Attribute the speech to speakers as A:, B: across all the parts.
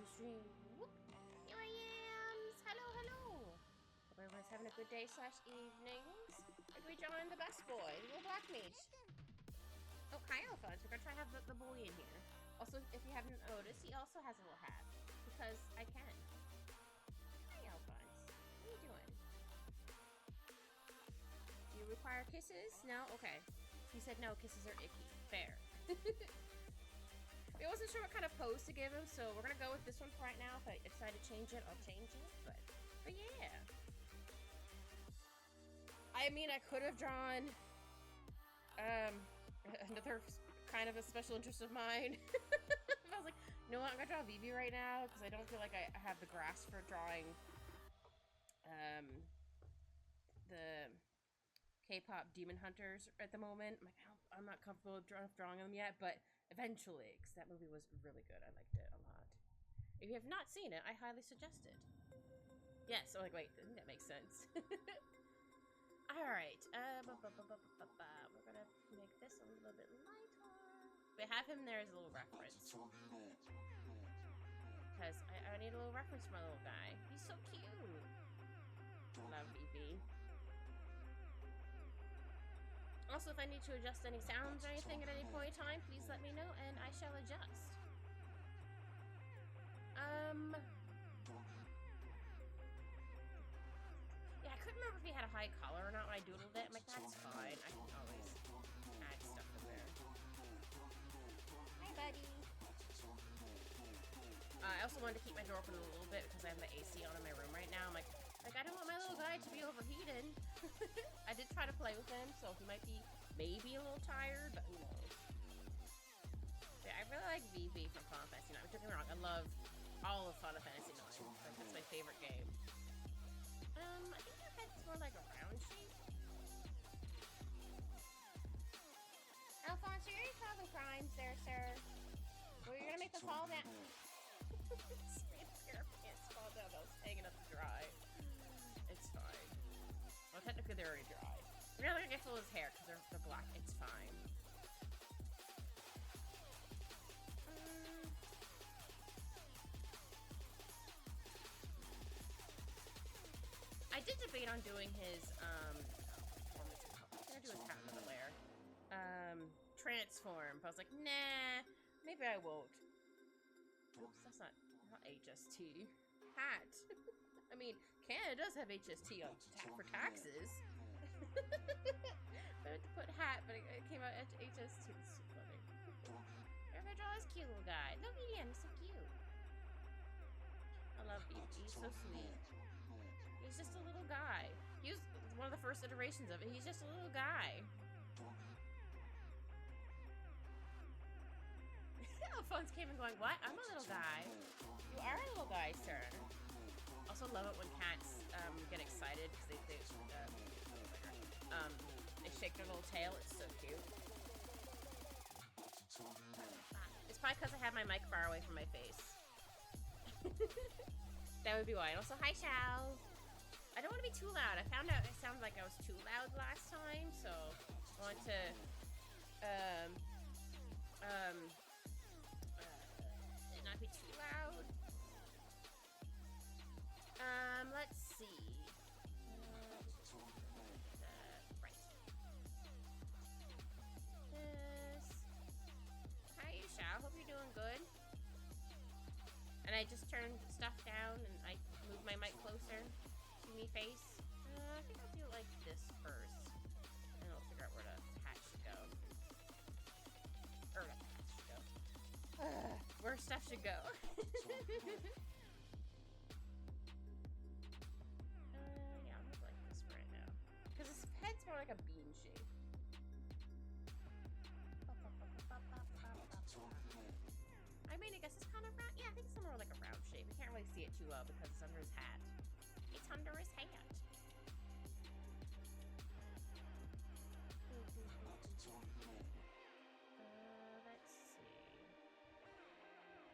A: stream. Whoop. Here I am. Hello, hello. Hope everyone's having a good day slash evenings. Like we joined the best boy, the little Black Mage. Oh, hi, Alphonse. We're gonna try to have the boy in here. Also, if you haven't noticed, he also has a little hat because I can. Hi, Alphonse. What are you doing? Do you require kisses? No? Okay. He said no, kisses are icky. Fair. I wasn't sure what kind of pose to give him, so we're gonna go with this one for right now. If I decide to change it, I'll change it. But yeah. I mean, I could have drawn another kind of a special interest of mine. I was like, you know what? I'm gonna draw Vivi right now because I don't feel like I have the grasp for drawing the K-pop demon hunters at the moment. I'm like, I'm not comfortable with drawing them yet, but eventually, because that movie was really good. I liked it a lot. If you have not seen it, I highly suggest it. Yes, so like, wait, I think that makes sense. Alright, we're gonna make this a little bit lighter. But have him there as a little reference. Because I need a little reference for my little guy. He's so cute. Love BB. Also, if I need to adjust any sounds or anything at any point in time, please let me know and I shall adjust. Yeah, I couldn't remember if he had a high collar or not when I doodled it. I'm like, that's fine. I can always add stuff in there. Hi, buddy. I also wanted to keep my door open a little bit because I have the AC on in my room right now. I'm like I don't want my little guy to be overheated. I did try to play with him, so he might be maybe a little tired, but who knows. Yeah, I really like VV from Final Fantasy IX. Don't get me wrong, I love all of Final Fantasy IX. Like, that's my favorite game. I think your head's more like a round shape. Alphonse, you're causing crimes there, sir. Well, you're gonna make them fall down. Made a pair of pants fall down. I was hanging up to dry. It's fine. Well, technically they're already dry. We're not gonna get full of his hair because they're black. It's fine. I did debate on doing his performance. I'm gonna do his hat in the layer. Transform. But I was like, nah, maybe I won't. Oops, that's not HST. Hat. I mean, Canada does have HST on for taxes. I had to put hat, but it came out HST. It's so funny. If I draw this cute little guy. Look at him, he's so cute. I love BB, he's so sweet. He's just a little guy. He was one of the first iterations of it. He's just a little guy. Alphonse came and going, what? I'm a little guy. You are a little guy, sir. Also love it when cats get excited because they shake their little tail. It's so cute. It's probably because I have my mic far away from my face. That would be why. And also, hi, Shao. I don't want to be too loud. I found out it sounded like I was too loud last time, so I want to not be too loud. Let's see. Right. This. Hi, Shao. Hope you're doing good. And I just turned stuff down and I moved my mic closer to me face. I think I'll do it like this first. And I'll figure out where the hat should go. Or where the hat should go. Where stuff should go. Yeah, I'll move like this for right now. Because his head's more like a bean shape. I mean, I guess it's kind of round. Yeah, I think it's more like a round shape. You can't really see it too well because it's under his hat. It's under his hat. Let's see.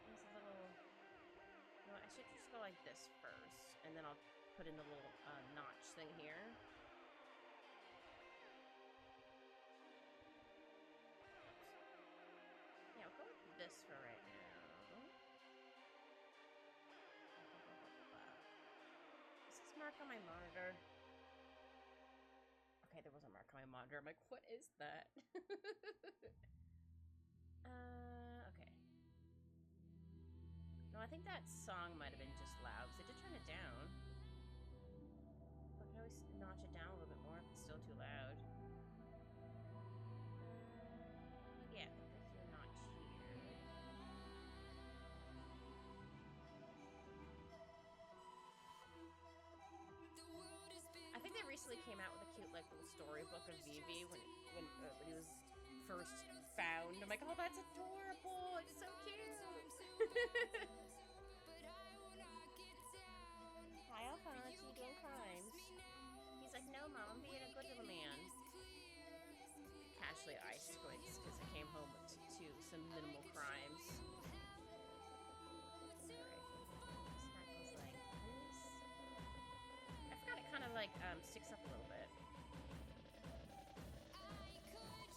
A: There's a little... You know, I should just go like this first, and then I'll put in the little notch thing here. Yeah, we'll go with this for right now. mark on my monitor? Okay, there was a mark on my monitor. I'm like, what is that? Okay. No, I think that song might have been just loud, because I did turn it down. I can always notch it down a little bit more if it's still too loud. Yeah, there's a notch here. I think they recently came out with a cute, like, little storybook of Vivi when he was first found. I'm like, oh, that's adorable! It's so cute! Hi, Alphonse, you doing crimes? He's like, no, Mom, I'm being a good little man. Casually ice squints because I came home with some minimal crimes. I forgot it kind of like sticks up a little bit. Oops.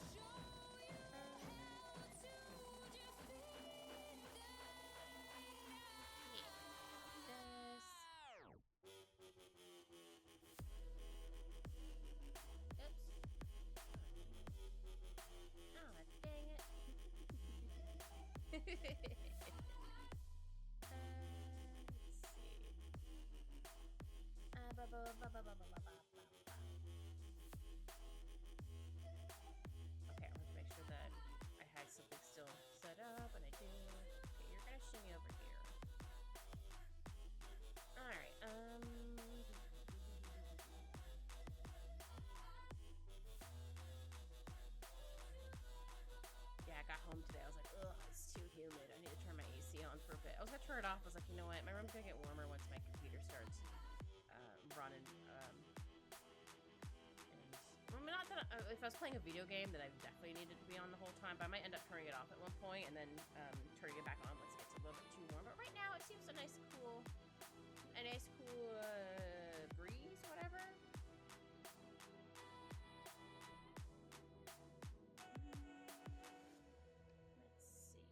A: Oh, dang it. Let's see. Okay, I want to make sure that I had something still set up, and I do. Okay, you're gonna shimmy over here. Alright, yeah, I got home today. I was like, ugh, it's too humid. I need to turn my AC on for a bit. I was gonna turn it off. I was like, you know what? My room's gonna get warmer once my computer starts running. I mean, not that if I was playing a video game, then I definitely needed to be on the whole time. But I might end up turning it off at one point and then turning it back on once it gets a little bit too warm. But right now, it seems a nice, cool breeze, whatever. Let's see.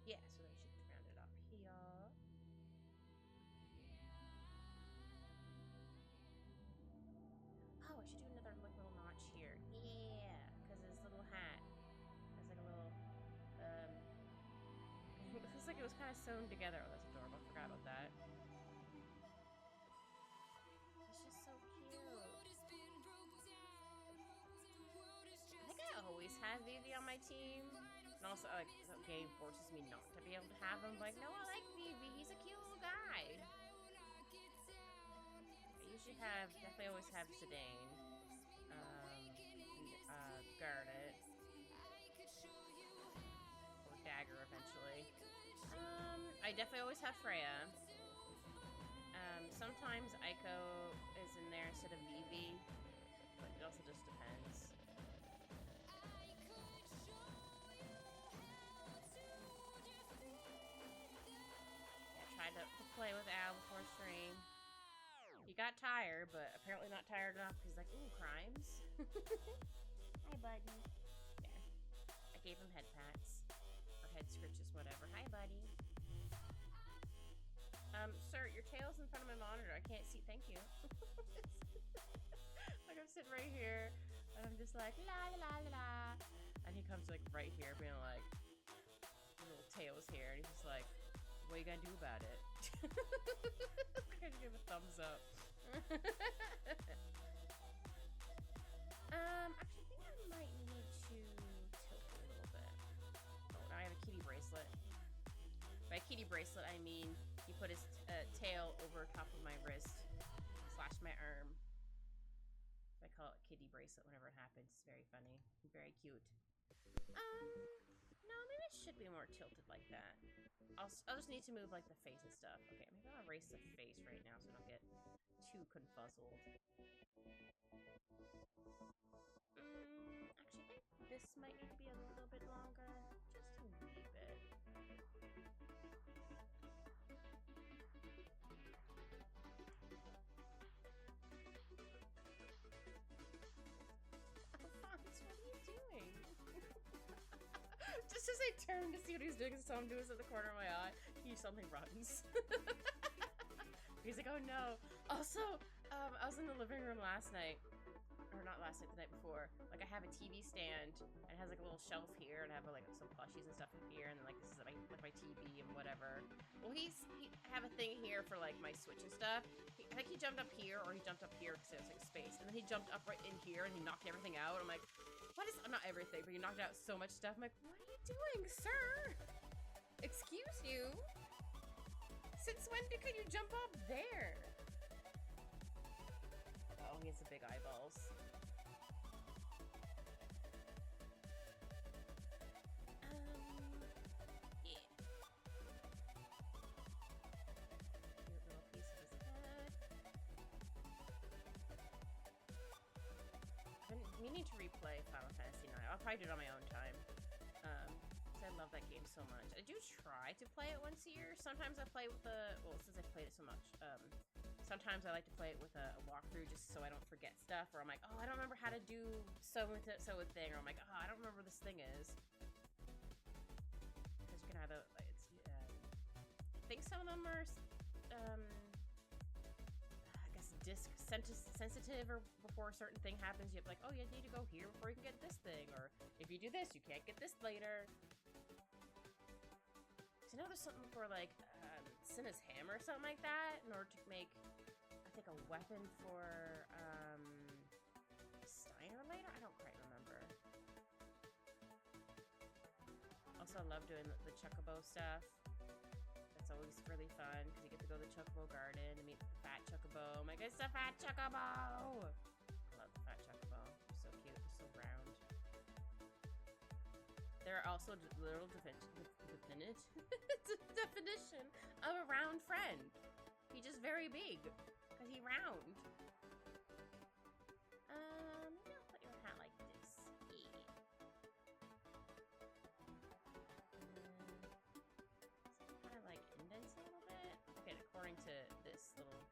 A: Yeah, so then I should round it up here. Oh, I should do another little notch here. Yeah, because his little hat has like a little, it looks like it was kind of sewn together. Oh, that's adorable. I forgot about that. It's just so cute. I think I always have Vivi on my team. And also, like, the game forces me not to be able to have him. Like, no, I like Vivi. He's a cute little guy. I usually definitely always have Zidane. Garnet. Or Dagger eventually. I definitely always have Freya. Sometimes Aiko is in there instead of Vivi, but it also just depends. Yeah, I tried to play with Al before stream. He got tired, but apparently not tired enough because he's like, ooh, crimes. Hi, buddy. Yeah. I gave him head pats. Or head scritches, whatever. Hi, buddy. Sir, your tail's in front of my monitor. I can't see. Thank you. Like, I'm sitting right here, and I'm just like, la la la la. And he comes, like, right here, being like, little tail's here. And he's just like, what are you gonna do about it? I gotta give a thumbs up. Actually, I think I might need to tilt it a little bit. Oh, now I have a kitty bracelet. By kitty bracelet, I mean he put his tail over top of my wrist / my arm. I call it kitty bracelet whenever it happens. It's very funny. Very cute. No, maybe it should be more tilted like that. I'll just need to move like the face and stuff. Okay, maybe I'll erase the face right now so I don't get too confuzzled. Actually, I think this might need to be a little bit longer. Just a wee bit. Alphonse, what are you doing? Just as I turn to see what he's doing, so I'm doing this at the corner of my eye, he suddenly runs. He's like, oh no. Also, I was in the living room last night. Or not last night, the night before. Like, I have a TV stand, and it has like a little shelf here, and I have like some plushies and stuff in here, and then like this is my TV and whatever. Well, I have a thing here for like my Switch and stuff. I think he jumped up here, or he jumped up here because there's like space, and then he jumped up right in here, and he knocked everything out. I'm like, what is? Not everything, but he knocked out so much stuff. I'm like, what are you doing, sir? Excuse you? Since when could you jump up there? Oh, he has the big eyeballs. Yeah. Cute little piece of his head. I've been meaning to replay Final Fantasy IX. I'll probably do it on my own time. Because I love that game so much. I do try to play it once a year. Sometimes I play with well, since I've played it so much, sometimes I like to play it with a walkthrough just so I don't forget stuff, or I'm like, oh, I don't remember how to do so thing, or I'm like, oh, I don't remember what this thing is. Because you can either, I think some of them are, I guess disc sensitive, or before a certain thing happens, you have like, oh, you need to go here before you can get this thing, or if you do this, you can't get this later. So I know there's something for like Cinna's hammer or something like that in order to make, I think, a weapon for Steiner later? I don't quite remember. Also, I love doing the Chocobo stuff. That's always really fun because you get to go to the Chocobo garden and meet the fat Chocobo. My God, it's a fat Chocobo! I love the fat Chocobo. They're so cute. They're so round. There are also literal definition of a round friend. He's just very big because he's round. Maybe I'll put your hat like this. Yeah. Kind of like indents a little bit. Okay, and according to this little,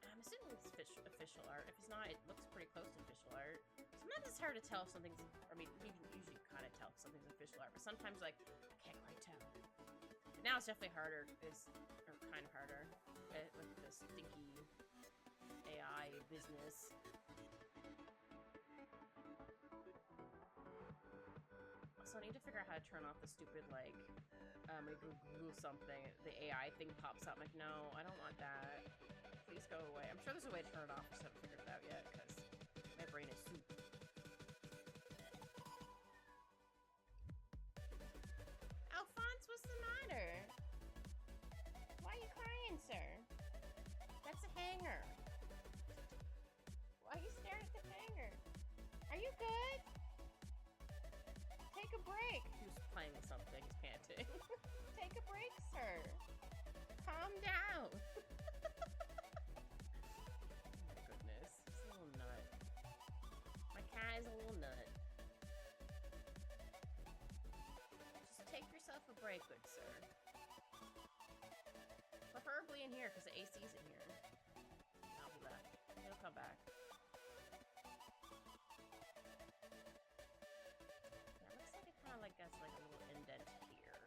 A: I'm assuming it's official art. If it's not, it looks pretty close to official art. Sometimes it's hard to tell if something's, I mean, you can usually kind of tell if something's official art, but sometimes, like, I can't quite tell. But now it's definitely harder, or kind of harder, with the stinky AI business. So I need to figure out how to turn off the stupid, like, if you Google something, the AI thing pops up. I'm like, no, I don't want that. Please go away. I'm sure there's a way to turn it off, I just haven't figured it out yet, because my brain is soup. Alphonse, what's the matter? Why are you crying, sir? That's a hanger. Why are you staring at the hanger? Are you good? Take a break. He was playing with something. He's panting. Take a break, sir. Calm down. Oh my goodness. He's a little nut. My cat is a little nut. Just take yourself a break, good sir. Preferably in here, because the AC's in here. I'll be back. He'll come back. Yeah, it looks like it kind of like has like a little indent here.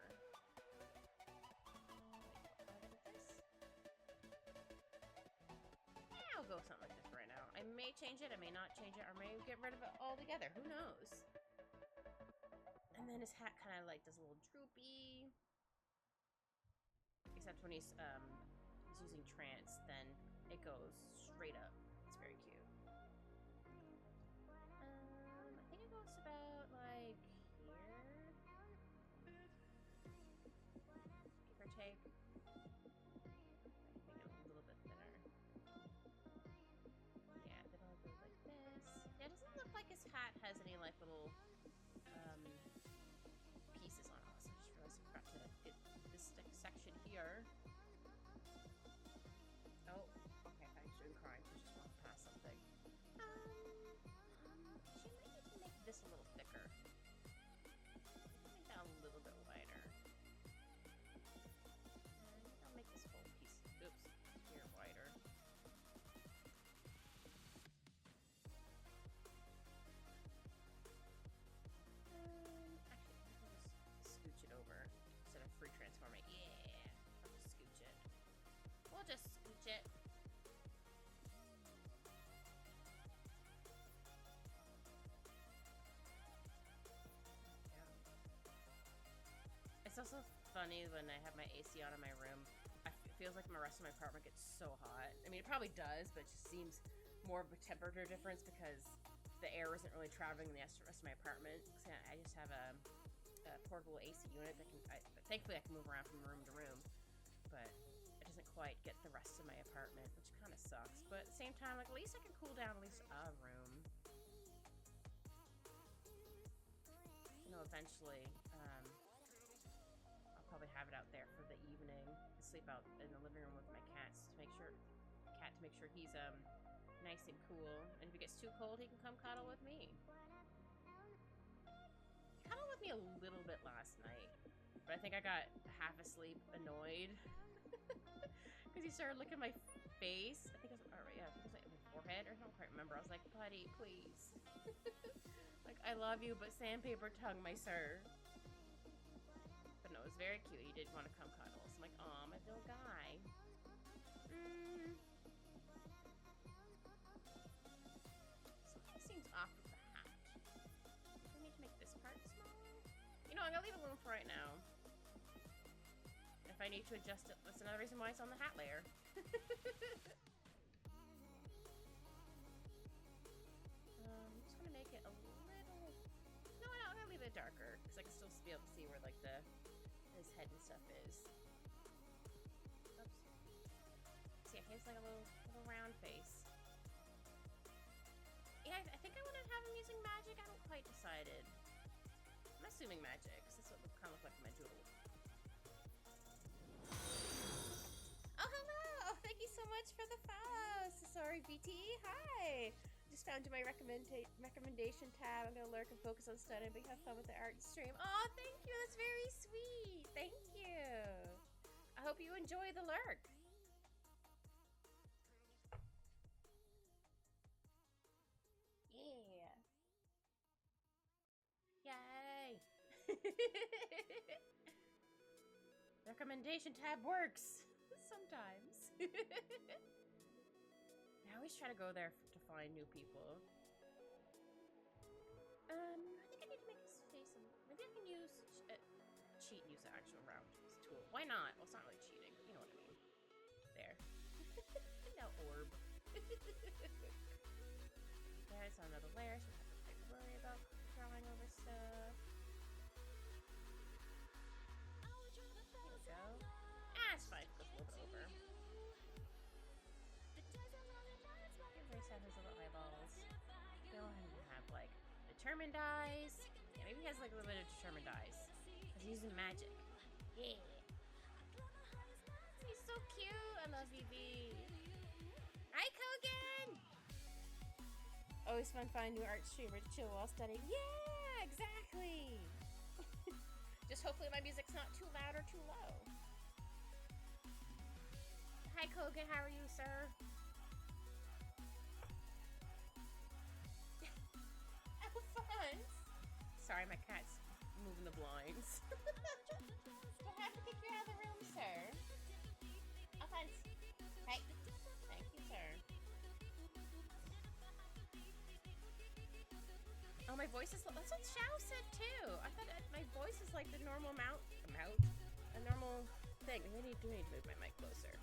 A: Yeah, I'll go with something like this right now. I may change it, I may not change it, or may get rid of it altogether. Who knows? And then his hat kind of like does a little droopy. Except when he's using trance, then it goes straight up. It's very cute. I think it goes about like here, give or take. Make it a little bit thinner. Yeah, then I'll go like this. Yeah, it doesn't look like his hat has any like little pieces on it. So I just realized I forgot to get this section here. Oh, okay, I shouldn't cry. She's just Just scooch it. It's also funny when I have my AC on in my room. It feels like the rest of my apartment gets so hot. I mean, it probably does, but it just seems more of a temperature difference because the air isn't really traveling in the rest of my apartment. I just have a portable AC unit that thankfully I can move around from room to room, but it doesn't quite get the rest of my apartment, which kind of sucks. But at the same time, like, at least I can cool down at least a room. You know, eventually, I'll probably have it out there for the evening to sleep out in the living room with my cats to make sure he's nice and cool. And if it gets too cold, he can come cuddle with me. He cuddled with me a little bit last night, but I think I got half asleep, annoyed, because he started looking at my face. I think it was, I think it was like my forehead, or I don't quite remember. I was like, buddy, please. Like, I love you, but sandpaper tongue, my sir. But no, it was very cute. He did want to come cuddle. So I'm like, aw, my little guy. Something seems off with the hat. Do we need to make this part smaller? You know, I'm gonna leave it alone for right now. If I need to adjust it, that's another reason why it's on the hat layer. I'm just gonna make it a little... No, I'm gonna leave it darker, because I can still be able to see where, like, his head and stuff is. Oops. See, he has, like, a little round face. Yeah, I think I want to have him using magic. I haven't quite decided. I'm assuming magic, because that's what it kind of look like my doodle. Oh, hello! Oh, thank you so much for the follow! Sorry, BT. Hi! Just found you my recommendation tab. I'm gonna lurk and focus on studying, but have fun with the art stream. Oh, thank you! That's very sweet! Thank you! I hope you enjoy the lurk! Yeah! Yay! Recommendation tab works! Sometimes. I always try to go there to find new people. I think I need to make his face maybe I can cheat and use the actual round tool. Why not? Well, it's not really cheating, but you know what I mean. There. No orb. There's another layer, so I don't have to worry about drawing over stuff. There we go. Ah, it's fine. Goes a little bit over. Everybody said his little eyeballs. Go ahead and have, like, determined eyes. Yeah, maybe he has, like, a little bit of determined eyes. Because he's using magic. Yeah. He's so cute. I love you, B. Hi, Kogan! Always fun finding new art streamer to chill while studying. Yeah, exactly. Just hopefully my music's not too loud or too low. Hi, Kogan. How are you, sir? Alphonse! Sorry, my cat's moving the blinds. Do I have to kick you out of the room, sir? Alphonse. Hey. Thank you, sir. Oh, my voice is... That's what Xiao said, too. I thought my voice is like the normal a normal thing. I do need to move my mic closer.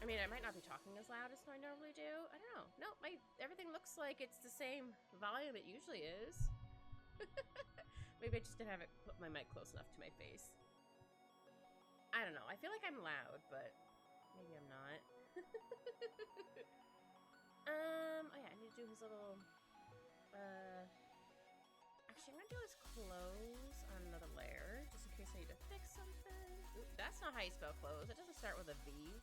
A: I mean, I might not be talking as loud as I normally do. I don't know. No, everything looks like it's the same volume it usually is. Maybe I just didn't have put my mic close enough to my face. I don't know. I feel like I'm loud, but maybe I'm not. Oh yeah, I need to do his little, actually, I'm gonna do his clothes on another layer, just in case I need to fix something. Ooh, that's not how you spell clothes. It doesn't start with a V.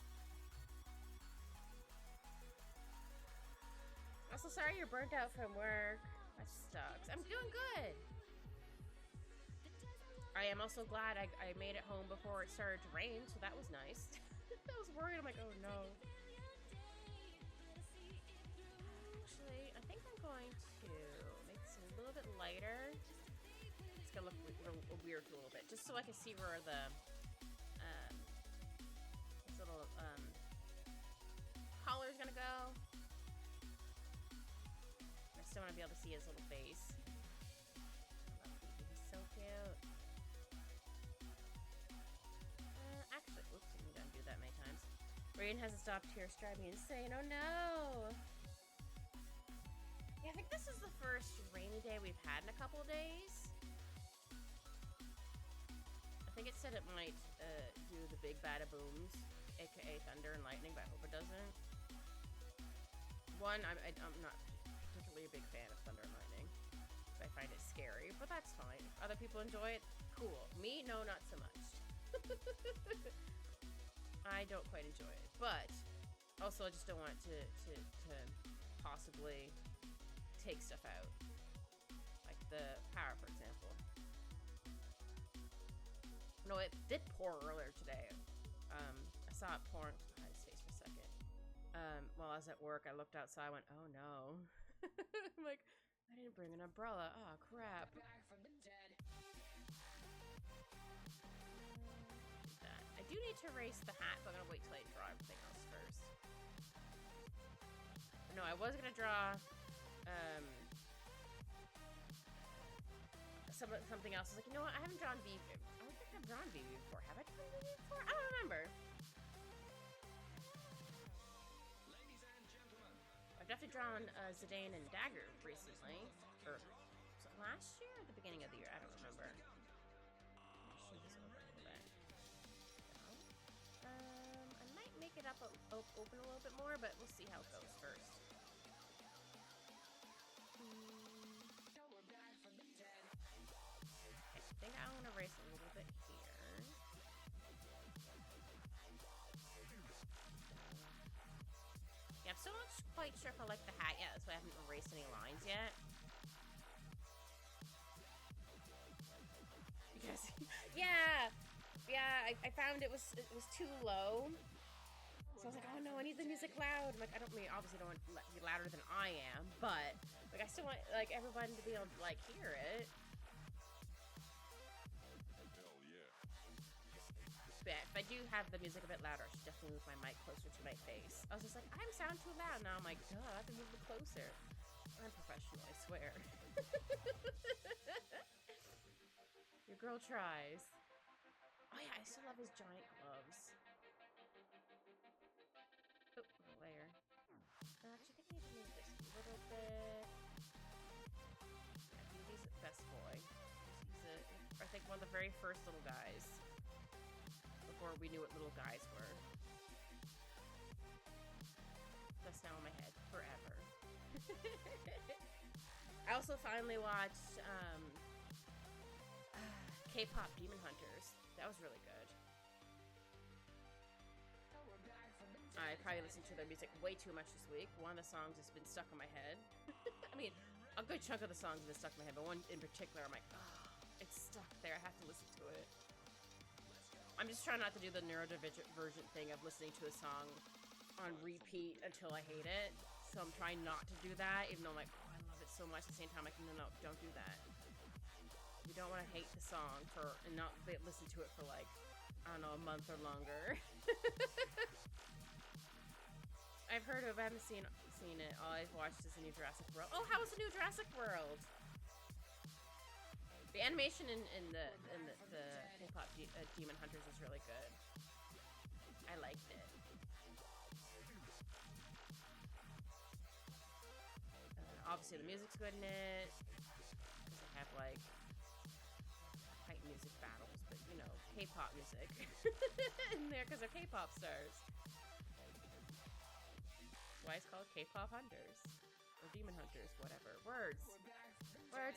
A: Also, sorry you're burnt out from work. That sucks. I'm doing good. I am also glad I made it home before it started to rain, so that was nice. I was worried. I'm like, oh no. Actually, I think I'm going to make this a little bit lighter. It's gonna look weird a little bit, just so I can see where the collar's gonna go. I still want to be able to see his little face. He's so cute. Actually, oops, I'm gonna do that many times. Raiden hasn't stopped here, driving me insane. Oh no! Yeah, I think this is the first rainy day we've had in a couple of days. I think it said it might do the big bada booms, aka thunder and lightning, but I hope it doesn't. One, I'm not particularly a big fan of thunder and lightning. I find it scary, but that's fine. If other people enjoy it, cool. Me, no, not so much. I don't quite enjoy it, but also I just don't want to possibly take stuff out, like the power, for example. No, it did pour earlier today. I saw it pouring. Hide his face for a second. While I was at work, I looked outside. I went, "Oh no!" I'm like, I didn't bring an umbrella. Oh crap! I do need to erase the hat, but I'm gonna wait till I draw everything else first. No, I was gonna draw something else. I was like, you know what? I haven't drawn V. I don't think I've drawn V before. Have I drawn V before? I don't remember. I've definitely drawn Zidane and Dagger recently, or was it last year or at the beginning of the year? I don't remember. Shoot this over a little bit. I might make it up open a little bit more, but we'll see how it goes first. I think I want to erase a little bit here. Yeah, I'm still not quite sure if I like the hat yet. That's why I haven't erased any lines yet. Because, yeah, I found it was too low. So I was like, oh no, I need the music loud. I'm like, I don't mean, obviously don't want it to be louder than I am, but like I still want like everybody to be able to like hear it. But if I do have the music a bit louder, I should definitely move my mic closer to my face. I was just like, I sound too loud. Now I'm like, duh, I have to move it closer. I'm professional, I swear. Your girl tries. Oh yeah, I still love his giant gloves. Oh, wrong layer. Actually, I think I need to move this a little bit. Yeah, he's the best boy. I think one of the very first little guys. Before we knew what little guys were. That's now in my head forever. I also finally watched K-pop Demon Hunters. That was really good. I probably listened to their music way too much this week. One of the songs has been stuck in my head. I mean, a good chunk of the songs have been stuck in my head, but one in particular, I'm like, oh, it's stuck there. I have to listen to it. I'm just trying not to do the neurodivergent thing of listening to a song on repeat until I hate it. So I'm trying not to do that, even though I'm like, oh, I love it so much. At the same time, like, no, don't do that. You don't want to hate the song and not listen to it for like, I don't know, a month or longer. I've heard of it, I haven't seen it. All I've watched is the new Jurassic World. Oh, how was the new Jurassic World? The animation in the K-pop Demon Hunters is really good. I liked it. Obviously, the music's good in it. Because they have like fight music battles, but you know, K-pop music in there because they're K-pop stars. That's why it's called K-pop Hunters or Demon Hunters, whatever. Words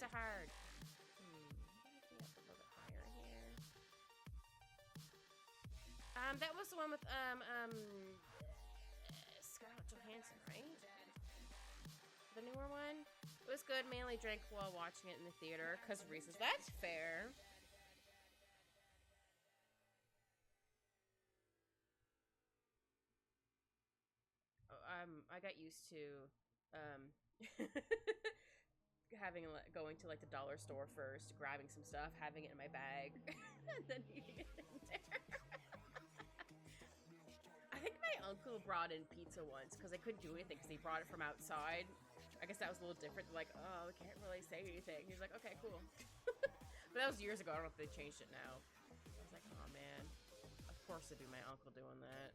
A: are hard. That was the one with Scarlett Johansson, right? The newer one. It was good. Mainly drank while watching it in the theater because of reasons. That's fair. I got used to going to like the dollar store first, grabbing some stuff, having it in my bag, and then eating it in there. I think my uncle brought in pizza once because I couldn't do anything because he brought it from outside. I guess that was a little different. Like, oh, I can't really say anything. He's like, okay, cool. But that was years ago. I don't know if they changed it now. I was like, oh man. Of course it'd be my uncle doing that.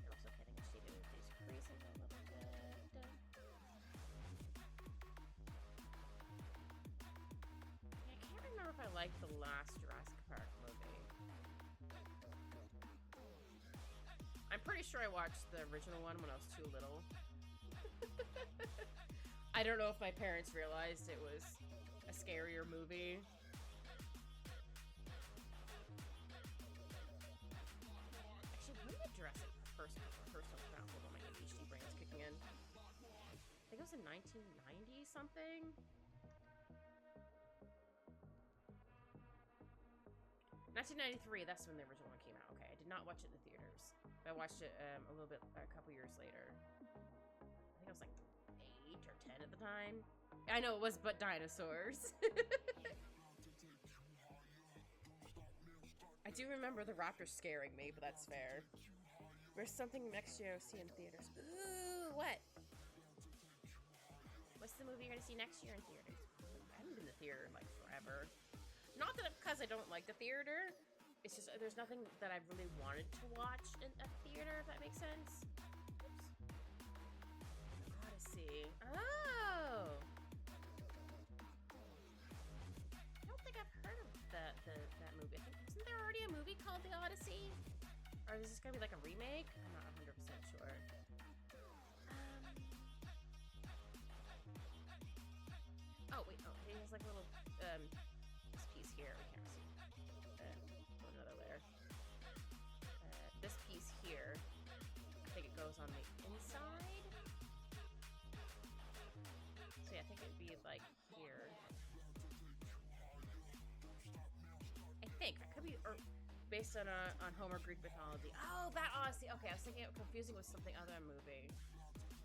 A: You're also getting a sheet with these creases a little bit. I can't remember if I liked the last Jurassic Park movie. I'm pretty sure I watched the original one when I was too little. I don't know if my parents realized it was a scarier movie. Actually, when did Jurassic first one come out? Hold on, my ADHD brain's kicking in. I think it was in 1990 something. 1993, that's when the original one came out. Okay, I did not watch it in the theaters. I watched it a couple years later. I think I was like 8 or 10 at the time. I know it was but dinosaurs. I do remember the raptors scaring me, but that's fair. There's something next year I'll see in theaters. Ooh, what? What's the movie you're gonna see next year in theaters? I haven't been to the theater in like forever. Not that because I don't like the theater. It's just there's nothing that I really wanted to watch in a theater, if that makes sense. Oops. Odyssey. Oh! I don't think I've heard of that movie. Isn't there already a movie called The Odyssey? Or is this gonna be like a remake? I'm not 100% sure. Oh, wait. Oh, it has like a little, this piece here. We can't see. Another layer. This piece here, I think it goes on the inside. So yeah, I think it'd be like here. I think I could be based on Homer Greek mythology. Oh, that Odyssey. Okay, I was thinking it was confusing with something other movie.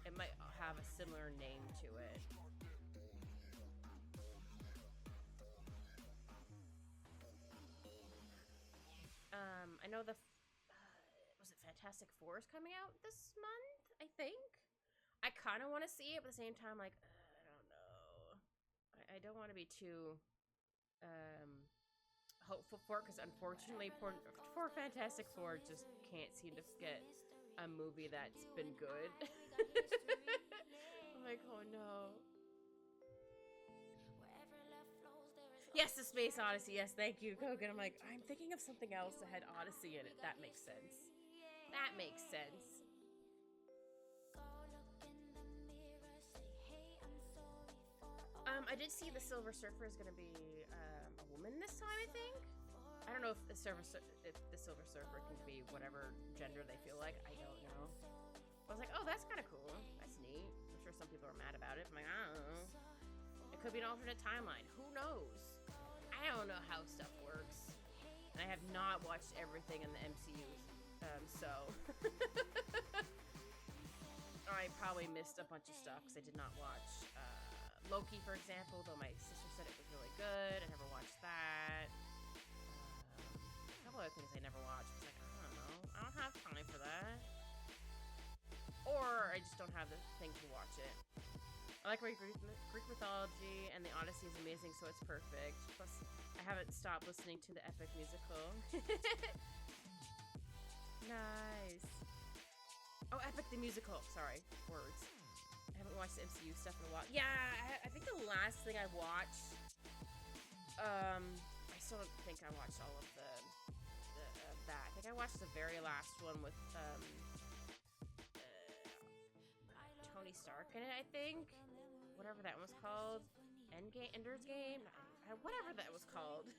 A: It might have a similar name to it. I know was it Fantastic Four is coming out this month, I think? I kind of want to see it, but at the same time, like, I don't know. I don't want to be too, hopeful for it, because unfortunately, poor Fantastic Four just can't seem to get a movie that's been good. I'm like, oh no. Yes, the Space Odyssey. Yes, thank you, Kogan. I'm like, I'm thinking of something else that had Odyssey in it. That makes sense. That makes sense. I did see the Silver Surfer is going to be a woman this time, I think. I don't know if the Silver Surfer can be whatever gender they feel like. I don't know. I was like, oh, that's kind of cool. That's neat. I'm sure some people are mad about it. I'm like, I don't know. It could be an alternate timeline. Who knows? I don't know how stuff works. And I have not watched everything in the MCU, so... I probably missed a bunch of stuff because I did not watch Loki, for example, though my sister said it was really good. I never watched that. A couple other things I never watched. I was like, I don't know. I don't have time for that. Or I just don't have the thing to watch it. I like Greek mythology, and the Odyssey is amazing, so it's perfect. Plus, I haven't stopped listening to the epic musical. Nice. Oh, Epic the Musical. Sorry, words. I haven't watched the MCU stuff in a while. Yeah, I think the last thing I watched, I still don't think I watched all of that. I think I watched the very last one with Tony Stark in it, I think. Whatever that was called. Ender's Game? Whatever that was called.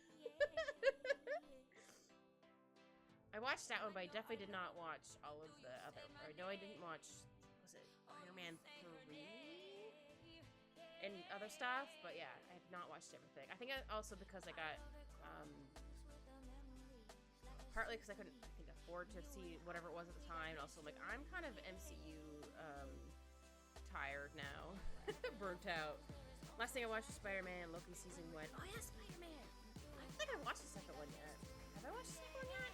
A: I watched that one, but I definitely did not watch all of the other. I know I didn't watch, was it Iron Man 3? And other stuff, but yeah, I have not watched everything. I think also because I got, partly because I couldn't, I think, afford to see whatever it was at the time. And also, like, I'm kind of MCU, tired now. Burnt out. Last thing I watched was Spider-Man, Loki Season 1. Oh yeah, Spider-Man! I don't think I watched the second one yet. Have I watched the second one yet?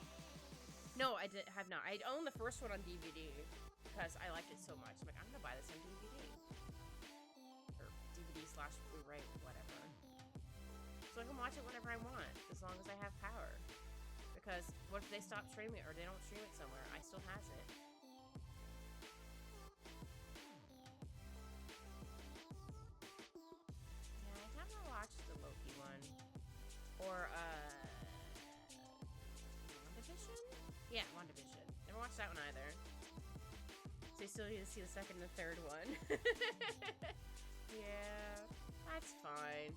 A: No, I have not. I own the first one on DVD because I liked it so much. I'm like, I'm gonna buy this on DVD. Or DVD/Blu-ray, whatever. So I can watch it whenever I want, as long as I have power. Because what if they stop streaming it or they don't stream it somewhere? I still has it. The Loki one. Or, WandaVision? Yeah, WandaVision. Never watched that one either. So you still need to see the second and the third one. Yeah, that's fine.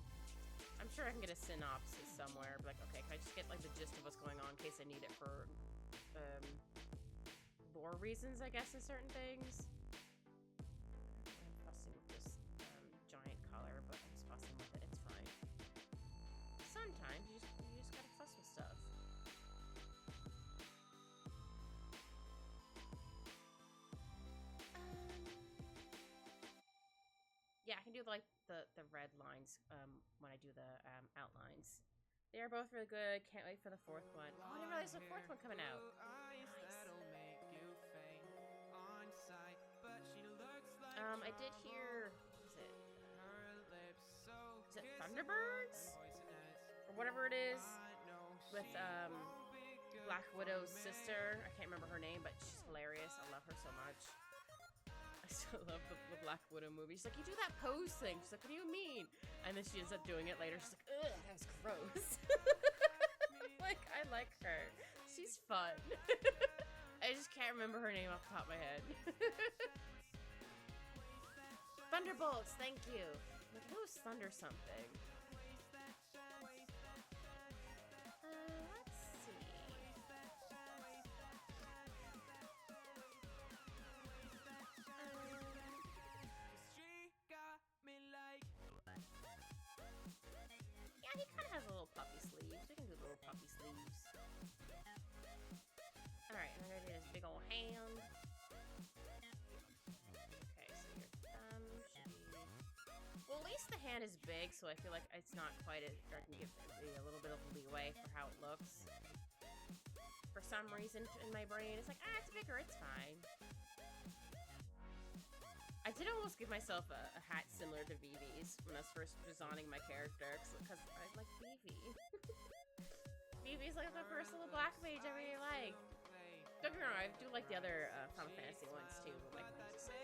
A: I'm sure I can get a synopsis somewhere. Like, okay, can I just get, like, the gist of what's going on in case I need it for, lore reasons, I guess, in certain things? I'm fussing with this, giant color, but I'm just fussing with it. It's fine. Sometimes you just gotta fuss with stuff. Yeah, I can do like the red lines when I do the outlines. They are both really good. Can't wait for the fourth one. Oh, I didn't realize the fourth one coming out. Nice. I did hear. Is it Thunderbirds? Or whatever it is, with Black Widow's sister. I can't remember her name, but she's hilarious. I love her so much. I still love the Black Widow movie. She's like, you do that pose thing. She's like, what do you mean? And then she ends up doing it later. She's like, ugh, that was gross. Like, I like her. She's fun. I just can't remember her name off the top of my head. Thunderbolts, thank you. Like, it was Thunder something. Let's see. Yeah, he kind of has a little puppy sleeves. We can do little puppy sleeves. Alright, and I'm gonna do this big old hand. Okay, so your thumb should be... Well, at least the hand is big, so I feel like it's not quite as... Or I can give it a little bit of leeway for how it looks. For some reason in my brain, it's like, it's bigger, it's fine. I did almost give myself a hat similar to Vivi's when I was first designing my character, because I like Vivi. Vivi's like the first little Black Mage I really like. Don't get me wrong, I do like the other Final Fantasy ones too, but like, just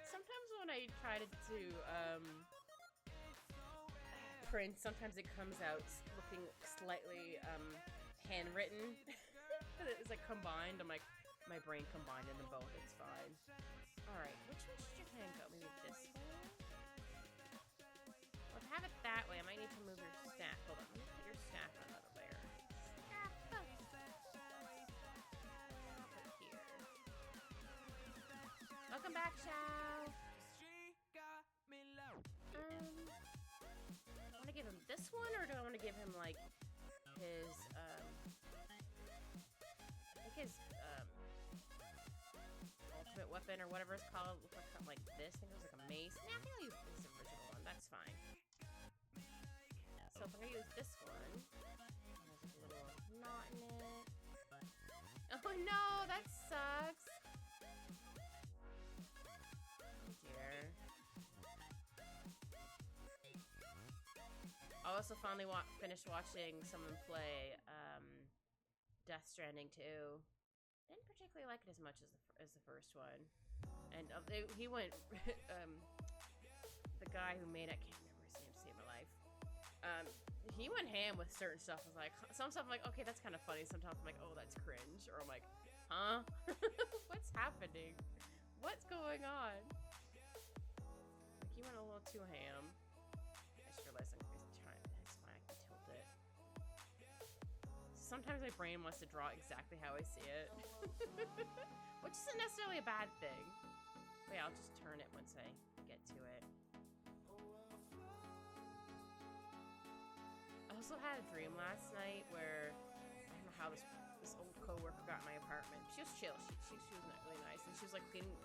A: sometimes when I try to do print, sometimes it comes out looking slightly handwritten. It's like combined. I'm like, my brain combined in them both. It's fine. Alright, which way should your hand go? Maybe this way? Well, to have it that way, I might need to move your staff. Hold on, let me put your staff on another layer. Staff! I'll put it here. Welcome back, Chow! I want to give him this one, or do I want to give him, like, his, his ultimate weapon or whatever it's called, look like this. I think it was like a mace. Yeah, I think I'll use this original one. That's fine. So if I'm gonna use this one, there's like a little knot in it. Oh no, that sucks. Oh dear. I also finally finished watching someone play Death Stranding 2. Didn't particularly like it as much as the first one. And he went, the guy who made it, I can't remember his name to save my life. He went ham with certain stuff. I was like, some stuff I'm like, okay, that's kind of funny. Sometimes I'm like, oh, that's cringe. Or I'm like, huh? What's happening? What's going on? Like, he went a little too ham. I just realized I'm trying. It's fine, I can tilt it. Sometimes my brain wants to draw exactly how I see it. Which isn't necessarily a bad thing. But yeah, I'll just turn it once I get to it. also had a dream last night where I don't know how this old coworker got in my apartment. She was chill. She was not really nice, and she was like cleaning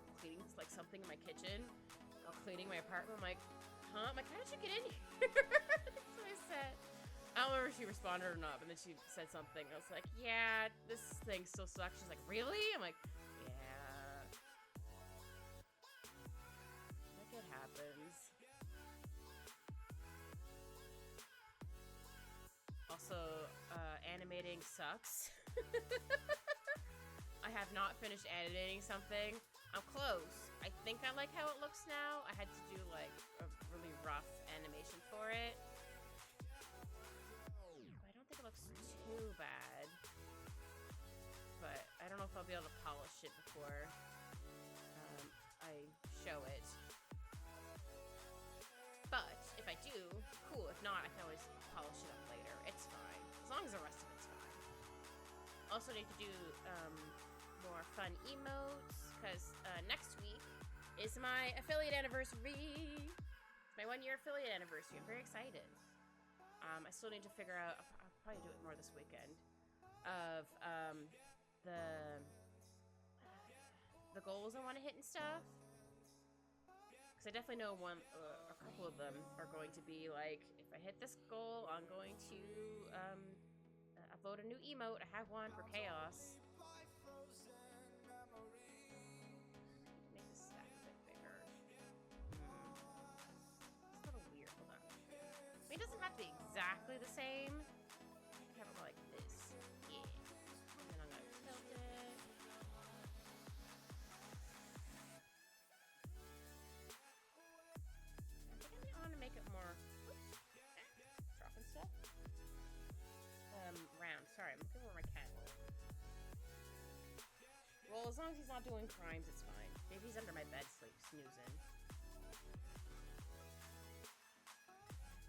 A: like something in my kitchen while cleaning my apartment. I'm like, huh? I'm like, how did you get in here? That's what I said. I don't remember if she responded or not, but then she said something. I was like, yeah, this thing still sucks. She's like, really? I'm like, yeah. Like, it happens. Also, animating sucks. I have not finished animating something. I'm close. I think I like how it looks now. I had to do like a really rough animation for it. I don't think it looks too bad. But I don't know if I'll be able to polish it before I show it. But if I do, cool. If not, I can always polish it up later. It's fine. As long as the rest of it's fine. Also need to do more fun emotes, because next week is my affiliate anniversary. It's my 1-year affiliate anniversary. I'm very excited. I still need to figure out, I'll probably do it more this weekend, of the goals I want to hit and stuff. Because I definitely know a couple of them are going to be like, if I hit this goal, I'm going to upload a new emote. I have one for Chaos. Make this stack a bit bigger. It's a little weird. Hold on. I mean, it doesn't have to be exactly the same. I can have it more like this. Yeah. And then I'm going to tilt it. I want to make it more dropping stuff. Round. Sorry, I'm looking for my cat. Well, as long as he's not doing crimes, it's fine. Maybe he's under my bed sleep, snoozing.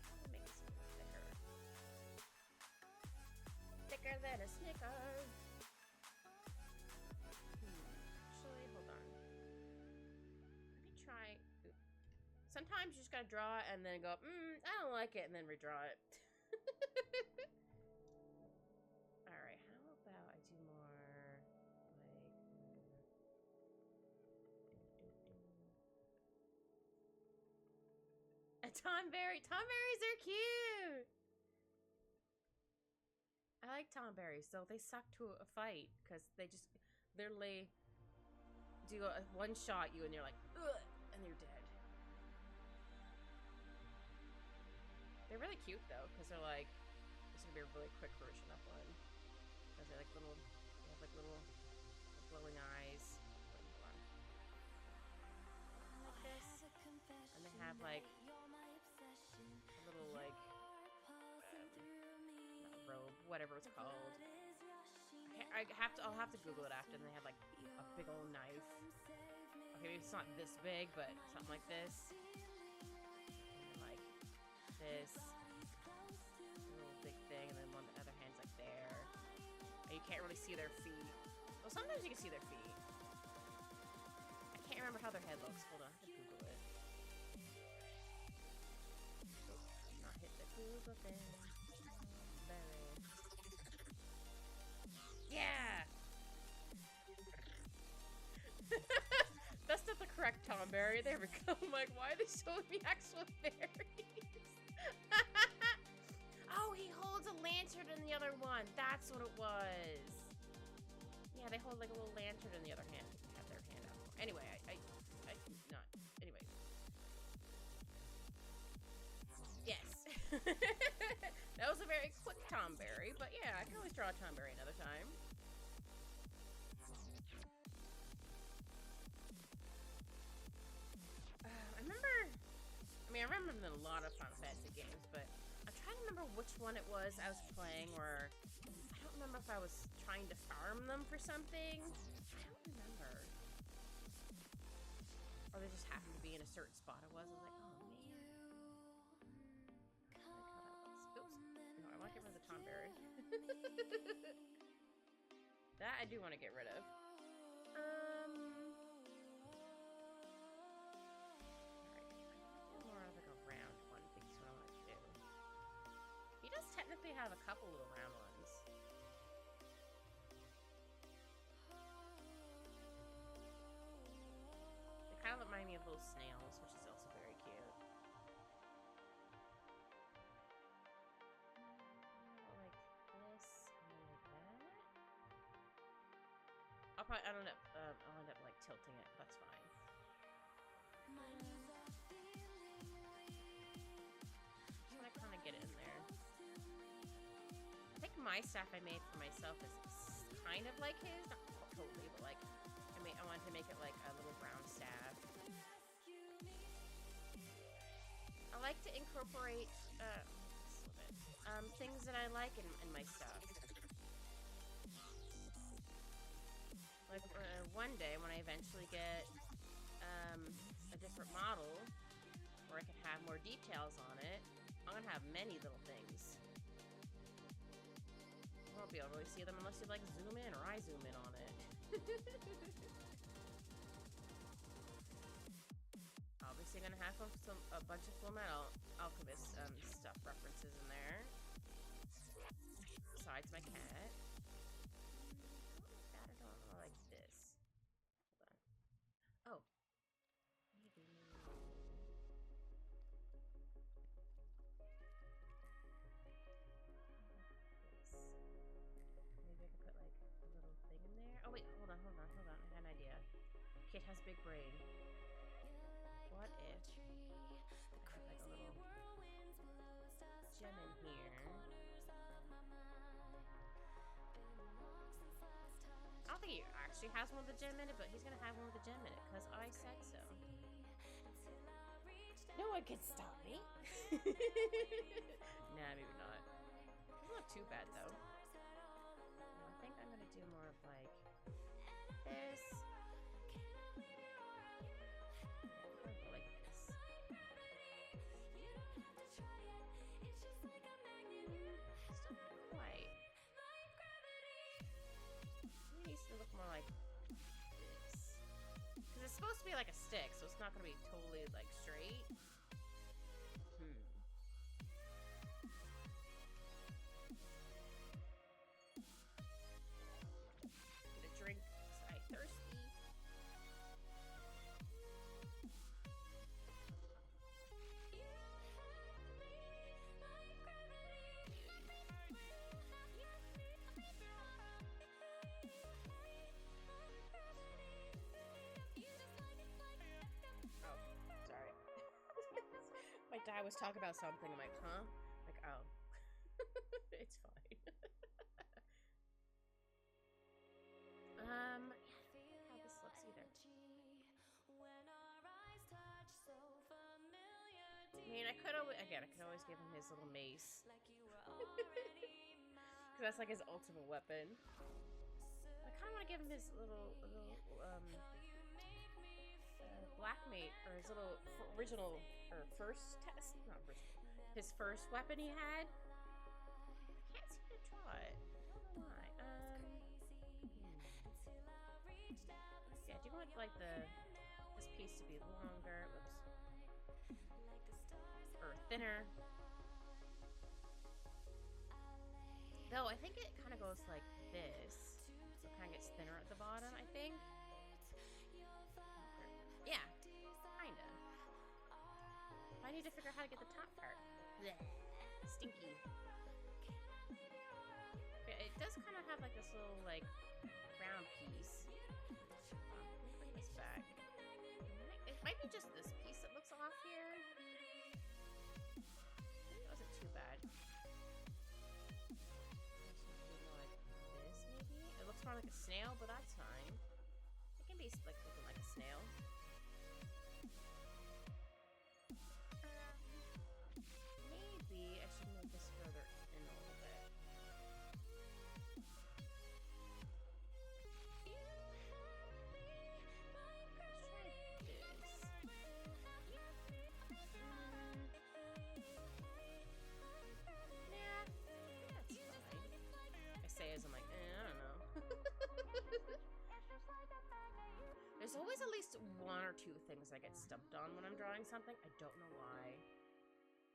A: I'm gonna make this a little thicker. Thicker than a Snicker. Actually, hold on. Let me try. Sometimes you just gotta draw it and then go, I don't like it, and then redraw it. Alright, how about I do more, like, a Tomberry. Tomberries are cute! I like Tomberries, though they suck to a fight, because they just literally do a one shot you and you're like, ugh, and you're dead. They're really cute though, because they're like, this is gonna be a really quick version of one. Because they're like little, they have like little glowing eyes. Wait, hold on. Like this. And they have like a little like, not robe, whatever it's called. I'll have to Google it after, and they have like a big old knife. Okay, maybe it's not this big, but something like this. This little big thing, and then one the other hand's like there, and you can't really see their feet. Well, sometimes you can see their feet. I can't remember how their head looks. Hold on, I have to Google it. Oh, not hit the Google thing. Yeah. That's not the correct Tomberry. There we go. I'm like, why are they showing me actual berries? Oh, he holds a lantern in the other one. That's what it was. Yeah, they hold like a little lantern in the other hand. Have their hand out. Anyway, I not. Anyway. Yes. That was a very quick Tomberry, but yeah, I can always draw a Tomberry another time. I remember them in a lot of Final Fantasy games, but I'm trying to remember which one it was I was playing where I don't remember if I was trying to farm them for something. I don't remember. Or they just happened to be in a certain spot I was like, oh man. Oops. No, I want to get rid of the Tomberry. That I do want to get rid of. I'll end up like tilting it. That's fine. Just want to kind of get it in there. I think my staff I made for myself is kind of like his, not totally, but like I wanted to make it like a little brown staff. I like to incorporate things that I like in my stuff. Like one day when I eventually get a different model where I can have more details on it, I'm gonna have many little things. You won't be able to really see them unless you like zoom in or I zoom in on it. Obviously gonna have a bunch of Full Metal Alchemist stuff references in there. Besides my cat. I don't know, like this. Hold on. Oh. Maybe. Maybe I could put like a little thing in there. Oh wait, hold on. I had an idea. Kit has big brain. What if I put like a little gem in here? I don't think he actually has one with a gem in it, but he's gonna have one with a gem in it because I said so. No one can stop me. Nah, maybe not. It's not too bad though. No, I think I'm gonna do more of like this. It's supposed to be like a stick, so it's not going to be totally like straight. Get a drink, because I'm thirsty. My dad was talking about something. I'm like, huh? Like, oh. It's fine. Yeah, I don't know how this looks either. I mean, I could always give him his little mace. Because that's like his ultimate weapon. I kind of want to give him his little Black Mage, or his little original, or first test, not original, his first weapon he had. I can't seem to draw it. I don't know why. Yeah, do you want like this piece to be longer? Whoops. Or thinner. Though I think it kind of goes like this. So it kind of gets thinner at the bottom, I think. Yeah, kinda. I need to figure out how to get the top part. Blech. Stinky. But it does kind of have like this little like brown piece. Let me bring this back. It might be just this piece that looks off here. It wasn't too bad. Like this maybe? It looks more like a snail, but that's fine. It can be like looking like a snail. Maybe I should move this further in a little bit. Let's try this. Yeah, that's fine. I say as I'm like, I don't know. There's always at least one or two things I get stumped on when I'm drawing something. I don't know why.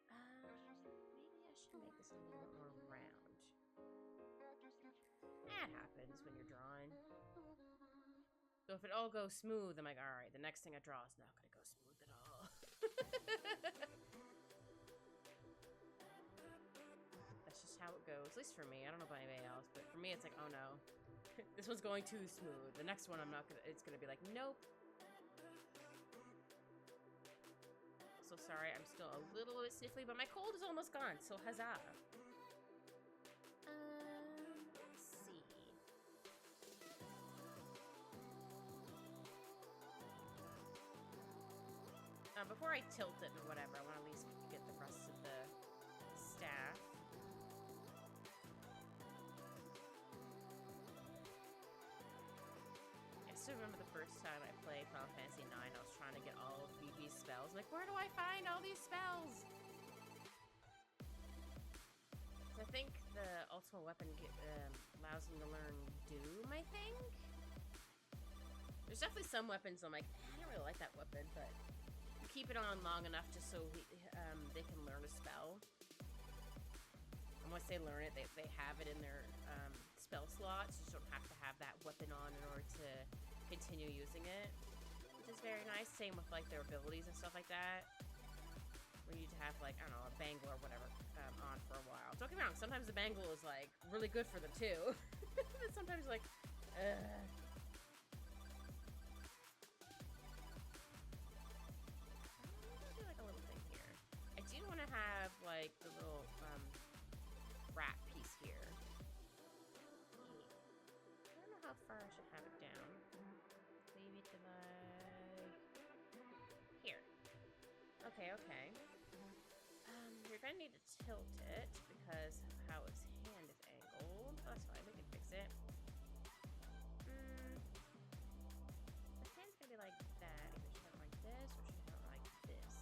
A: Maybe I should make this a little bit more round. That happens when you're drawing. So if it all goes smooth, I'm like, alright, the next thing I draw is not going to go smooth at all. That's just how it goes, at least for me. I don't know about anybody else, but for me it's like, oh no. This one's going too smooth. The next one I'm not gonna, it's gonna be like, nope. So sorry, I'm still a little bit sniffly, but my cold is almost gone, so huzzah. Let's see. Before I tilt it or whatever, I want to at least get the rest of the staff. I still remember the first time I played Final Fantasy IX, I was trying to get all of Vivi's spells. I'm like, where do I find all these spells? So I think the ultimate weapon allows me to learn Doom, I think? There's definitely some weapons I'm like, I don't really like that weapon, but you keep it on long enough just so they can learn a spell. And once they learn it, they have it in their spell slots. You don't have to have that weapon on in order to continue using it, which is very nice. Same with like their abilities and stuff like that. Where you need to have like, I don't know, a bangle or whatever on for a while. Don't get me wrong, sometimes the bangle is like really good for them too. But sometimes like, I do want to have like the little wrap piece here. I don't know how far I should have it down. Maybe to like here. Okay, okay. You're gonna need to tilt it because of how his hand is angled. That's fine, we can fix it. The hand's gonna be like that. Either should have it like this or should have it like this.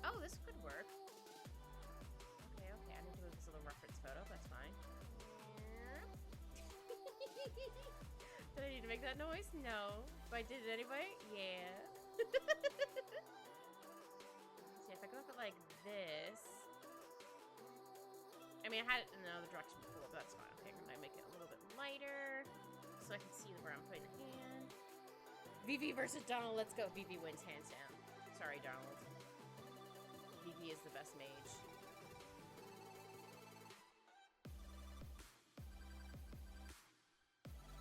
A: Oh, this could work. Okay, okay. I need to move this little reference photo. That's fine. Did I need to make that noise? No. But I did it anyway? Yeah. See, if I go up it like this. I mean, I had it in another direction before, but that's fine. Okay, I'm gonna make it a little bit lighter so I can see where I'm putting the hand. Vivi versus Donald. Let's go. Vivi wins hands down. Sorry, Donald. Vivi is the best mage.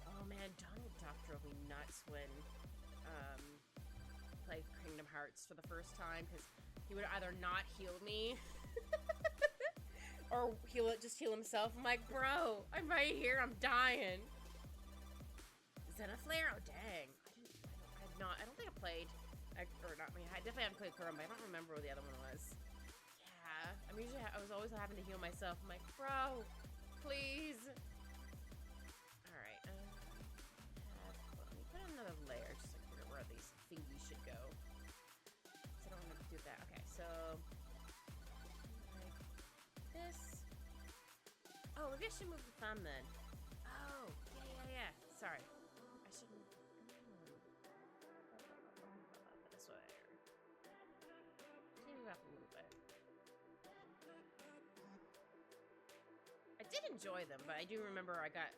A: Oh man, Donald Duck drove me nuts when played Kingdom Hearts for the first time, because he would either not heal me or just heal himself. I'm like, bro, I'm right here, I'm dying. Zenithflare? Oh dang. I don't think I played. I definitely haven't played Kurum, but I don't remember what the other one was. Yeah, I was always having to heal myself. I'm like, bro, please. Alright, let me put another layer just to figure where these thingies should go. So I don't want to do that. Okay, so like this. Oh, maybe I should move the thumb then. Oh, yeah. Sorry. I shouldn't. This way. Move up a little bit. I did enjoy them, but I do remember I got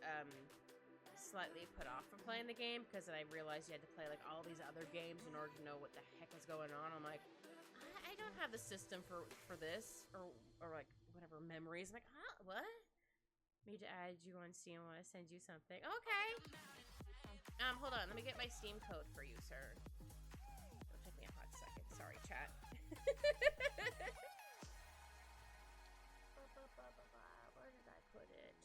A: slightly put off from playing the game because then I realized you had to play like all these other games in order to know what the heck was going on. I'm like, I don't have the system for this or like whatever memories. I'm like, huh? What? Need to add you on Steam. I want to send you something. Okay. Hold on. Let me get my Steam code for you, sir. It'll take me a hot second. Sorry, chat. Where did I put it?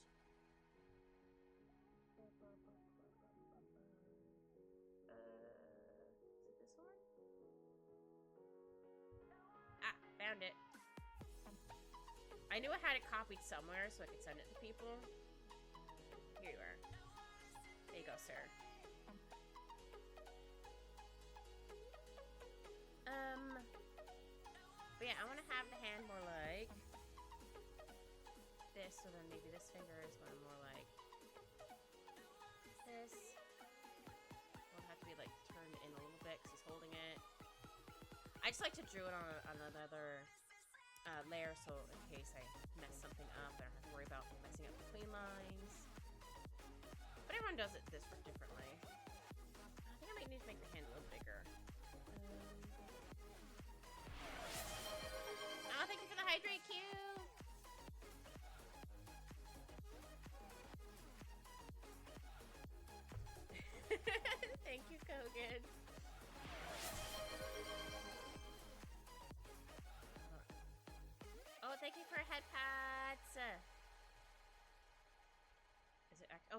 A: Is it this one? Ah, found it. I knew I had it copied somewhere so I could send it to people. Here you are. There you go, sir. But yeah, I want to have the hand more like this, so then maybe this finger is going more like this. It'll have to be like turned in a little bit because he's holding it. I just like to draw it on another layer, so in case I mess something up, I don't have to worry about messing up the clean lines. But everyone does it differently. I think I might need to make the hand a little bigger. Oh, thank you for the hydrate cube!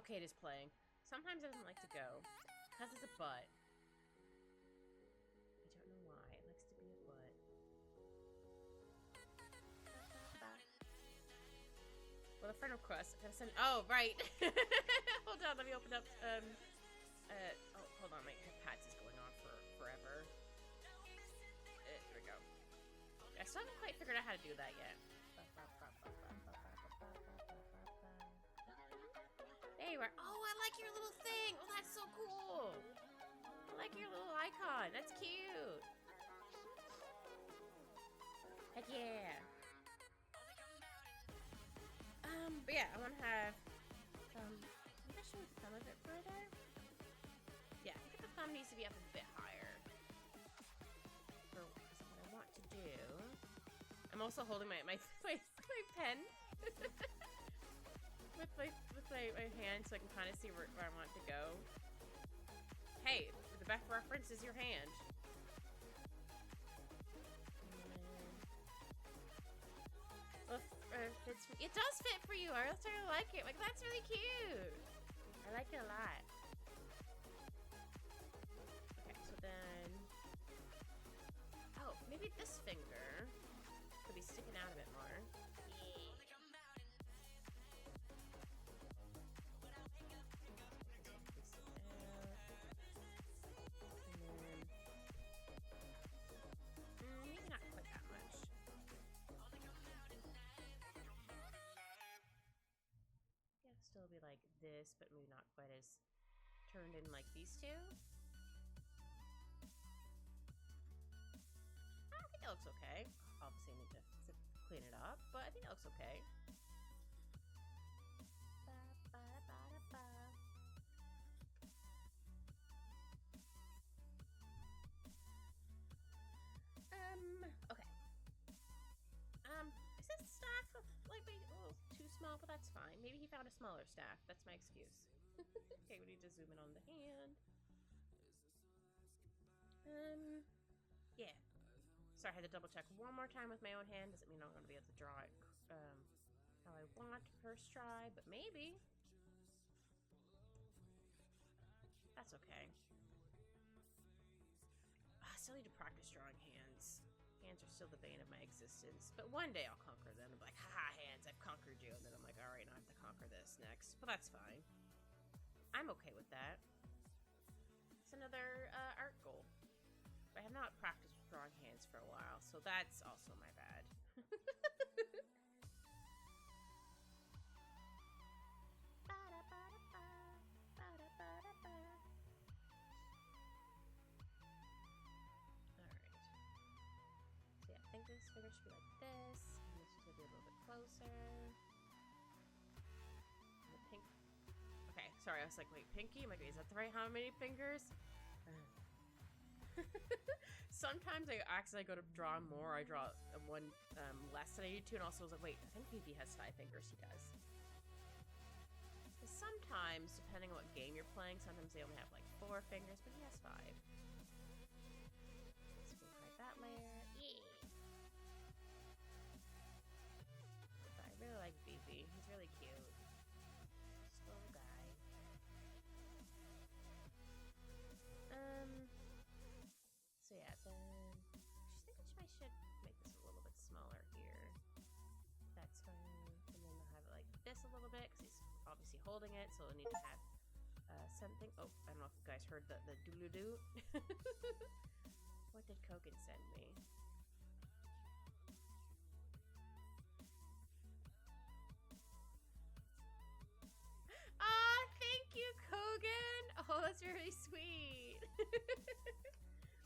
A: Okay, it is playing. Sometimes it doesn't like to go. Because it's a butt. I don't know why. It likes to be a butt. Well, a friend request. I gotta send. Oh, right. Hold on. Let me open up. Oh, hold on. My Pats is going on for forever. There we go. I still haven't quite figured out how to do that yet. There you are. Oh, I like your little thing. Oh, that's so cool. I like your little icon. That's cute. Heck yeah. But yeah, I want to have, maybe I should move the thumb a bit further. Yeah, I think the thumb needs to be up a bit higher. For what I want to do. I'm also holding my pen. with my hand so I can kind of see where I want to go. Hey, the best reference is your hand. Well, it does fit for you. I also really like it. Like, that's really cute. I like it a lot. Okay, so then... Oh, maybe this finger could be sticking out a bit more. Maybe not quite that much. Yeah, still be like this, but maybe not quite as turned in like these two. I think that looks okay. Obviously, I need to clean it up, but I think that looks okay. Okay. Is this staff like a little too small? But that's fine. Maybe he found a smaller staff. That's my excuse. Okay, we need to zoom in on the hand. Yeah. Sorry, I had to double check one more time with my own hand. Doesn't mean I'm going to be able to draw it how I want first try, but maybe. That's okay. I still need to practice drawing hands. Hands are still the bane of my existence. But one day I'll conquer them and be like, haha, hands, I've conquered you. And then I'm like, alright, now I have to conquer this next. But that's fine. I'm okay with that. It's another art goal. I have not practiced drawing hands for a while, so that's also my bad. I think this finger should be like this, and this should be a little bit closer. And the pink. Okay, sorry, I was like, wait, pinky? I'm like, wait, is that the right how many fingers? Sometimes I accidentally go to draw more. I draw one less than I need to, and also I was like, wait, I think PP has 5 fingers. He does. Because sometimes, depending on what game you're playing, sometimes they only have like 4 fingers, but he has 5. So we'll try that layer. Yeah. I really like BP. He's really cute. Slow guy. So yeah, then I think I should make this a little bit smaller here. That's fine. And then I'll have it like this a little bit because he's obviously holding it, so I need to have something. Oh, I don't know if you guys heard the doodle-doo. What did Kogan send me? Ah, thank you, Kogan. Oh, that's really sweet.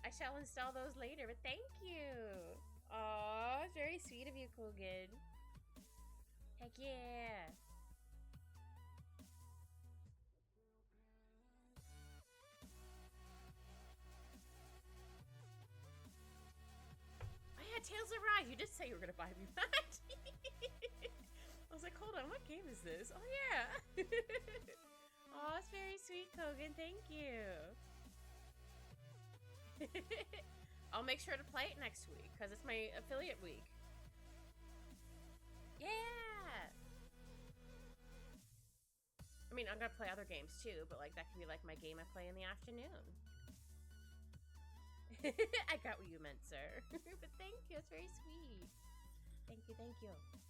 A: I shall install those later, but thank you. Aw, it's very sweet of you, Kogan. Heck yeah. Oh yeah, Tales of Rise. You did say you were gonna buy me that. I was like, hold on, what game is this? Oh yeah. Oh, it's very sweet, Kogan. Thank you. I'll make sure to play it next week because it's my affiliate week. Yeah. I mean, I'm gonna play other games too, but like that could be like my game I play in the afternoon. I got what you meant, sir. But thank you, it's very sweet. Thank you, thank you. Okay,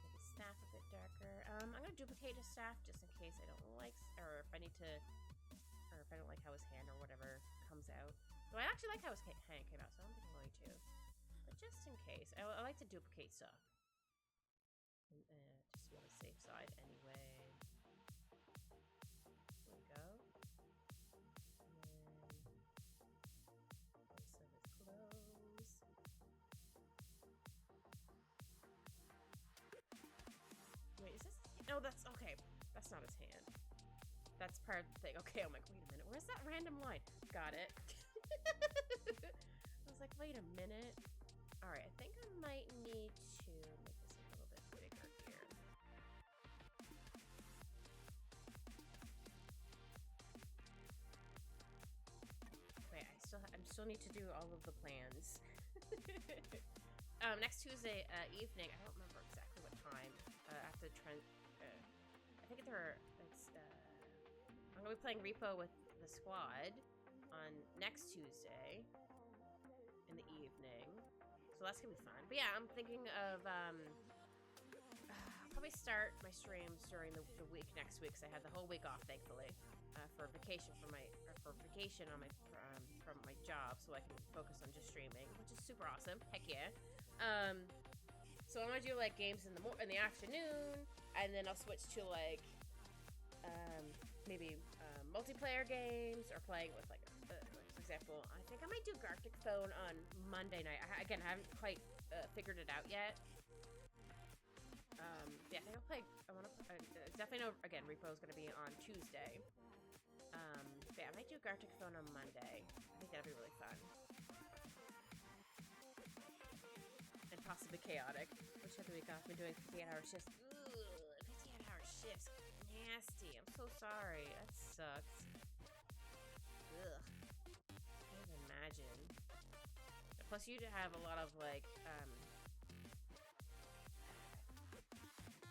A: make his staff a bit darker. I'm gonna duplicate his staff just in case I don't like, or if I need to, or if I don't like how his hand or whatever comes out. So I actually like how his hand came out, so I don't think I'm going to. But just in case, I like to duplicate stuff. Just to be on the safe side anyway. There we go. Wait, is this? No, that's okay. That's not his hand. That's part of the thing. Okay, I'm like, wait a minute. Where's that random line? Got it. I was like, wait a minute. All right, I think I might need to make this a little bit bigger here. Wait, I still need to do all of the plans. Next Tuesday evening. I don't remember exactly what time. After I think I'm gonna be playing Repo with the squad on next Tuesday in the evening, so that's gonna be fun. But yeah, I'm thinking of probably start my streams during the week next week, because I had the whole week off, thankfully, for vacation on my from my job, so I can focus on just streaming, which is super awesome. Heck yeah. So I'm gonna do like games in the afternoon, and then I'll switch to like maybe multiplayer games, or playing with like for example, I think I might do Gartic Phone on Monday night. I haven't quite figured it out yet. Yeah, I think I'll play. Definitely know again. Repo is gonna be on Tuesday. But yeah, I might do Gartic Phone on Monday. I think that'd be really fun. And possibly chaotic. Which had the week off, been doing 58-hour shifts. Ugh, 58-hour shifts. Nasty. I'm so sorry. That sucks. Ugh. I can't even imagine. Plus, you have a lot of, like,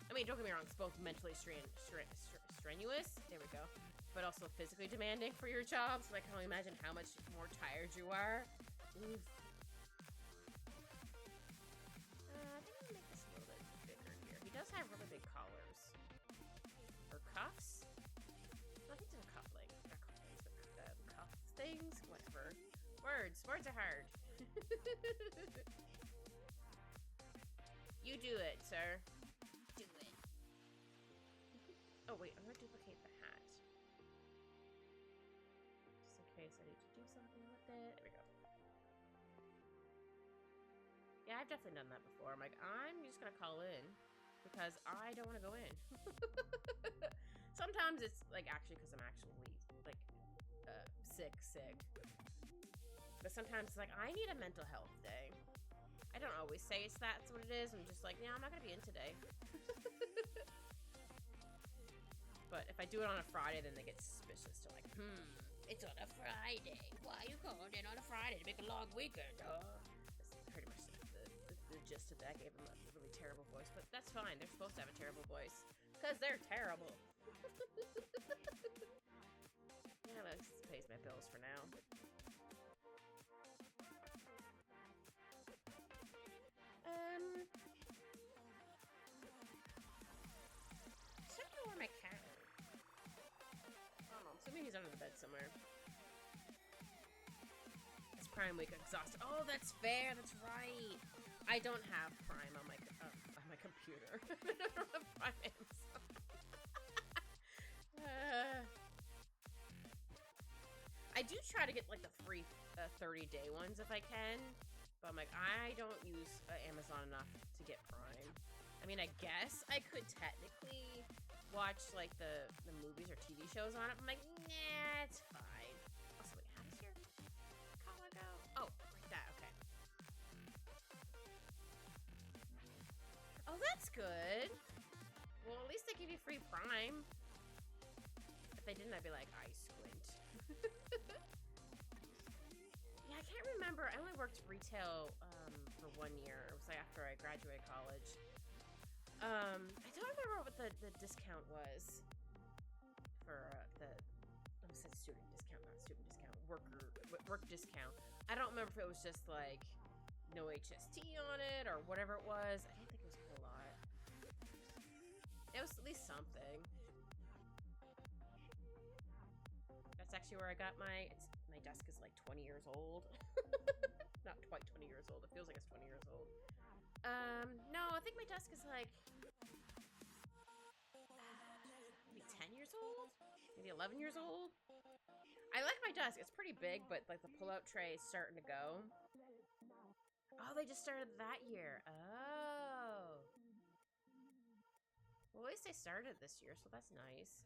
A: I mean, don't get me wrong, it's both mentally strenuous. There we go. But also physically demanding for your job, so I can only imagine how much more tired you are. Oof. I think I'm gonna make this a little bit bigger here. He does have really big collars. Or cuffs? I think it's a cuffling. Not cufflings, but cuff things? Whatever. Words. Words are hard. You do it, sir. Do it. Oh, wait. I'm gonna duplicate the hat. Just in case I need to do something with it. There we go. Yeah, I've definitely done that before. I'm like, I'm just gonna call in because I don't want to go in. Sometimes it's like actually because I'm actually like sick. But sometimes it's like I need a mental health day. I don't always say that's what it is. I'm just like, yeah, I'm not gonna be in today. But if I do it on a Friday, then they get suspicious. They're like, it's on a Friday. Why are you calling in on a Friday to make a long weekend, huh? That's pretty much the gist of that. I gave them a really terrible voice, but that's fine. They're supposed to have a terrible voice because they're terrible. Yeah, that pays my bills for now. I don't know where my cat is. I don't know. I'm assuming he's under the bed somewhere. It's Prime Week. Exhausted. Oh, that's fair. That's right. I don't have Prime on my computer. I don't have Prime Amazon. I do try to get like the free 30-day ones if I can, but I'm like, I don't use Amazon enough to get Prime. I mean, I guess I could technically watch like the movies or TV shows on it. I'm like, nah, it's fine. Also, wait, how does your collar go? Oh, like that. Okay. Oh, that's good. Well, at least they give you free Prime. If they didn't, I'd be like, I squint. Yeah, I can't remember. I only worked retail for 1 year. It was like after I graduated college. I don't remember what the discount was. for the. I said student discount, not student discount. Work discount. I don't remember if it was just like no HST on it or whatever it was. I didn't think it was a whole lot. It was at least something. That's actually where I got my. My desk is like 20 years old. Not quite 20 years old. It feels like it's 20 years old. No, I think my desk is like maybe 10 years old, maybe 11 years old. I like my desk. It's pretty big, but like the pull-out tray is starting to go. Oh, they just started that year. Oh. Well, at least they started this year, so that's nice.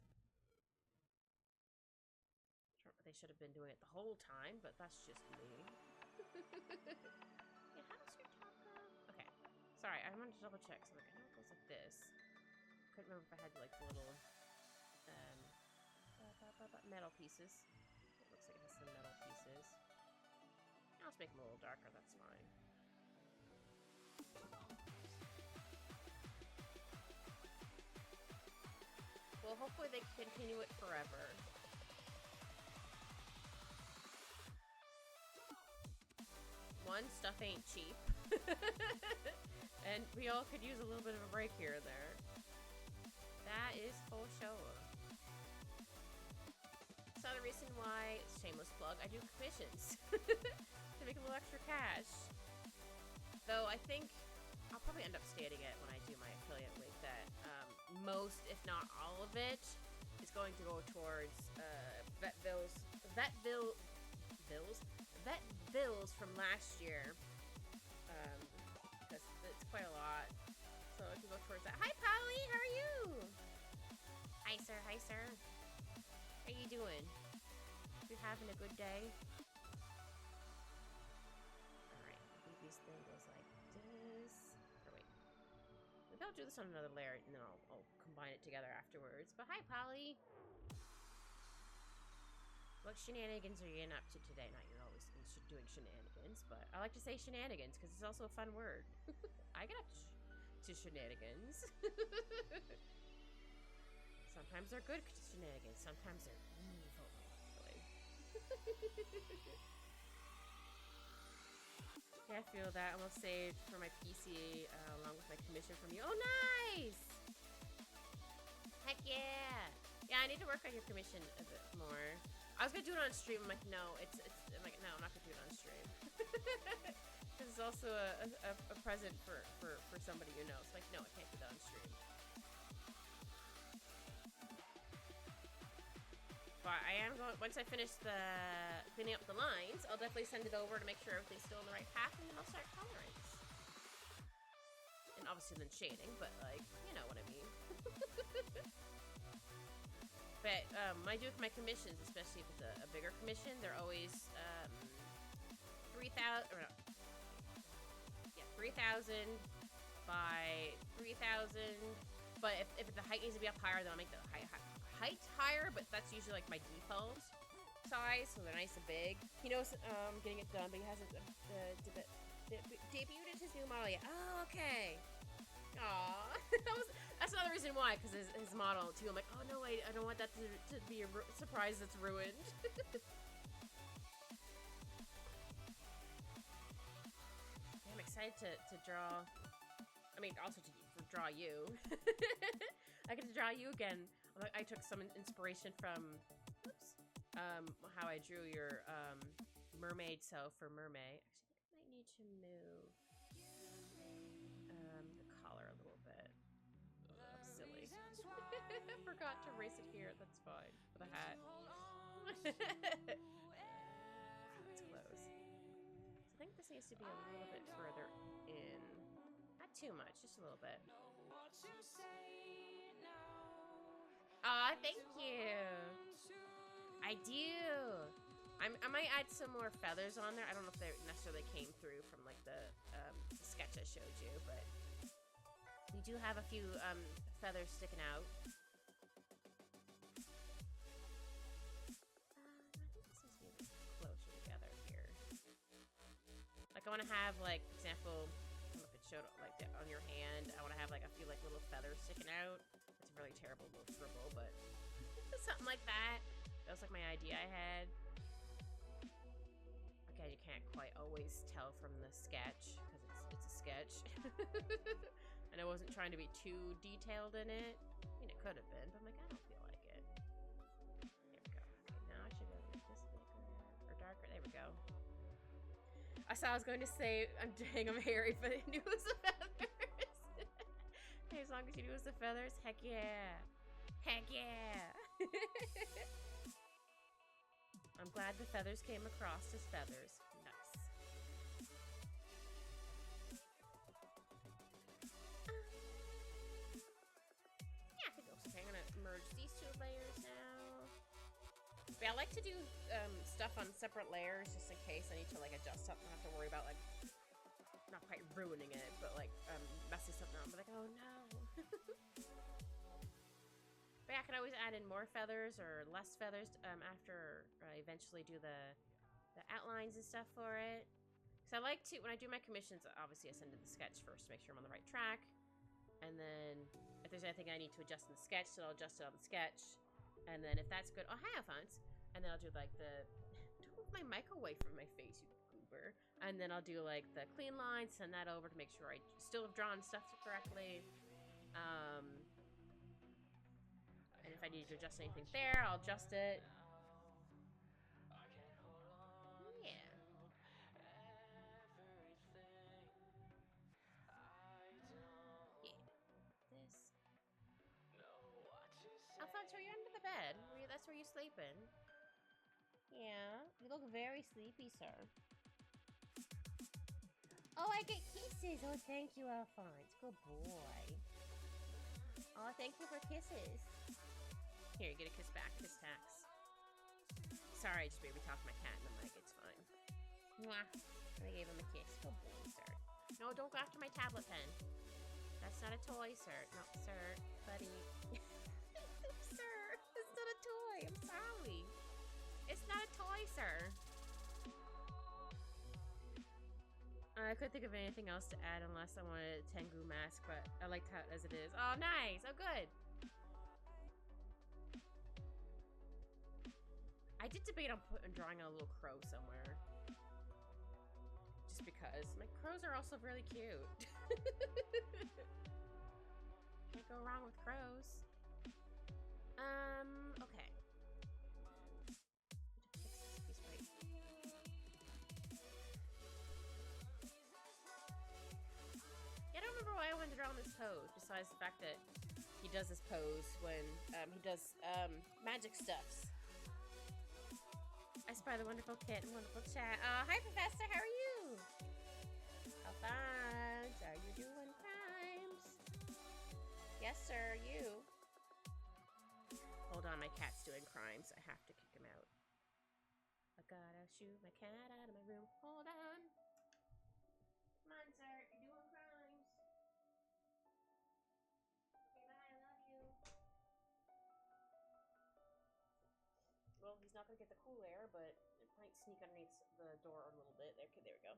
A: They should have been doing it the whole time, but that's just me. Yeah, how does your top go? Okay. Sorry, I wanted to double check. So like, I know it goes like this. Couldn't remember if I had like the little metal pieces. It looks like it has some metal pieces. I'll just make them a little darker, that's fine. Well, hopefully they continue it forever. One, stuff ain't cheap. And we all could use a little bit of a break here and there. That is for sure. So the reason why, shameless plug, I do commissions. To make a little extra cash. Though I think I'll probably end up stating it when I do my affiliate link that most, if not all of it, is going to go towards vet bills from last year. Because it's quite a lot. So it can go towards that. Hi, Polly! How are you? Hi, sir. Hi, sir. How you doing? You having a good day? Alright, I think this thing goes like this. Or wait. Maybe I'll do this on another layer and then I'll combine it together afterwards. But hi, Polly! What shenanigans are you in up to today? Not you're always doing shenanigans, but I like to say shenanigans because it's also a fun word. I get up to shenanigans. Sometimes they're good shenanigans. Sometimes they're evil. Really. Yeah, I feel that. I'm gonna save for my PC along with my commission from you. Oh, nice! Heck yeah! Yeah, I need to work on your commission a bit more. I was gonna do it on stream. I'm like, no, I'm like, no, I'm not gonna do it on stream. This is also a present for somebody you know. So like, no, I can't do that on stream. But I am going, once I finish cleaning up the lines, I'll definitely send it over to make sure everything's still in the right path, and then I'll start colorings. And obviously then shading, but like, you know what I mean. But I do with my commissions, especially if it's a bigger commission, they're always 3,000 by 3,000. But if the height needs to be up higher, then I'll make the height higher. But that's usually like my default size, so they're nice and big. He knows getting it done, but he hasn't debuted his new model yet. Oh, okay. Aww. That's another reason why, because his model too. I'm like, oh no, wait, I don't want that to be a surprise that's ruined. Yeah, I'm excited to draw. I mean, also to draw you. I get to draw you again. I took some inspiration from, how I drew your mermaid self for Mermaid. Actually, I might need to move the collar a little bit. Oh, silly. I forgot to erase it here. That's fine. For the hat. It's close. So I think this needs to be a little bit further in. Not too much, just a little bit. Aw, thank you. I do. I might add some more feathers on there. I don't know if they necessarily came through from like the sketch I showed you, but we do have a few feathers sticking out. I think this needs to be closer together here. Like I want to have like, for example, I don't know if it showed like that on your hand. I want to have like a few like little feathers sticking out. It's a really terrible little scribble, but Something like that. That was like my idea I had. Again, you can't quite always tell from the sketch because it's a sketch. And I wasn't trying to be too detailed in it. I mean, it could have been, but I'm like, I don't feel like it. There we go. Okay, now I should be able to make this bigger or darker. There we go. I saw I was going to say, I'm dang, I'm hairy, but I knew it was the feathers. Hey, as long as you knew it was the feathers, heck yeah. Heck yeah. I'm glad the feathers came across as feathers. Nice. Yeah, I think it's okay. I'm gonna merge these two layers now. But I like to do stuff on separate layers just in case I need to like adjust something. I don't have to worry about like not quite ruining it, but like messing something up. But like, oh no. But yeah, I can always add in more feathers or less feathers after I eventually do the outlines and stuff for it. So I like to, when I do my commissions, obviously I send in the sketch first to make sure I'm on the right track. And then if there's anything I need to adjust in the sketch, then I'll adjust it on the sketch. And then if that's good, oh hi Alphonse. And then I'll do like the, don't move my mic away from my face, you goober. And then I'll do like the clean lines, send that over to make sure I still have drawn stuff correctly. And if I need to adjust anything there, I'll adjust it. Yeah. Yeah. This. Alphonse, are you under the bed? That's where you're sleeping. Yeah. You look very sleepy, sir. Oh, I get kisses. Oh, thank you, Alphonse. Good boy. Oh, thank you for kisses. Here, you get a kiss back. Kiss tax. Sorry, I just baby talked my cat in the mic. It's fine. Mwah. I gave him a kiss. Good boy, sir. No, don't go after my tablet pen. That's not a toy, sir. No, sir. Buddy. Sir, it's not a toy. I'm sorry. It's not a toy, sir. I couldn't think of anything else to add unless I wanted a Tengu mask, but I liked how as it is. Oh, nice. Oh, good. I did debate on drawing a little crow somewhere. Just because. My crows are also really cute. Can't go wrong with crows. Okay. Yeah, I don't remember why I wanted to draw on this pose, besides the fact that he does this pose when he does magic stuffs. I spy the wonderful kit and wonderful chat. Hi, Professor. How are you? Alphonse, are you doing crimes? Yes, sir. You. Hold on, my cat's doing crimes. I have to kick him out. I gotta shoot my cat out of my room. Hold on. Come on, sir. You're doing crimes. Okay, bye. I love you. Well, he's not gonna get the cool air, but it might sneak underneath the door a little bit. There we go.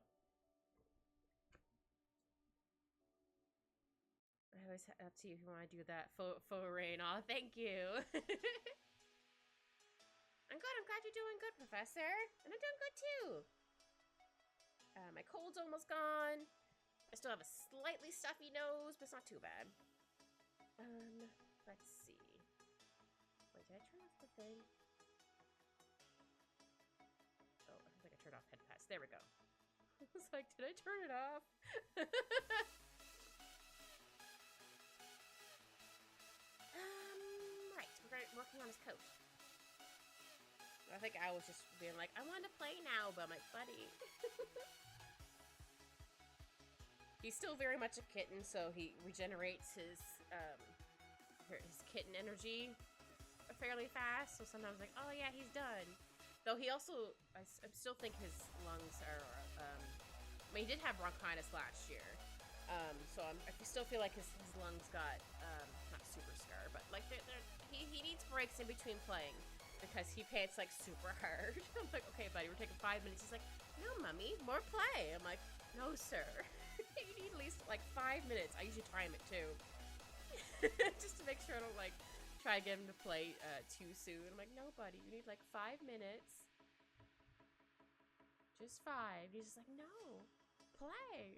A: I always up to you if you want to do that. Faux rain. Oh, thank you. I'm good. I'm glad you're doing good, Professor. And I'm doing good too. My cold's almost gone. I still have a slightly stuffy nose, but it's not too bad. Let's see. Wait, did I turn off the thing? Oh, I think I turned off head pass. There we go. I was like, did I turn it off? Right. We're working on his coat. I think I was just being like, I want to play now, but I'm like, buddy. He's still very much a kitten, so he regenerates his kitten energy fairly fast. So sometimes like, oh yeah, he's done. Though he also, I still think his lungs are. I mean, he did have bronchitis last year, so I still feel like his lungs got not super scar, but like he needs breaks in between playing. Because he pants like super hard. I'm like, okay, buddy, we're taking 5 minutes. He's like, no, mommy, more play. I'm like, no, sir. You need at least like 5 minutes. I usually time it too. Just to make sure I don't like Try to get him to play too soon. I'm like, no, buddy, you need like 5 minutes. Just 5. He's just like, no, play.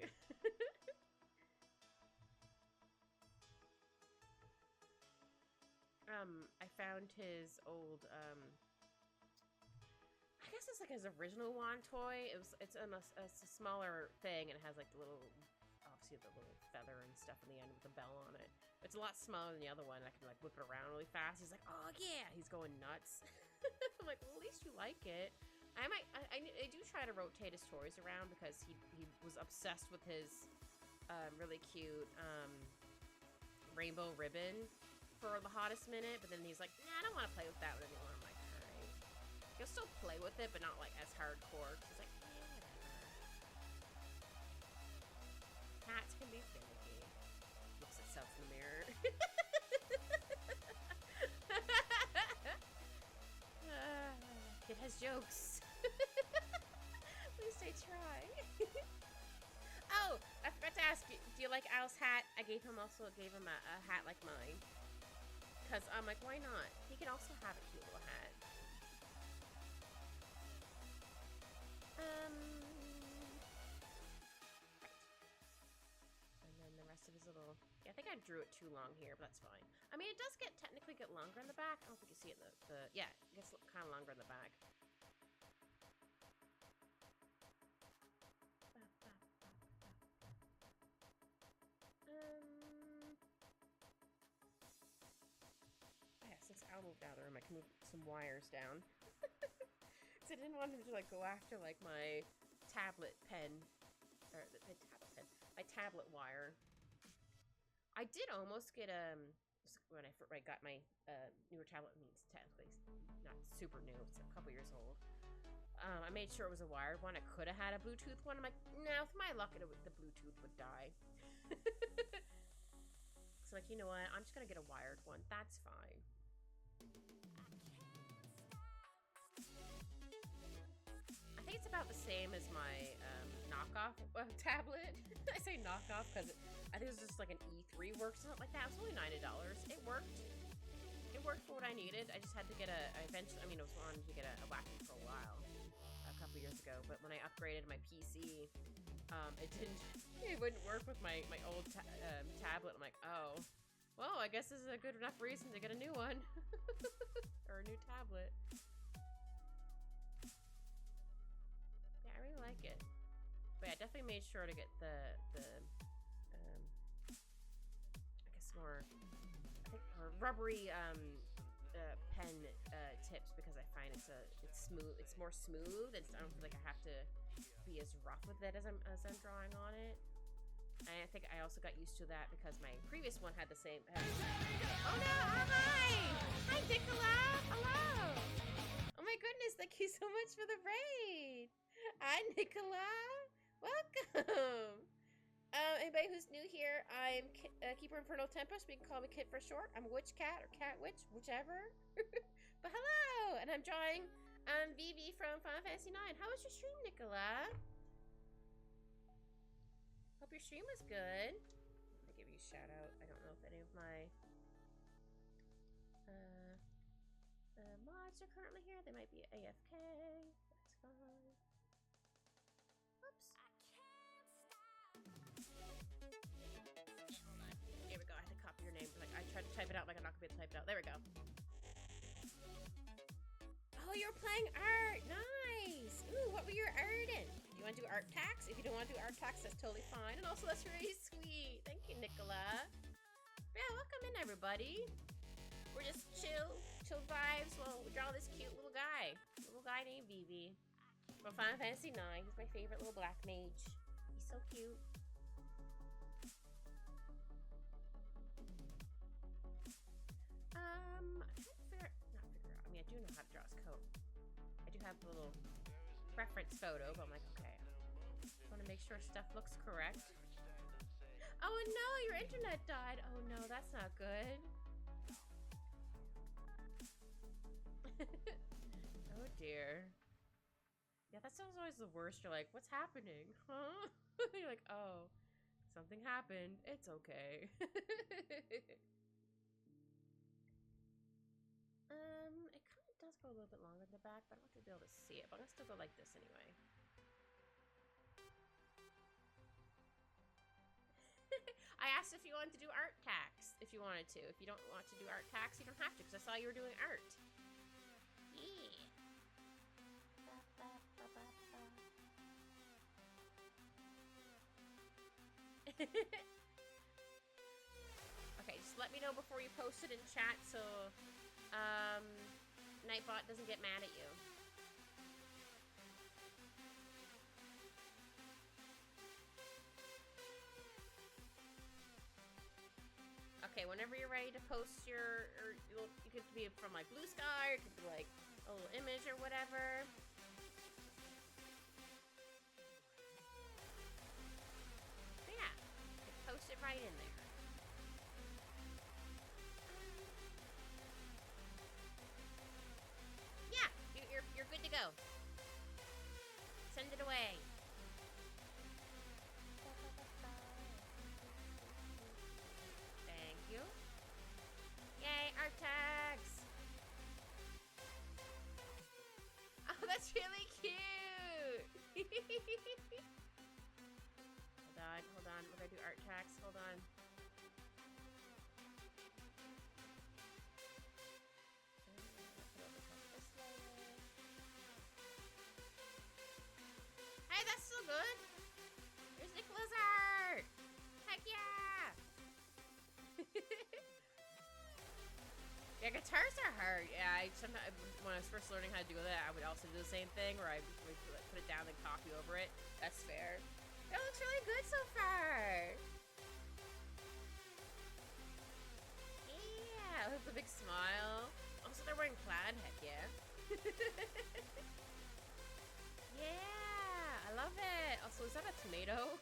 A: I found his old, I guess it's like his original wand toy. It's a smaller thing, and it has like the little, obviously the little feather and stuff in the end with the bell on it. It's a lot smaller than the other one. I can like whip it around really fast. He's like, oh yeah, he's going nuts. I'm like, well, at least you like it. I do try to rotate his toys around because he was obsessed with his really cute rainbow ribbon for the hottest minute, but then he's like, nah, I don't want to play with that one anymore. I'm like, alright. He'll still play with it, but not like as hardcore. He's like, eh, whatever. Cats can be finicky. Looks at itself in the mirror. Kid has jokes. At least I try. Oh, I forgot to ask you, do you like Al's hat? I gave him a hat like mine. Because I'm like, why not? He can also have a cute little hat. And then the rest of his little... Yeah, I think I drew it too long here, but that's fine. I mean, it does technically get longer in the back. I don't think you see it in the yeah, it gets kind of longer in the back. Yeah, since Al moved out of the room, I can move some wires down. So I didn't want him to like go after like my tablet pen, or my tablet wire. I did almost get when I got my newer tablet. I mean, it's technically not super new. It's a couple years old. I made sure it was a wired one. I could have had a Bluetooth one. I'm like, no, with my luck, the Bluetooth would die. So like, you know what? I'm just gonna get a wired one. That's fine. I think it's about the same as my knockoff tablet. I say knockoff because I think it was just like an E3 work, something like that. It was only $90. It worked. It worked for what I needed. I just had to get eventually, I mean, I was wanting to get a Wacky for a while, a couple years ago. But when I upgraded my PC, it wouldn't work with my old tablet. I'm like, oh, well, I guess this is a good enough reason to get a new one. Or a new tablet. Yeah, I really like it. But yeah, I definitely made sure to get the I guess more, I think, rubbery pen tips, because I find it's smooth. It's more smooth. I don't feel like I have to be as rough with it as I'm drawing on it. And I think I also got used to that because my previous one had the same. Oh no! Oh, hi! Hi, Nicola! Hello! Oh my goodness! Thank you so much for the raid. Hi, Nicola. Welcome. Anybody who's new here, I'm Keeper Infernal Tempest. We can call me Kit for short. I'm Witch Cat or Cat Witch, whichever. But hello, and I'm drawing Vivi from Final Fantasy IX. How was your stream, Nicola? Hope your stream was good. I'll give you a shout out. I don't know if any of my mods are currently here. They might be AFK. That's fine. Oops. I can't stop. Hold on. Here we go. I had to copy your name. Like, I tried to type it out, like I'm not gonna be able to type it out. There we go. Oh, you're playing art! Nice! Ooh, what were you arting? Do you want to do art tax? If you don't want to do art tax, that's totally fine. And also, that's really sweet. Thank you, Nicola. Yeah, welcome in, everybody. We're just chill vibes while we draw this cute little guy. Little guy named Vivi. From Final Fantasy IX. He's my favorite little black mage. He's so cute. I'm trying to figure out, I mean, I do know how to draw his coat. I do have a little reference photo, but I'm like, okay. I want to make sure stuff looks correct. Oh no, your internet died. Oh no, that's not good. Oh dear. Yeah, that sounds always the worst. You're like, what's happening? Huh? You're like, oh, something happened. It's okay. It kind of does go a little bit longer in the back, but I don't have to be able to see it. But I'm gonna still go like this anyway. I asked if you wanted to do art tax, if you wanted to. If you don't want to do art tax, you don't have to, because I saw you were doing art. Yeah. Okay, just let me know before you post it in chat so Nightbot doesn't get mad at you. Okay, whenever you're ready to post your, you could be from like Blue Sky, or it could be like a little image or whatever. But yeah, post it right in there. Yeah, you're good to go. Send it away. Thank you. Yay, art tags! Oh, that's really cute! Hold on. We're gonna do art tags. Hold on. Hey, that's still good. There's Nicola's art! Heck yeah! Yeah, guitars are hard. Yeah, sometimes when I was first learning how to do that, I would also do the same thing where I would put it down and copy over it. That's fair. It looks really good so far. Yeah, with the big smile. Also, they're wearing plaid. Heck yeah. Yeah, I love it. Also, is that a tomato?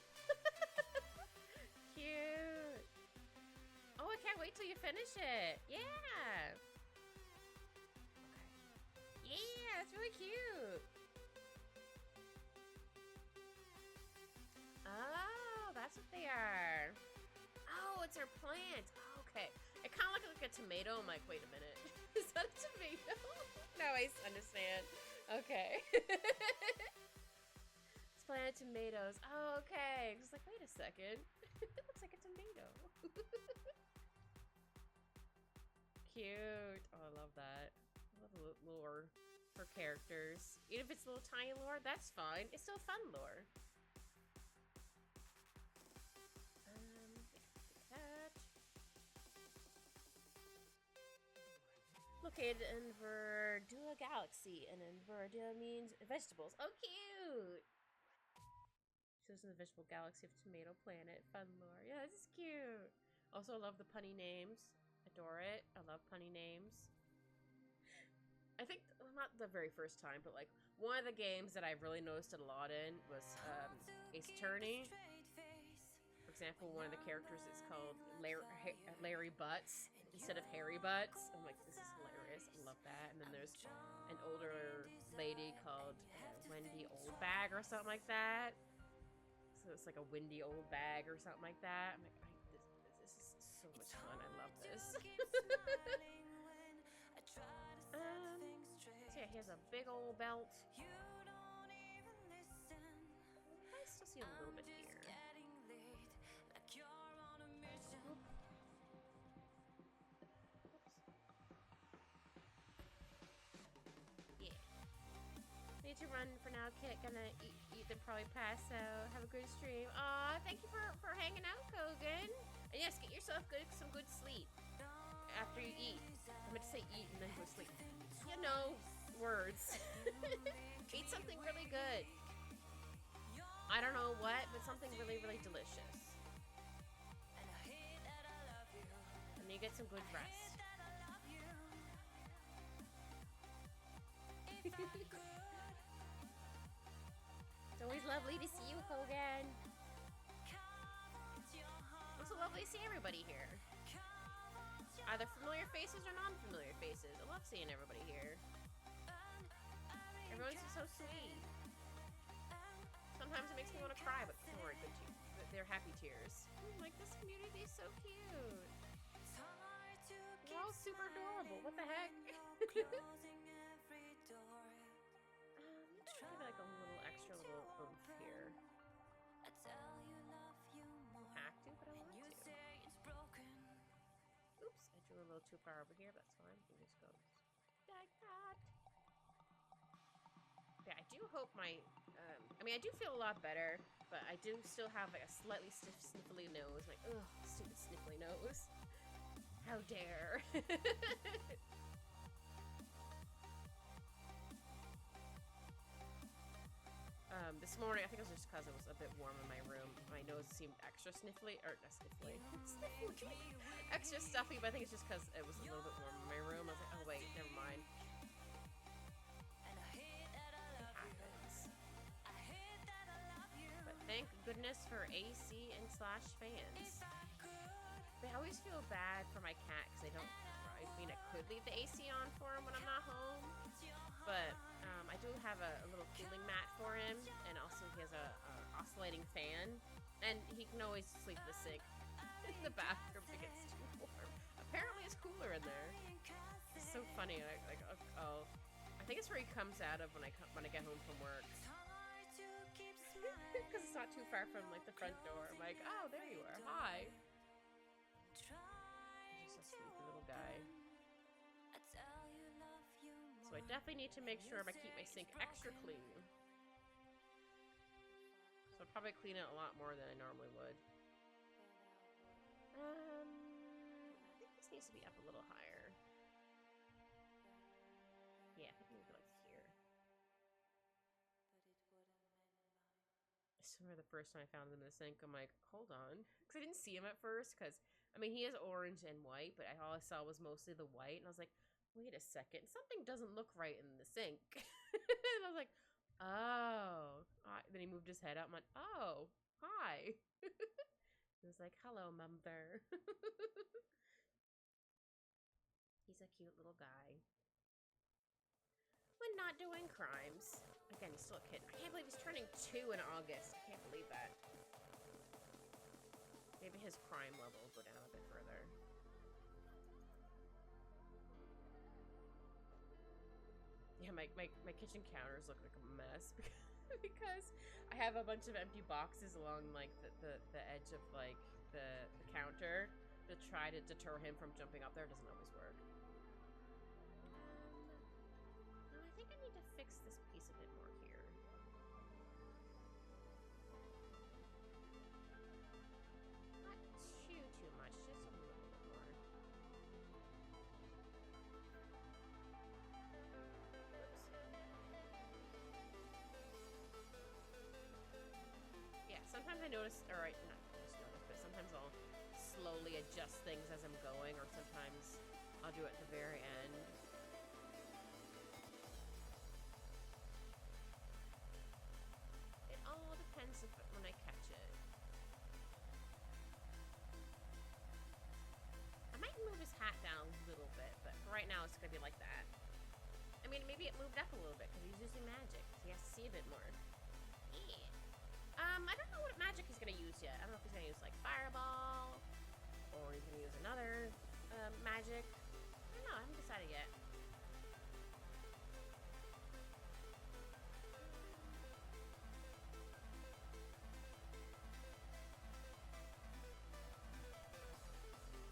A: Cute. Oh, I can't wait till you finish it. Yeah. Okay. Yeah, it's really cute. Oh, that's what they are. Oh, it's our plant. Oh, okay. It kind of looks like a tomato. I'm like, wait a minute. Is that a tomato? No, I understand. Okay. It's planted tomatoes. Oh, okay. Just like, wait a second. It looks like a tomato. Cute. Oh, I love that. I love the lore for characters. Even if it's a little tiny lore, that's fine. It's still fun lore. That. Located in Verdua Galaxy, and in Verdua means vegetables. Oh, cute! Shows in the vegetable galaxy of Tomato Planet. Fun lore. Yeah, this is cute. Also, I love the punny names. Adore it. I love punny names. I think, well, not the very first time, but like one of the games that I've really noticed it a lot in was Ace Attorney. For example, one of the characters is called Larry Butts instead of Harry Butts. I'm like, this is hilarious. I love that. And then there's an older lady called Wendy Oldbag or something like that. So it's like a windy old bag or something like that. I'm like, this is so much fun. I love this. So yeah, he has a big old belt. I still see a little bit here. Yeah. Need to run for now, Kit. Gonna eat then probably pass out. Have a good stream. Aw, thank you for hanging out, Kogan. And yes, get yourself some good sleep after you eat. I meant to say eat and then go sleep. You know, words. Eat something really good. I don't know what, but something really, really delicious. And you get some good rest. It's always lovely to see you, Hogan. It's so lovely to see everybody here. Either familiar faces or non-familiar faces. I love seeing everybody here. Everyone's so sweet. Sometimes it makes me want to cry, but don't worry, they're happy tears. Like, this community is so cute. they're all super adorable. What the heck? Maybe like a little extra little oomph here. Have to, but I want to. Oops, I drew a little too far over here, but that's fine. We can just go like that. Yeah, I do hope my, I mean, I do feel a lot better, but I do still have like a slightly stiff, sniffly nose. Like, ugh, stupid sniffly nose. How dare. This morning, I think it was just because it was a bit warm in my room. My nose seemed extra sniffly, or not sniffly, extra stuffy, but I think it's just because it was a little bit warm in my room. I was like, oh wait, never mind. But thank goodness for AC and slash fans. But I always feel bad for my cat because I don't. I mean, I could leave the AC on for him when I'm not home, but I do have a little cooling mat for him, and also he has a oscillating fan, and he can always sleep in the sink in the bathroom if it gets too warm. Apparently, it's cooler in there. It's so funny. Like, oh, I think it's where he comes out of when I get home from work, because it's not too far from like the front door. I'm like, oh, there you are. Hi. Just a sleepy little guy. So I definitely need to make sure I keep my sink extra clean. So I'll probably clean it a lot more than I normally would. I think this needs to be up a little higher. Yeah, I think maybe like here. I swear the first time I found him in the sink, I'm like, hold on. Because I didn't see him at first, because, I mean, he is orange and white, but all I saw was mostly the white, and I was like, wait a second, something doesn't look right in the sink. And I was like, oh. Then he moved his head up. I'm like, oh, hi. He was like, hello, mother. He's a cute little guy. When not doing crimes. Again, he's still a kid. I can't believe he's turning 2 in August. I can't believe that. Maybe his crime level will go down a bit further. Yeah, my kitchen counters look like a mess because I have a bunch of empty boxes along like the edge of like the counter to try to deter him from jumping up there. It doesn't always work. No, I think I need to fix this piece a bit more here. Not too much, just a little bit more. Yeah, sometimes I notice, or not just notice, but sometimes I'll slowly adjust things as I'm going, or sometimes I'll do it at the very end. It all depends when I catch it. I might move his hat down a little bit, but for right now it's gonna be like that. I mean, maybe it moved up a little bit because he's using magic. He has to see a bit more. Yeah. I don't know what magic he's gonna use yet. I don't know if he's gonna use like Fireball, or he's gonna use another magic. I don't know. I haven't decided yet.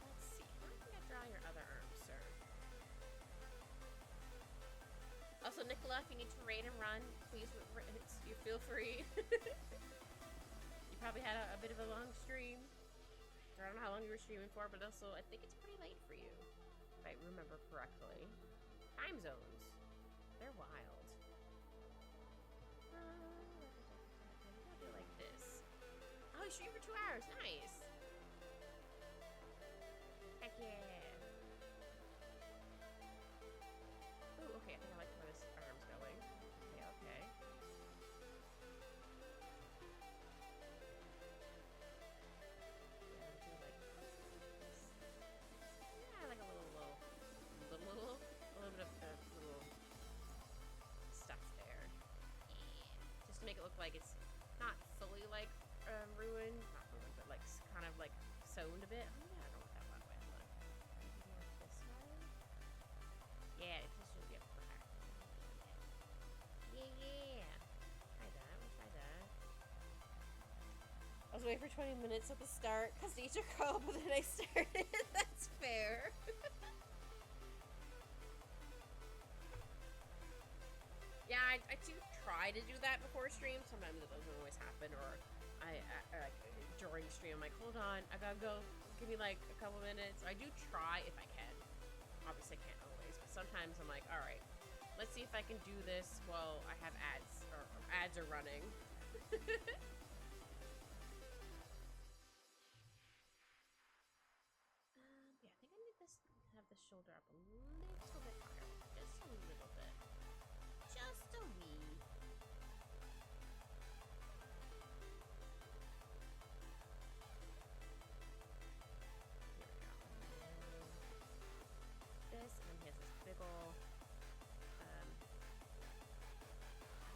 A: Let's see. Where can I draw your other arm, sir? Also, Nicola, if you need to raid and run, please, you feel free. You probably had a bit of a long stream. I don't know how long you were streaming for, but also I think it's pretty late for you, if I remember correctly. Time zones. They're wild. I'll do it like this. Oh, you streamed for 2 hours. Nice. Heck yeah. Ooh, okay, I think I like where this arm's going. Okay, okay. Yeah, do like this. Yeah, like a little bit of the little stuff there. Yeah. Just to make it look like it's not fully like ruined, not ruined, but like kind of like sewn a bit. Oh yeah, I don't want that way. Hold on. Maybe like this way. Yeah, this should be a perfect. Yeah. Try that. We'll try that. I was waiting for 20 minutes at the start because nature called, but then I started. That's fair. Yeah, I do try to do that before stream. Sometimes it doesn't always happen, or I like during stream, I'm like, hold on, I gotta go. Give me like a couple minutes. I do try if I can. Obviously, I can't always, but sometimes I'm like, all right, let's see if I can do this while I have ads or ads are running. Yeah, I think I need this to have the shoulder up a little bit higher, just a little bit, just a wee. This, and then he has this big ol'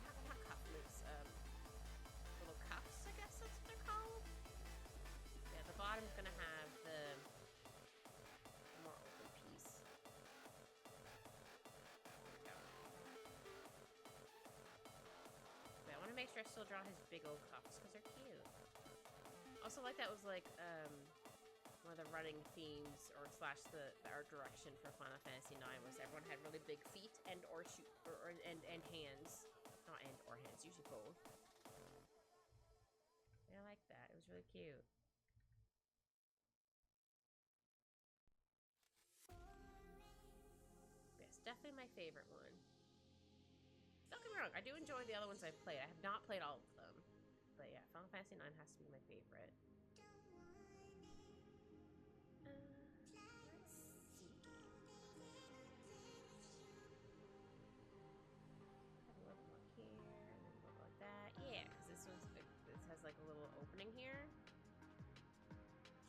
A: not cuff loops, little cuffs, I guess that's what they're called. Yeah, the bottom's gonna have the more open piece. There we go. But I want to make sure I still draw his big old cuffs because they're cute. Also, like that was like one of the running themes, or slash the art direction for Final Fantasy IX was everyone had really big feet and or shoot and hands, not and or hands, usually both. Yeah, I like that. It was really cute. Yes, definitely my favorite one. Don't get me wrong, I do enjoy the other ones I've played. I have not played all of them, but yeah, Final Fantasy IX has to be my favorite. Yeah, because this has like a little opening here.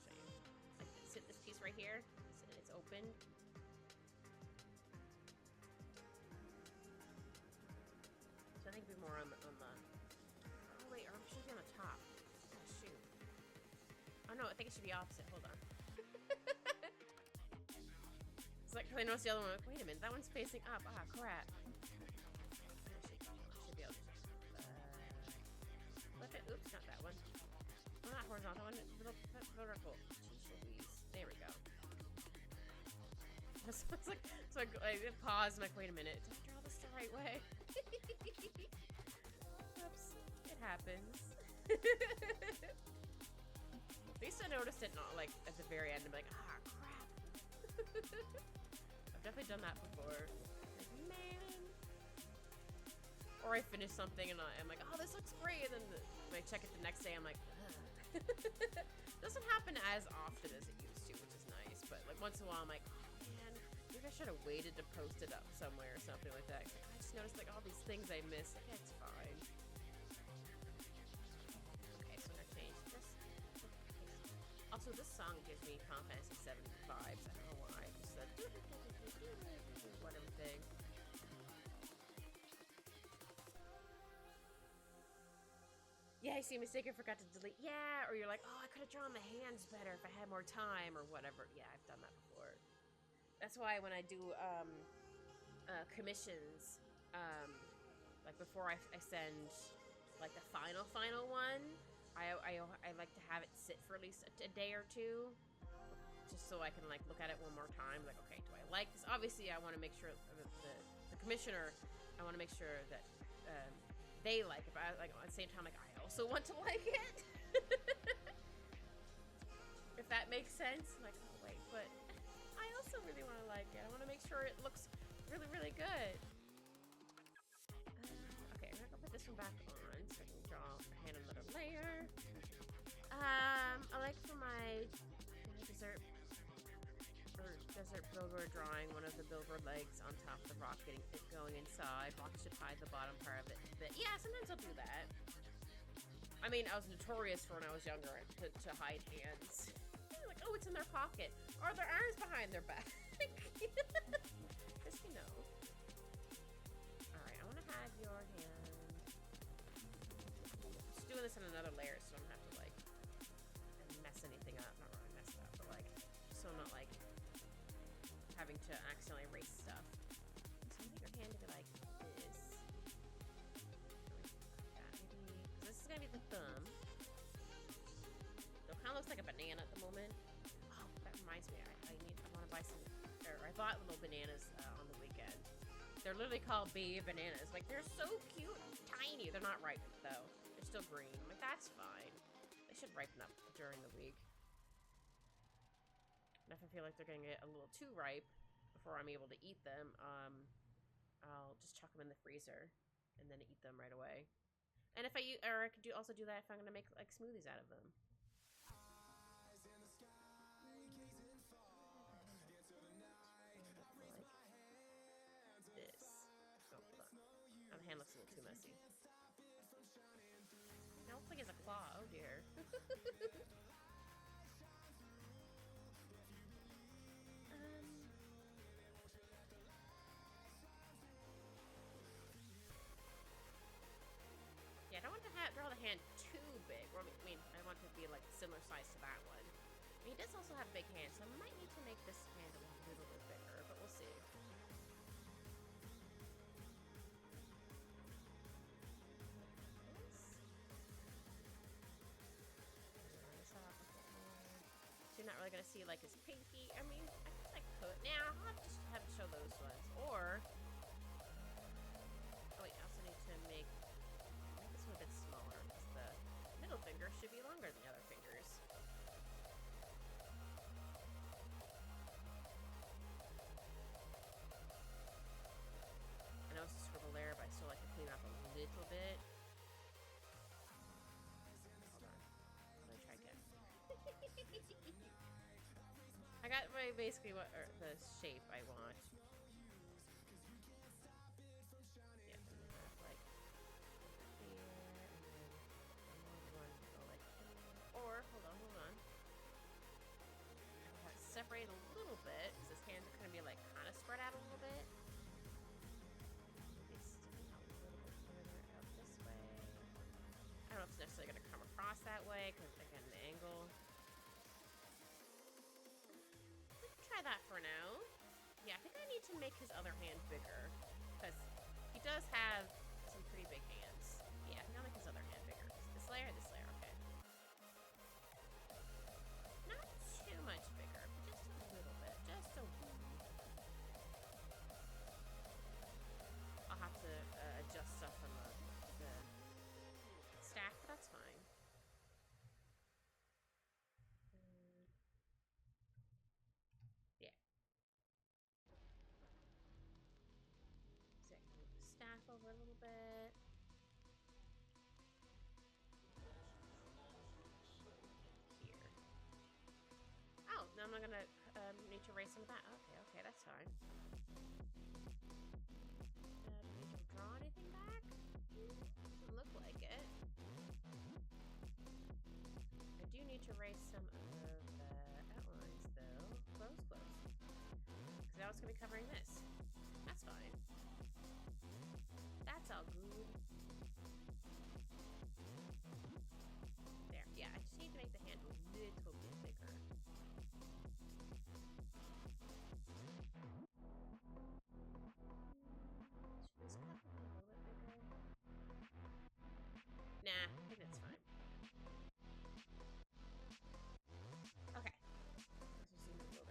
A: Show you. Like this piece right here, and it's open. So I think it'd be more on the. Oh wait, or it should be on the top. Oh shoot. Oh no, I think it should be opposite. Hold on. It's like, because I noticed the other one. Like, wait a minute, that one's facing up. Ah, crap. Should be able to. Flip it. Oops, not that one. Oh, not horizontal one. Vertical. Jeez Louise. There we go. So it's like, so I paused and like, wait a minute. Did I draw this the right way? Oops. It happens. At least I noticed it not like at the very end. I'm like, ah, crap. I've definitely done that before. Like, man. Or I finish something and I'm like, oh, this looks great. And then when I check it the next day, I'm like, doesn't happen as often as it used to, which is nice. But like once in a while, I'm like, oh man, maybe I should have waited to post it up somewhere or something like that. I just noticed like all these things I missed. Like, it's fine. Okay, so I'm gonna change this. Also, this song gives me Final Fantasy VII vibes. I don't know why. Just that whatever thing. Yeah, I see a mistake, I forgot to delete. Yeah, or you're like, oh, I could have drawn the hands better if I had more time or whatever. Yeah, I've done that before. That's why when I do commissions, like before I send like the final one, I like to have it sit for at least a day or two, just so I can like look at it one more time. Like, okay, do I like this? Obviously, I want to make sure the commissioner, I want to make sure that they like it, but I, like at the same time, like I also want to like it. If that makes sense. Like, oh wait, but I also really want to like it. I want to make sure it looks really, really good. Okay, I'm gonna go put this one back on so I can draw a hand another layer. I like for my desert billboard drawing, one of the billboard legs on top of the rock going inside. Rocks should hide the bottom part of it. But yeah, sometimes I'll do that. I mean, I was notorious for when I was younger to hide hands. Like, oh, it's in their pocket. Or their arms behind their back. Just, you know. Alright, I want to have your hand. Just doing this in another layer so I don't have to, like, mess anything up. Not really mess it up, but, like, so I'm not, like, having to accidentally erase stuff. gonna be the thumb. So it kind of looks like a banana at the moment. Oh, that reminds me. I want to buy some. Or I bought little bananas on the weekend. They're literally called baby bananas. Like, they're so cute, tiny. They're not ripe though. They're still green. I'm like, that's fine. They should ripen up during the week. And if I feel like they're gonna get a little too ripe before I'm able to eat them, I'll just chuck them in the freezer and then eat them right away. And if I could also do that if I'm gonna make like smoothies out of them. Like this. Oh, hold on. My hand looks a little too messy. It looks like it's a claw. Oh dear. Yeah, I don't want to draw the hand too big. Or, I mean, I want it to be like similar size to that one. I mean, he does also have big hands, so I might need to make this hand a little bit bigger, but we'll see. So you're not really gonna see like his pinky. I mean, I guess I could. Now I'll have to show those ones. Or, oh wait, I also need to make this one a bit smaller because the middle finger should be longer than the other fingers. I know it's a scribble there, but I still like to clean up a little bit. Hold on. Let me try again. I got basically the shape I want. Yeah, and then like here, and then one go like here. Or hold on. I'll have it separate a little bit because his hands are gonna be like kind of spread out a little bit. Maybe sticking out a little bit further out this way. I don't know if it's necessarily gonna come across that way because again the angle. Try that for now. Yeah, I think I need to make his other hand bigger because he does have some pretty big hands. Yeah, I think I'll make his other hand bigger. This layer, okay. Not too much bigger, but just a little bit. Just a wee. I'll have to adjust stuff on the stack, but that's fine. Over a little bit. Here. Oh, now I'm not gonna need to erase some of that. Okay, that's fine. Do I need to draw anything back? Doesn't look like it. I do need to erase some of the outlines though. Close. Because now it's gonna be covering this. That's fine. That's all good. There, yeah, I just need to make the hand a little bit bigger. Should this cup be a little bit bigger? Nah, I think that's fine. Okay. Let's just zoom in a little bit.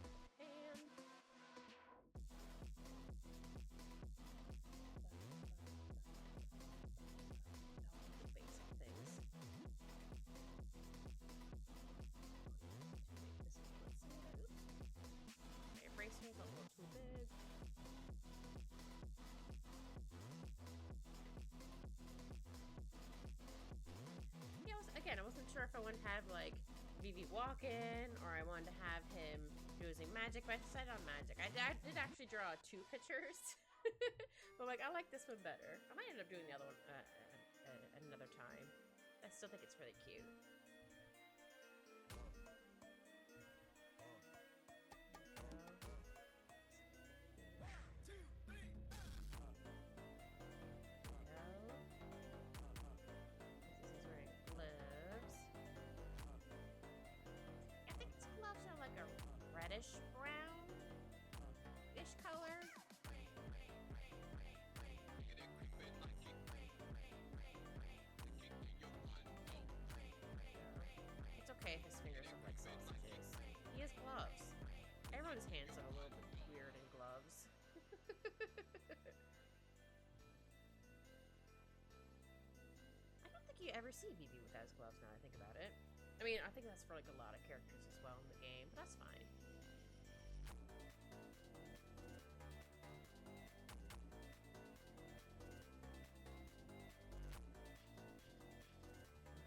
A: And eraser's a little too big. Yeah, I wasn't sure if I wanted to have like Vivi walk in or I wanted to have him using magic, but I decided on magic. I did actually draw 2 pictures, but like I like this one better. I might end up doing the other one another time. I still think it's really cute. Reddish brown-ish color. he has gloves. Everyone's hands are a little bit weird in gloves. I don't think you ever see Vivi without his gloves now I think about it. I mean, I think that's for like a lot of characters as well in the game, but that's fine.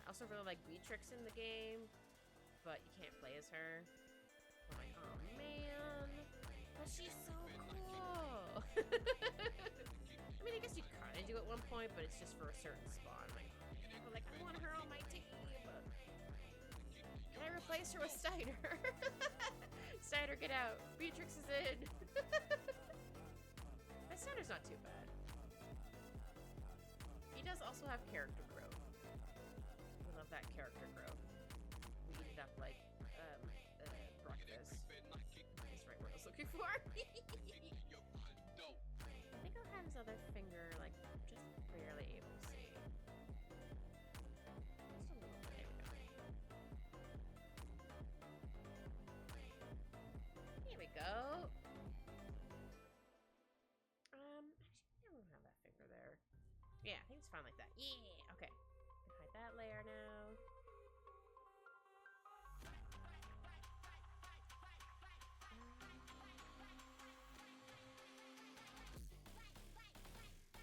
A: I also really like Beatrix in the game, but you can't play as her. I'm like, oh man, but she's so cool. I mean, I guess you kind of do at one point, but it's just for a certain spawn. I'm like, I want her on my team. Can I replace her with Steiner? Steiner, get out. Beatrix is in. But Steiner's not too bad. He does also have character growth. I love that character growth. We eat it up like breakfast. That's the right word I was looking for. I think I'll have his other finger like just barely able to see. Just a little bit. There we go. Here we go. Actually, I don't have that finger there. Yeah, I think it's fine like that. Yeah, okay. Hide that layer now.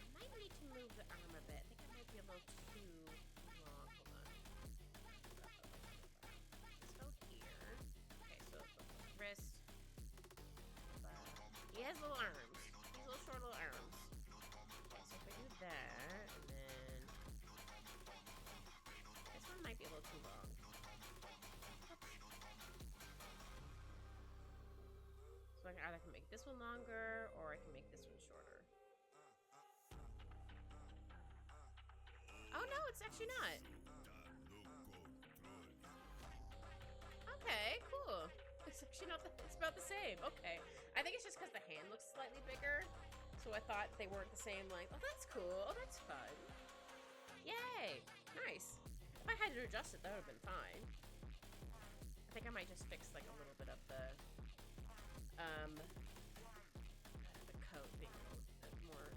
A: I might need to move the arm a bit. I think it might be a little too long. Hold on. Let's go here. Okay, so wrist. He has little arms. He has little short little arms. Okay, so if we do that, and then this one might be a little too long. So I can either make this one longer, or I can make this one shorter. Oh no, it's actually not. Okay, cool. It's actually not. It's about the same. Okay, I think it's just because the hand looks slightly bigger, so I thought they weren't the same length. Oh, that's cool. Oh, that's fun. Yay! Nice. If I had to adjust it, that would have been fine. I think I might just fix like a little bit of the coat being a little bit more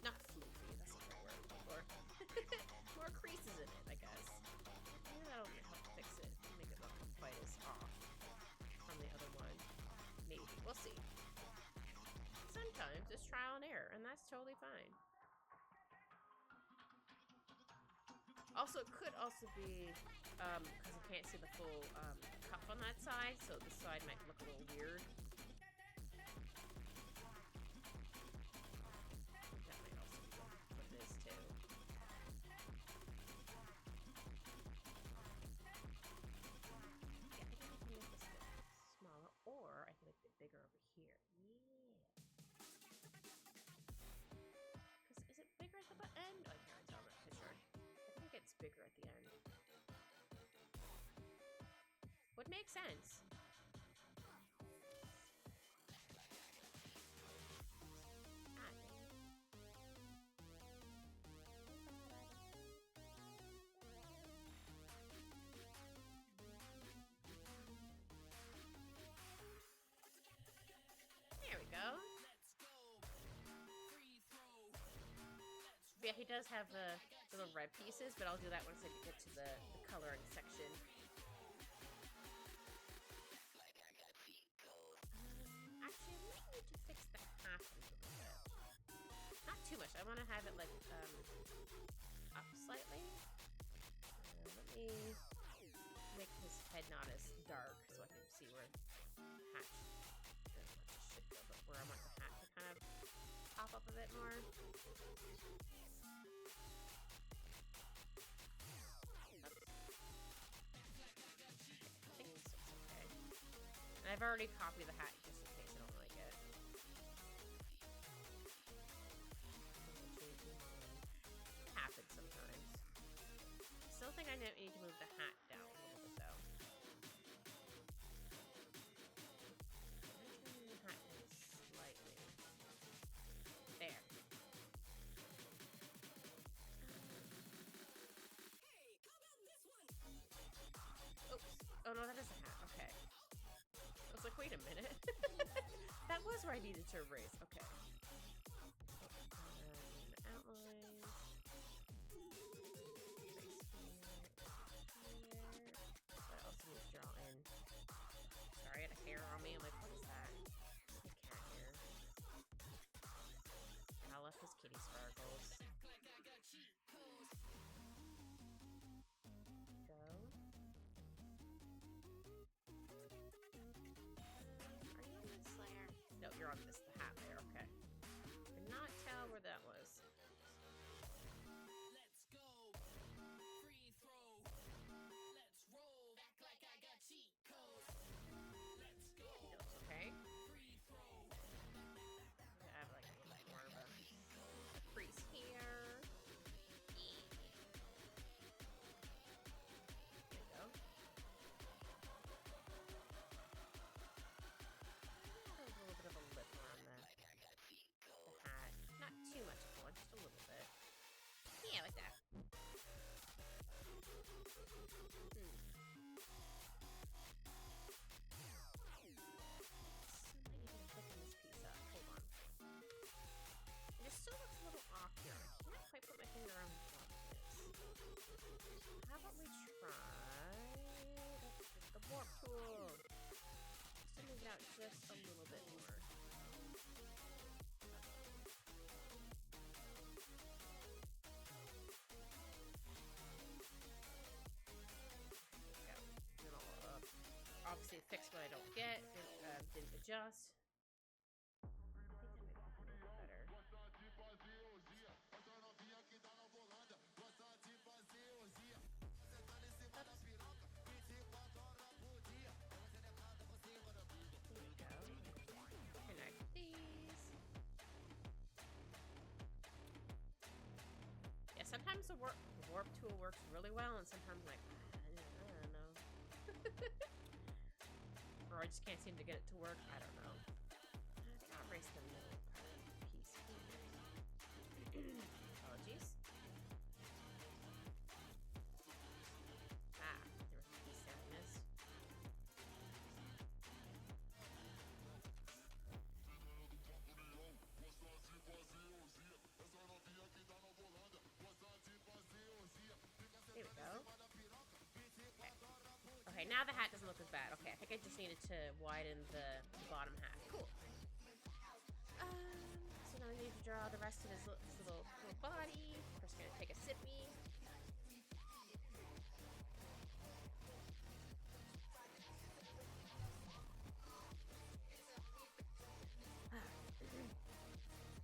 A: not floofy. That's not the word. Or more creases in it, I guess. Maybe that'll help fix it and make it look quite as off from the other one. Maybe. We'll see. Sometimes it's trial and error, and that's totally fine. Also, it could also be because you can't see the full cuff on that side, so this side might look a little weird. That might also be what it is too. Yeah, I think I can make this a bit smaller, or I can make it bigger over here. Yeah. Because is it bigger at the end? Oh, I can't tell that picture. I think it's bigger at the end. Would make sense. There we go. Yeah, he does have the little red pieces, but I'll do that once I get to the coloring section. Actually, I might need to fix the hat a little bit. Not too much. I want to have it like up slightly. Let me make his head not as dark so I can see where the hat should go, but where I want the hat to kind of pop up a bit more. I think this looks okay. And I've already copied the hat just in case I don't like it. Happens sometimes. Still think I need to move the hat down a little bit though. Turn the hat down slightly. There. Oops. Oh no, that is the hat. Okay. I was like, wait a minute. That was where I needed to erase. Okay. Outlines. What else do we draw in? Sorry, I had a hair on me. I'm like, what is that? It's a cat hair. And I love his kitty sparkles. Go. Are you on this layer? No, you're on this, the hat layer. Okay. Could not tell where that was.
B: Let's go. Free throw. Let's roll. Act like I got cheat codes. Let's go.
A: Okay.
B: Free throw.
A: I have like more of a crease here. There you go. A little bit of a lip on the hat. Not too much of one, just a little bit. Yeah, like that. It still looks a little off here. I can't quite put my finger on what it is. How about we try the warp tool? Just to move it out just a little bit more. There we go. Obviously fix what I don't get. Didn't adjust. Sometimes the warp tool works really well, and sometimes I'm like, I don't know. Or I just can't seem to get it to work. I don't know. I think I'll erase the middle piece here. Apologies. Ah, there was a piece there I missed. There we go. Okay, now the hat doesn't look as bad. Okay, I think I just needed to widen the bottom hat. Cool. So now I need to draw the rest of his little body. First, gonna take a sippy.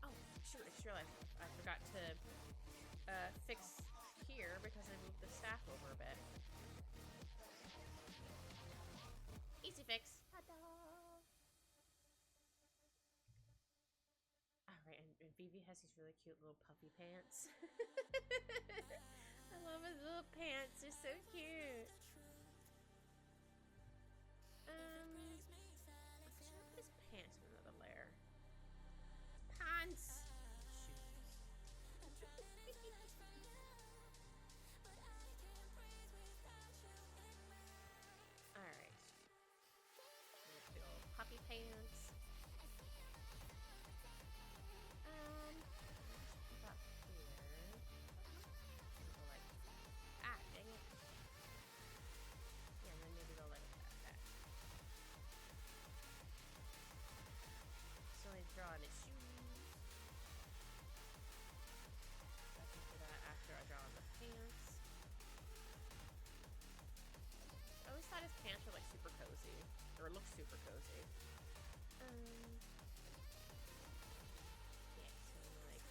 A: Oh, shoot, I just realized I forgot to fix here because I moved the staff over a bit. Easy fix. Alright, and Vivi has these really cute little puffy pants. I love his little pants. They're so cute. Should I put his pants in another layer? Pants! Alright. Little puppy pants. Up here. Go like, dang it. Yeah, and then maybe go like that. So I draw on his shoes. I can do that after I draw on the pants. I always thought his pants were like super cozy, or look super cozy. Yeah, so like.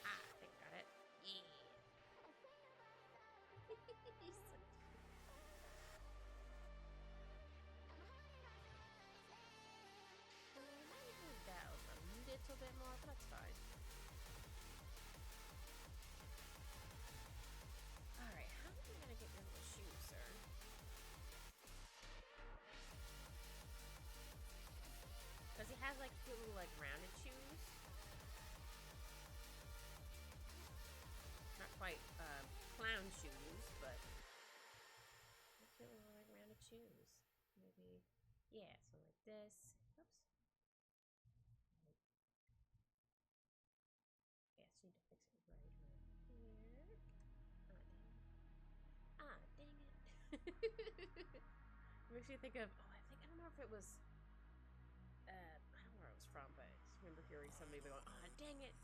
A: I think got it. Yeah. He's so cute. That was a little bit more, but that's fine. Alright, how am I gonna get rid of the shoes, sir? Because he has like cute little like rounded shoes. choose? Maybe, yeah, so like this. Oops. Yeah, so need to fix it right here. Ah, dang it. Makes me think of, oh, I don't know if it was, I don't know where it was from, but I just remember hearing somebody going, ah, dang it,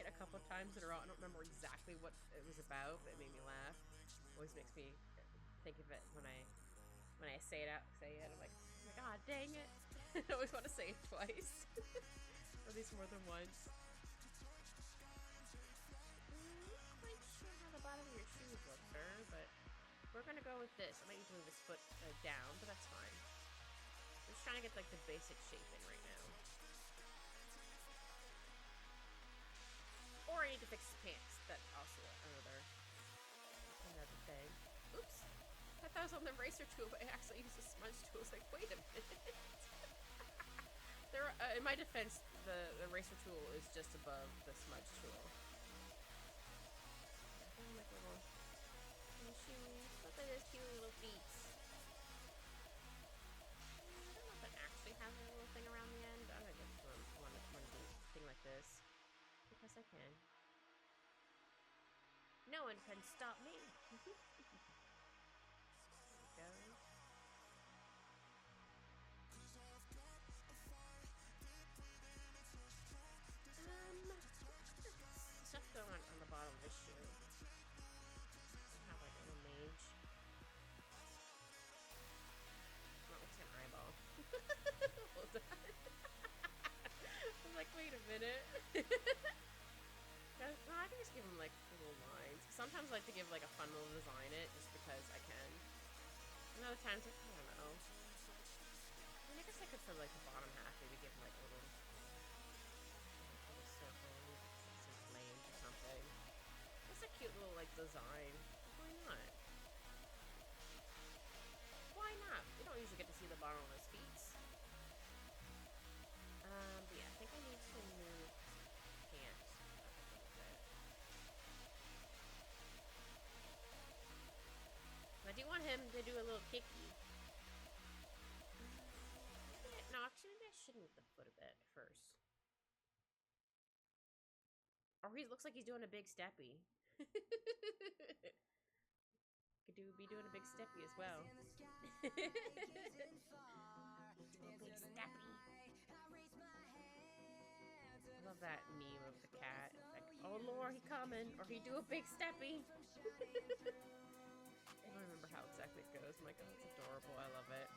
A: a couple times in a row. I don't remember exactly what it was about, but it made me laugh. Always makes me think of it when I say it. I'm like, ah, dang it. I always want to say it twice, or at least more than once. Not quite sure how the bottom of your shoes look, sir, but we're gonna go with this. I might need to move his foot down, but that's fine. I'm just trying to get like the basic shape in right now. Or I need to fix his pants. That's also another thing. Oops. I thought I was on the eraser tool, but I actually used the smudge tool. I was like, wait a minute. In my defense, the eraser tool is just above the smudge tool. Like little shoes. Look at those cute little feet. I don't know if it actually has a little thing around the end. I'm gonna get one thing like this because I can. No one can stop me. There we go. Stuff going on the bottom of this shoe. Have like a little mage. Oh, it's an eyeball. Hold on. I'm like, wait a minute. No, I can just give him like little lines. Sometimes I like to give like a fun little design it just because I can. And other times, like, I don't know. I mean, I guess I could for like the bottom half maybe give him like a little circle, some flames or something. It's a cute little like design. Why not? Why not? We don't usually get to see the bottom of his feet. But yeah, I think I need to move pants up a little bit. I do want him to do a little kicky. No, actually, maybe I should move the foot a bit first. Or he looks like he's doing a big steppy. Could be doing a big steppy as well. Do a big steppy. I love that meme of the cat. Like, oh Lord, he coming, or he do a big steppy. I don't remember how exactly it goes. I'm like, oh, it's adorable. I love it.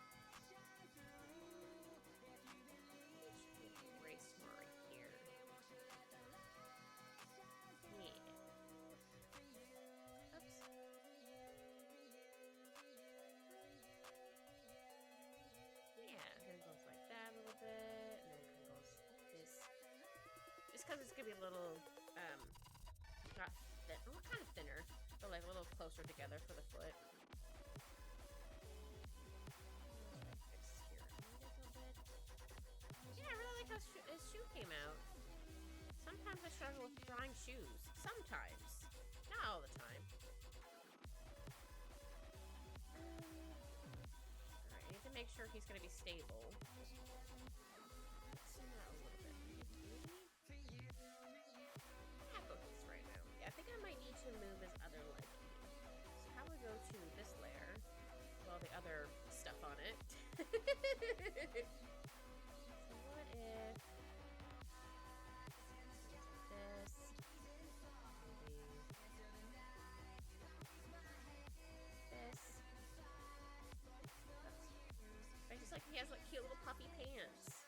A: Erase more right here. Yeah. Because it's gonna be a little, not thin, well, kind of thinner, but like a little closer together for the foot. Yeah, I really like how his shoe came out. Sometimes I struggle with drawing shoes. Sometimes. Not all the time. Alright, I need to make sure he's gonna be stable. I think I might need to move his other leg. So how would we go to this layer? Well, the other stuff on it. So what if this? Maybe this. I just like he has like cute little puppy pants.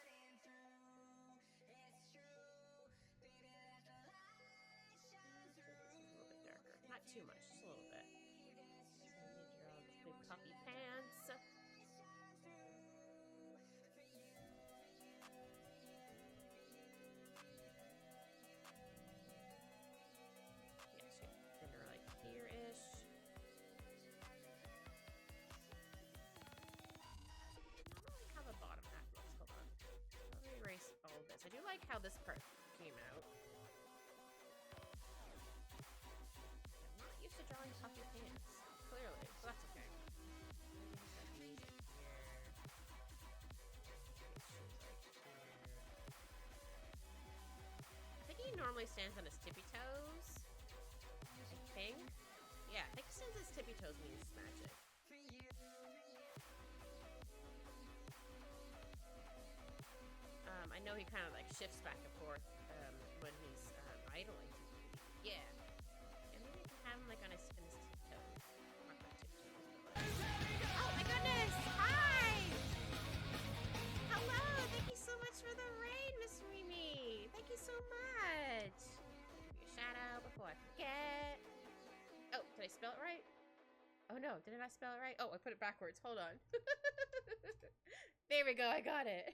A: Not too much, just a little bit. So I need to draw these big puppy pants. Yeah, so thinner like here-ish. I don't like how the bottom half looks. Hold on. Let me erase all of this. I do like how this part came out. Drawing puffy pants, clearly, so that's okay. normally stands on his tippy toes. I think. Yeah, I think he stands on his tippy toes means magic. I know he kind of like shifts back and forth when he's idling. Yeah. And maybe we can have him like on his tiptoes. Not quite tiptoes, but like... Oh my goodness! Hi! Hello! Thank you so much for the raid, Miss Mimi! Thank you so much! Give you a shout out before I forget. Oh, did I spell it right? Oh no, did I not spell it right? Oh, I put it backwards. Hold on. There we go, I got it.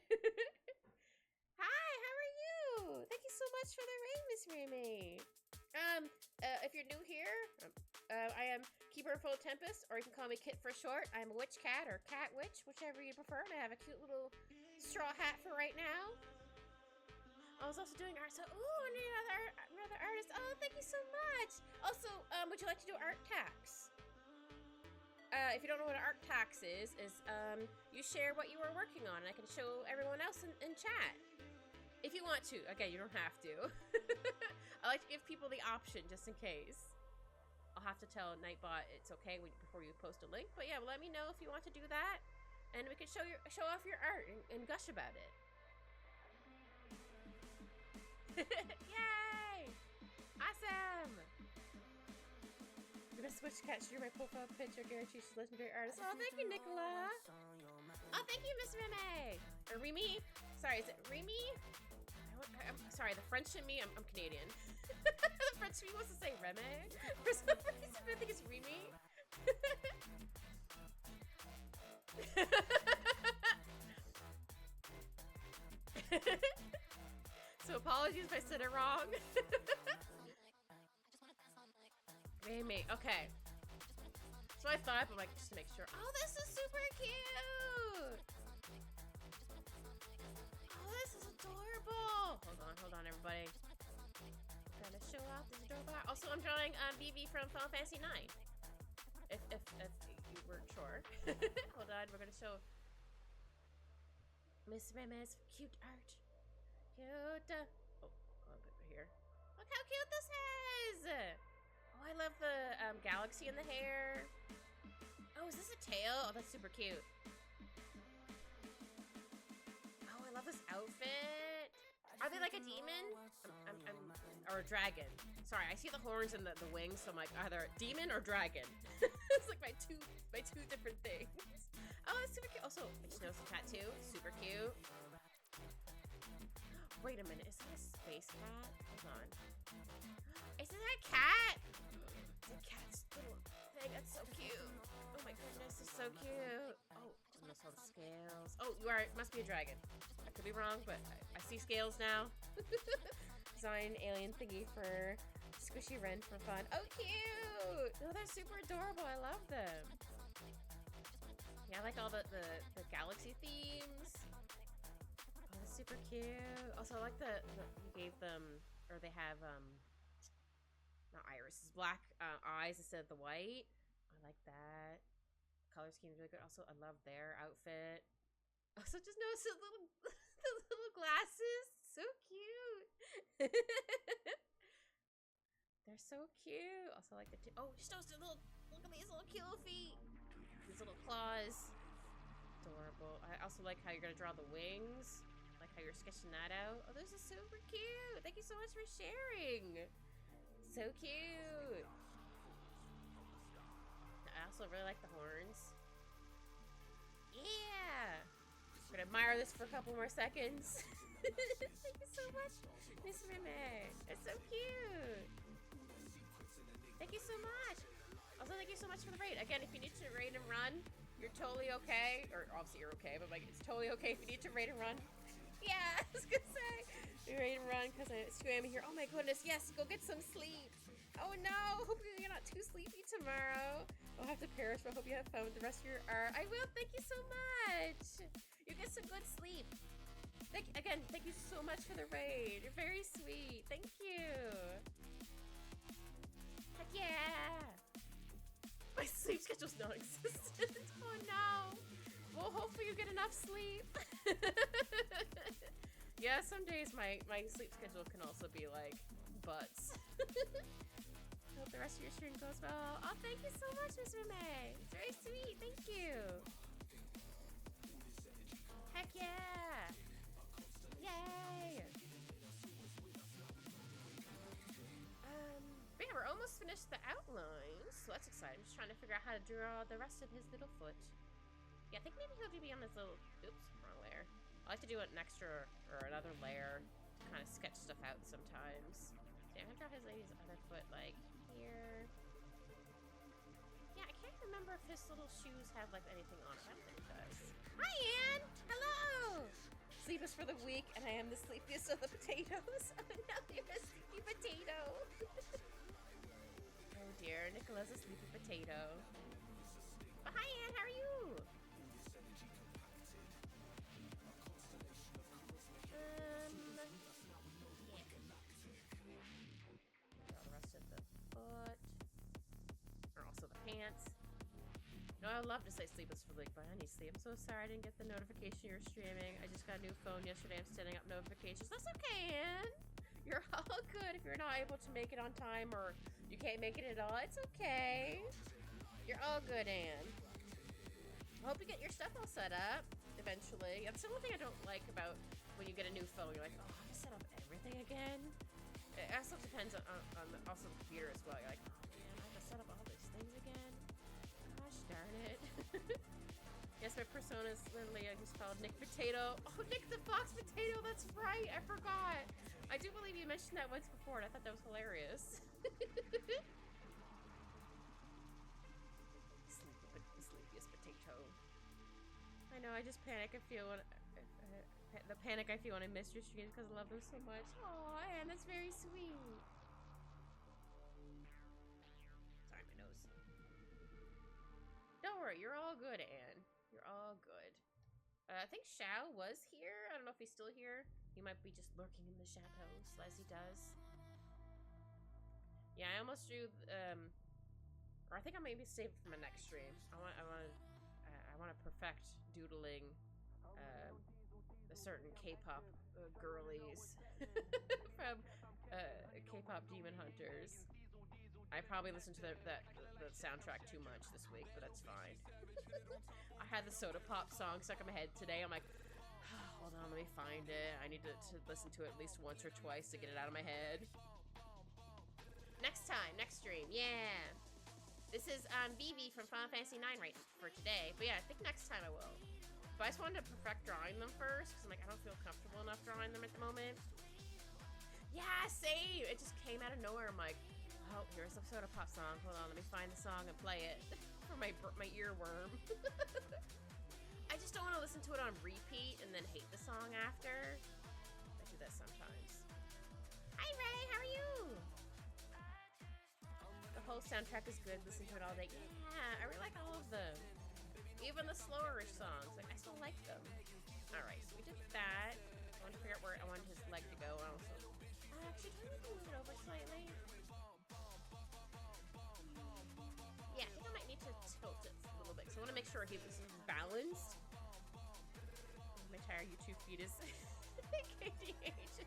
A: Hi, how are you? Thank you so much for the raid, Miss Mimi. If you're new here, I am Keeper of Full Tempest, or you can call me Kit for short. I'm a witch cat, or cat witch, whichever you prefer. And I have a cute little straw hat for right now. I was also doing art, so ooh, another artist. Oh, thank you so much. Also, would you like to do art tax? If you don't know what an art tax is you share what you are working on, and I can show everyone else in chat. If you want to. Again, you don't have to. I like to give people the option, just in case. I'll have to tell Nightbot it's okay before you post a link, but yeah, let me know if you want to do that, and we can show off your art and gush about it. Yay! Awesome! The best witch cat, share my profile picture, guarantee she's legendary artist. Oh, thank you, Nicola! Oh, thank you, Miss Remy! Or Remy? Sorry, is it Remy? I'm sorry, the French in me, I'm Canadian. The French in me wants to say Remy. For some reason, I think it's Remy. So apologies if I said it wrong. Remy, okay. So I thought, but like, just to make sure. Oh, this is super cute! Oh, this is adorable! Hold on, everybody. I'm gonna show off this adorable art. Also, I'm drawing BB from Final Fantasy 9. If you weren't sure. Hold on, we're gonna show Miss Remy's cute art. Cute. Oh, I'll put it here. Look how cute this is! Oh, I love the galaxy in the hair. Oh, is this a tail? Oh, that's super cute. Oh, I love this outfit. Are they like a demon? Or a dragon? Sorry, I see the horns and the wings, so I'm like either demon or dragon. It's like my two different things. Oh, that's super cute. Also, I just noticed a tattoo. Super cute. Wait a minute, is that a space cat? Hold on. Isn't that a cat? It's a cat's little thing. That's so cute. Oh my goodness, it's so cute. Oh, I must have the scales. Oh, you are. It must be a dragon. I could be wrong, but I see scales now. Design alien thingy for squishy wren for fun. Oh, cute! No, they're super adorable. I love them. Yeah, I like all the galaxy themes. Oh, that's super cute. Also, I like you gave them, or they have not irises, black eyes instead of the white. I like that. Color scheme is really good. Also, I love their outfit. Also, just notice the little glasses. So cute. They're so cute. Also, like the oh, just notice the look at these little cute little feet. These little claws. Adorable. I also like how you're gonna draw the wings. Like how you're sketching that out. Oh, this is super cute. Thank you so much for sharing. So cute. I also really like the horns. Yeah. I'm gonna admire this for a couple more seconds. Thank you so much, Miss Remy. It's so cute. Thank you so much. Also, thank you so much for the raid. Again, if you need to raid and run, you're totally okay. Or obviously you're okay, but like it's totally okay if you need to raid and run. Yeah, I was gonna say. You're ready to run because it's 2 a.m. here. Oh my goodness, yes, go get some sleep. Oh no, hope you're not too sleepy tomorrow. I'll have to perish, but I hope you have fun with the rest of your art. I will, thank you so much. You get some good sleep. Again, thank you so much for the raid. You're very sweet. Thank you. Heck yeah. My sleep schedule's non-existent. Oh no. Well, hopefully you get enough sleep. Yeah, some days my sleep schedule can also be like butts. Hope the rest of your stream goes well. Oh, thank you so much, Miss May. It's very sweet. Thank you. Heck yeah. Yay. But yeah, we're almost finished the outlines, so that's exciting. I'm just trying to figure out how to draw the rest of his little foot. Yeah, I think maybe he'll be on this little, oops, wrong layer. I like to do an extra or another layer to kind of sketch stuff out sometimes. So I'm gonna draw his other foot like here. Yeah, I can't remember if his little shoes have like anything on it. I don't think it does. Hi, Anne! Hello! Sleep is for the weak, and I am the sleepiest of the potatoes. Oh no, you're a sleepy potato. Oh dear, Nicola's a sleepy potato. But hi, Anne, how are you? The rest of the foot. Or also the pants. No, I would love to say sleep is for the weak, but I need sleep. I'm so sorry I didn't get the notification you're streaming. I just got a new phone yesterday. I'm setting up notifications. That's okay, Anne. You're all good if you're not able to make it on time or you can't make it at all. It's okay. You're all good, Anne. I hope you get your stuff all set up eventually. That's the one thing I don't like about when you get a new phone. You're like, oh, I have to set up everything again. It also depends on also the computer as well. You're like, oh man, I have to set up all these things again. Gosh darn it. Yes, my persona is literally just called Nick Potato. Oh, Nick the Fox Potato, that's right. I forgot. I do believe you mentioned that once before, and I thought that was hilarious. The sleepiest potato. I know, I just panic. I feel when the panic I feel when I miss your streams because I love them so much. Aw, Anne, that's very sweet. Sorry, my nose. Don't worry, you're all good, Anne. You're all good. I think Xiao was here. I don't know if he's still here. He might be just lurking in the shadows, as he does. Yeah, I almost drew, or I think I maybe save it for my next stream. I want to perfect doodling, a certain K-pop girlies from K-pop Demon Hunters. I probably listened to the soundtrack too much this week, but that's fine. I had the Soda Pop song stuck in my head today. I'm like, hold on, let me find it. I need to listen to it at least once or twice to get it out of my head. Next time, next stream, yeah. This is Vivi from Final Fantasy IX right for today. But yeah, I think next time I will. But I just wanted to perfect drawing them first, because I'm like, I don't feel comfortable enough drawing them at the moment. Yeah, same! It just came out of nowhere. I'm like, oh, here's the Soda Pop song. Hold on, let me find the song and play it for my earworm. I just don't want to listen to it on repeat and then hate the song after. I do that sometimes. Hi, Ray, how are you? The whole soundtrack is good. Listen to it all day. Yeah, I really like all of them. Even the slower songs. Like, I still like them. Alright, so we did that. I want to figure out where I want his leg to go. Also, actually, can we move it over slightly? Yeah, I think I might need to tilt it a little bit. So I want to make sure he was balanced. My entire YouTube feed is KDH.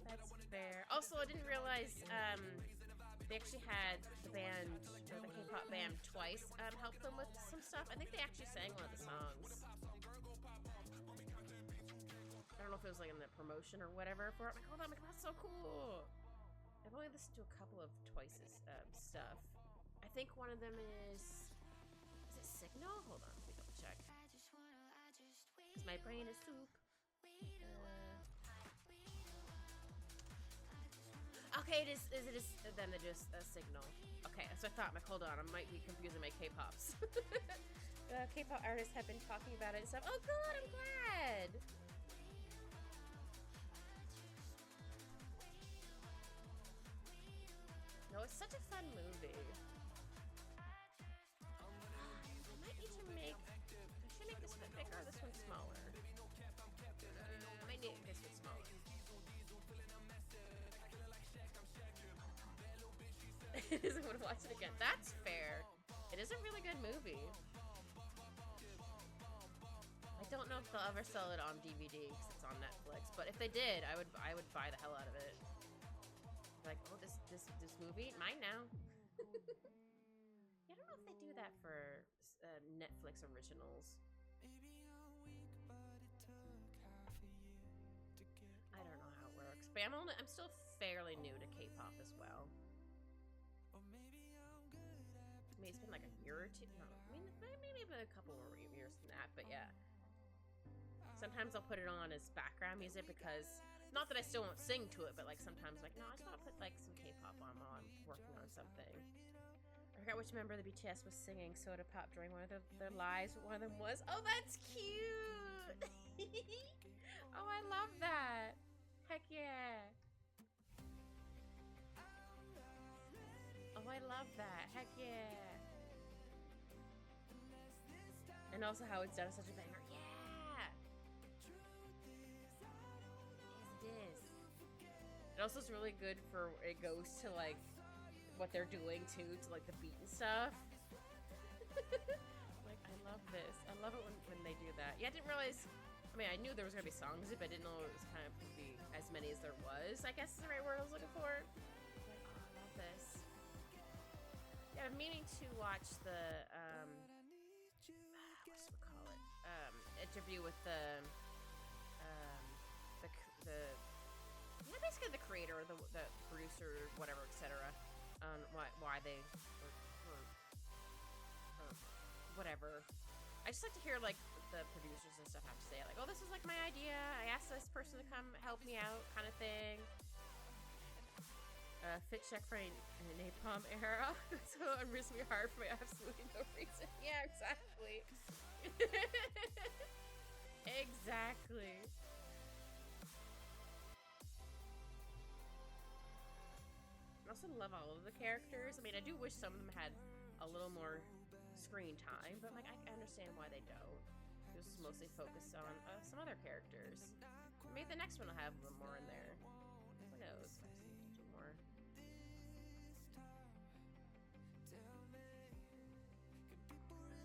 A: That's fair. Also, I didn't realize they actually had the band, or the K-pop band, Twice help them with some stuff. I think they actually sang one of the songs. I don't know if it was like in the promotion or whatever for it. I'm like, hold on, I'm like, that's so cool. I've only listened to a couple of Twice's stuff. I think one of them is it Signal? Hold on, let me double check. Because my brain is soup. Okay, it is then it is a Signal. Okay, so I thought, like, hold on, I might be confusing my K-pops. The K-pop artists have been talking about it and stuff. Oh, good, I'm glad. No, it's such a fun movie. I might need to make. I should make this one bigger or this one smaller. I might need this one smaller. It doesn't want to watch it again. That's fair. It is a really good movie. I don't know if they'll ever sell it on DVD because it's on Netflix. But if they did, I would buy the hell out of it. Like, oh, this movie, mine now. Yeah, I don't know if they do that for Netflix originals. I don't know how it works, but I'm still fairly new to K-pop as well. I mean, it's been like a year or two. No, I mean, maybe a couple more years than that, but yeah. Sometimes I'll put it on as background music because, not that I still won't sing to it, but like sometimes I'm like, no, I just want to put like some K-pop on while I'm working on something. I forgot which member of the BTS was singing Soda Pop during one of their lives. One of them was, oh, that's cute! Oh, I love that! Heck yeah! Oh, I love that! Heck yeah! And also how it's done is such a banger. Yeah! Yes, it is. It also is really good for, it goes to like what they're doing too, to like the beat and stuff. Like, I love this. I love it when they do that. Yeah, I didn't realize, I mean, I knew there was gonna be songs, but I didn't know it was kind of gonna be as many as there was, I guess is the right word I was looking for. Like, oh, I love this. Yeah, I'm meaning to watch the, whatchamacallit, interview with the basically the creator, or the producer, whatever, etc. On why they, or whatever. I just like to hear like the producers and stuff have to say, like, oh, this is like my idea. I asked this person to come help me out, kind of thing. Fit check for a napalm era. So I'm risking hard for absolutely no reason. Yeah, exactly. Exactly. I also love all of the characters. I mean, I do wish some of them had a little more screen time, but like I understand why they don't. It was mostly focused on some other characters. Maybe the next one will have a little more in there. Who knows? I just need to do more.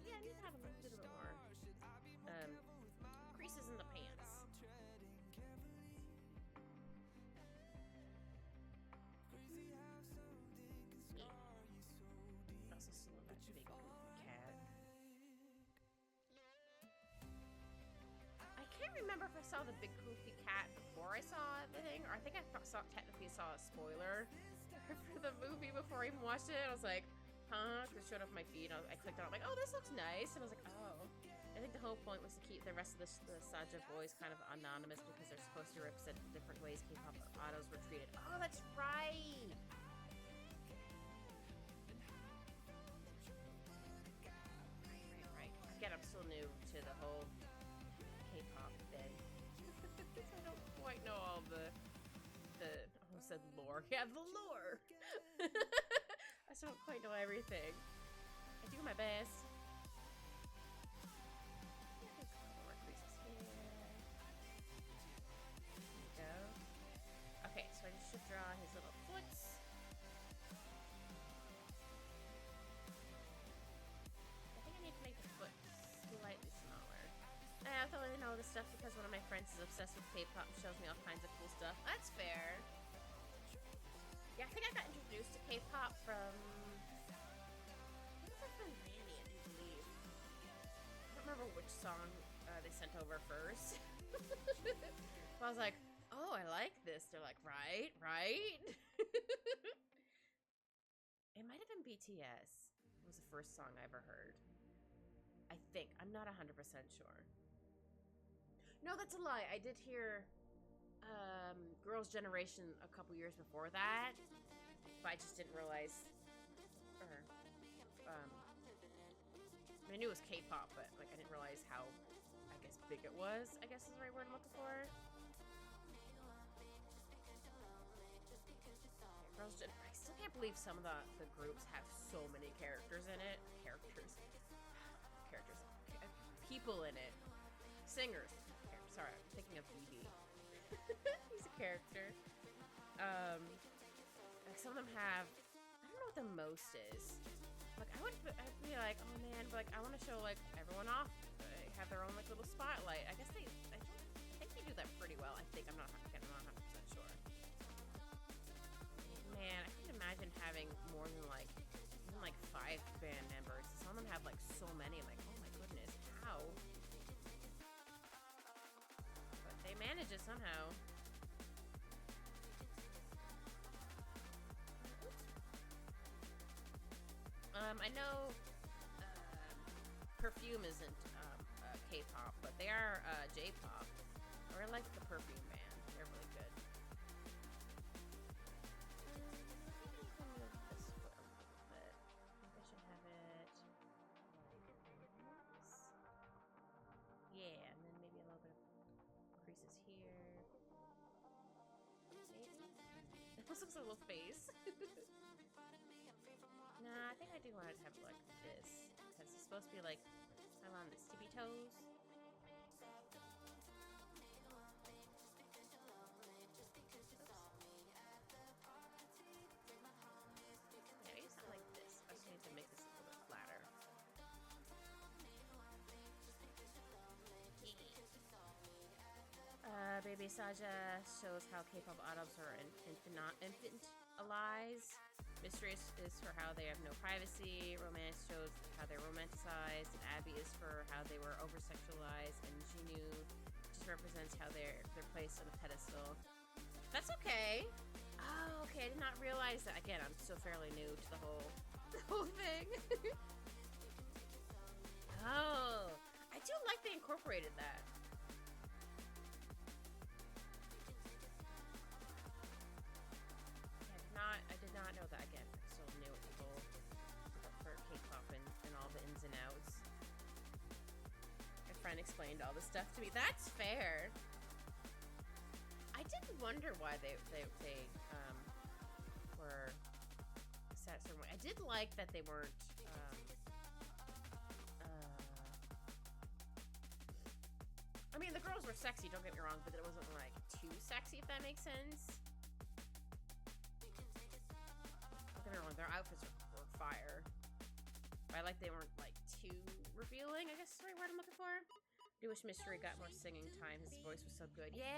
A: Yeah, I need to have a little bit more creases in the pants. I can't remember if I saw the big goofy cat before I saw the thing, or I think I technically saw a spoiler for the movie before I even watched it. I was like, huh? Because it showed up on my feed. I clicked on it. I'm like, oh, this looks nice. And I was like, oh. I think the whole point was to keep the rest of the Saja boys kind of anonymous because they're supposed to represent different ways K-pop autos were treated. Oh, that's right. Right. Again, I'm still new to the whole K-pop thing. I don't quite know all the I almost said lore. Yeah, the lore. I still don't quite know everything. I do my best. Okay, so I just should draw his little foots. I think I need to make the foot slightly smaller. I totally know this stuff because one of my friends is obsessed with K-pop and shows me all kinds of cool stuff. That's fair. Yeah, I think I got introduced to K-pop from... What was that from Lanny, I do believe. I don't remember which song they sent over first. But I was like, oh, I like this. They're like, right? It might have been BTS. It was the first song I ever heard. I think. I'm not 100% sure. No, that's a lie. I did hear Girls' Generation a couple years before that, but I just didn't realize, I knew it was K-pop, but like I didn't realize how, I guess, big it was, I guess is the right word I'm looking for. I still can't believe some of the groups have so many characters in it. People in it. Singers. Sorry, I'm thinking of BB. He's a character. Like some of them have, I don't know what the most is. Like I'd be like, oh man, but like I want to show like everyone off. have their own like little spotlight. I guess I think they do that pretty well. I think I'm not 100% sure. Man, I can imagine having more than like even like 5 band members. Some of them have like so many. I'm like, oh my goodness, how? But they manage it somehow. I know Perfume isn't K-pop, but they are J-pop. Or I like the Perfume band. They're really good. I think I can move this foot a little bit. I think I should have it like this. Yeah, and then maybe a little bit of creases here. Maybe? It almost looks like a little face. Nah, I think I do want it to have like this, because it's supposed to be like I'm on its tippy toes. Yeah, maybe something like this. I just need to make this a little bit flatter. Baby Saja shows how K-pop idols are infantilize. Mistress is for how they have no privacy. Romance shows how they're romanticized. And Abby is for how they were over-sexualized. And Jinu just represents how they're placed on a pedestal. That's okay. Oh, okay. I did not realize that. Again, I'm still fairly new to the whole thing. Oh, I do like they incorporated that. I did not know that. Again, I'm still new at the whole for K-pop and all the ins and outs. My friend explained all this stuff to me. That's fair. I did wonder why they were set a certain way. I did like that they weren't I mean, the girls were sexy, don't get me wrong, but it wasn't like too sexy, if that makes sense. Don't get me wrong, their outfits were fire. But I like they weren't like too revealing, I guess is the right word I'm looking for. I do wish Mystery got more singing time. His voice was so good. Yeah!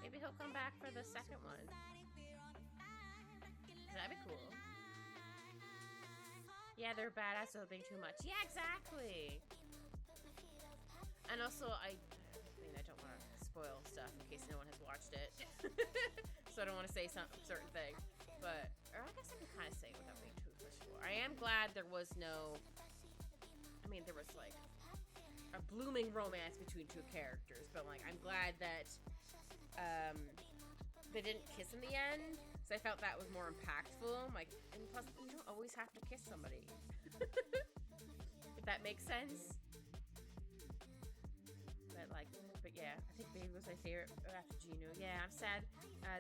A: Maybe he'll come back for the second one. That'd be cool. Yeah, they're badass, so being too much. Yeah, exactly! And also, I mean, I don't want to spoil stuff in case no one has watched it. So I don't want to say some certain thing. But, or I guess I can kind of say without being too official. I am glad there was no, I mean, there was like a blooming romance between two characters. But like, I'm glad that they didn't kiss in the end. So I felt that was more impactful. Like, and plus, you don't always have to kiss somebody. If that makes sense. But yeah, I think Baby was my favorite after Jinu. Yeah, I'm sad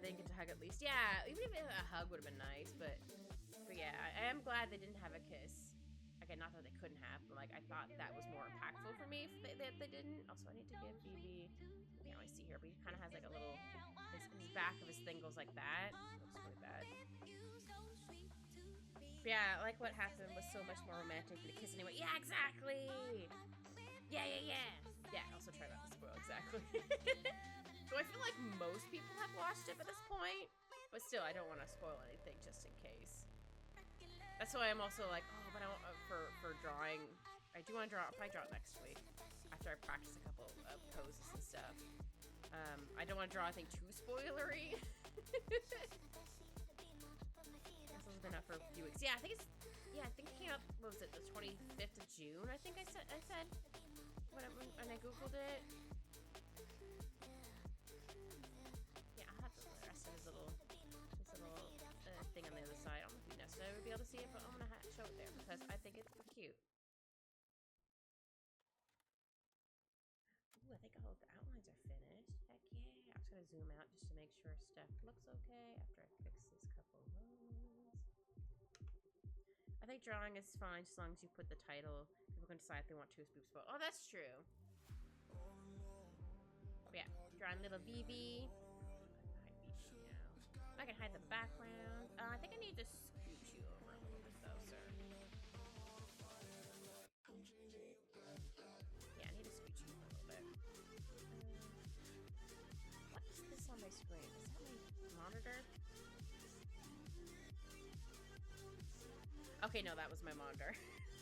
A: they didn't get to hug at least. Yeah, even if a hug would have been nice, but yeah, I am glad they didn't have a kiss. Again, not that they couldn't have, but like I thought that was more impactful for me if they didn't. Also, I need to give BB, you can't really see here, but he kind of has like a little, his back of his thing goes like that. It looks really bad. But yeah, like what happened was so much more romantic than a kiss anyway. Yeah, exactly! Yeah. Yeah, also try not to spoil exactly. So I feel like most people have watched it by this point, but still, I don't want to spoil anything just in case. That's why I'm also like, oh, but I want for drawing. I do want to draw. I'll probably draw it next week after I practice a couple of poses and stuff. I don't want to draw anything too spoilery. This has been up for a few weeks. Yeah, I think it came up. What was it? The 25th of June. I think I said. When I googled it. Yeah, I'll have the rest of his little thing on the other side. I don't know if you necessarily would be able to see it, but I'm gonna show it there because I think it's cute. Ooh, I think all the outlines are finished. Heck yeah! I'm just gonna zoom out just to make sure stuff looks okay after I fix this couple of rows. I think drawing is fine as long as you put the title. People can decide if they want to spoof spot. Oh, that's true. But yeah, drawing little BB. I can hide the background. I think I need to scooch you over a little bit though, sir. Okay, no, that was my monitor.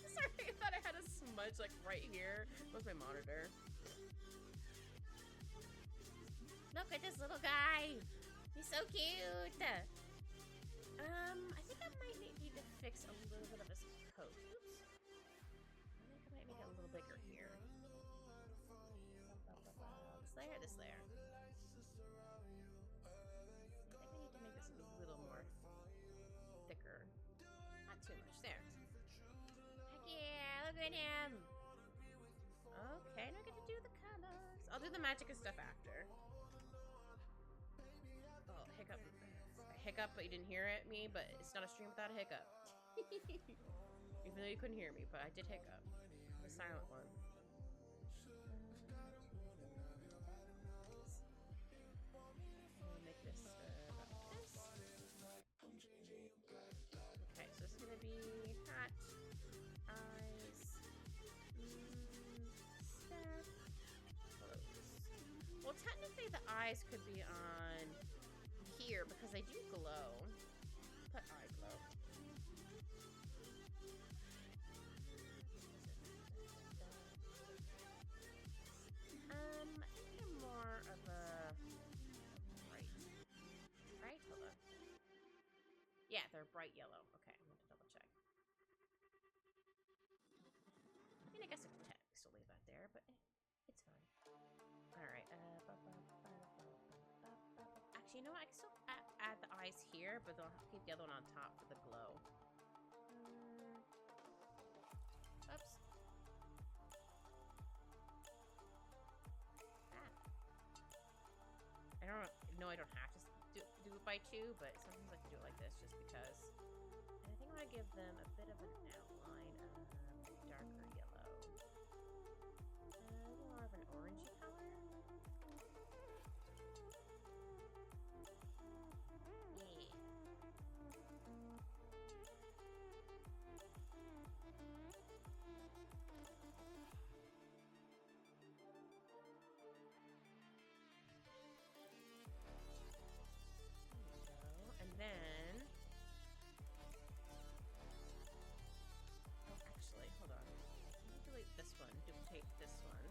A: Sorry, I thought I had a smudge like right here. That was my monitor. Look at this little guy. He's so cute. I think I might need to fix a little bit of his coat. Oops. I think I might make it a little bigger here. This layer, this layer. I think I need to make this a little more thicker. Not too much. There. Heck yeah, look at him. Okay, now I get to do the colors. I'll do the magic and stuff after. Oh, hiccup. Hiccup, but you didn't hear it, me, but it's not a stream without a hiccup. Even though you couldn't hear me, but I did hiccup. The silent one. I'll make this about this. Okay, so this is gonna be hat, eyes, staff, clothes. Well, technically the eyes could be on here because they do glow. Put eye glow. I think they're more of a bright. Right? Hold on. Yeah, they're bright yellow. Okay, I'm gonna double check. I mean, I guess I could still leave that there, but it's fine. Alright, actually, you know what? I can still add the eyes here, but they'll keep the other one on top for the glow. Oops. I don't know. I don't have to do it by two, but sometimes I can do it like this just because. And I think I want to give them a bit of an outline of darker yellow. Maybe more of an orangey color. Yeah. And then, oh, actually, hold on. Let me delete this one, duplicate this one.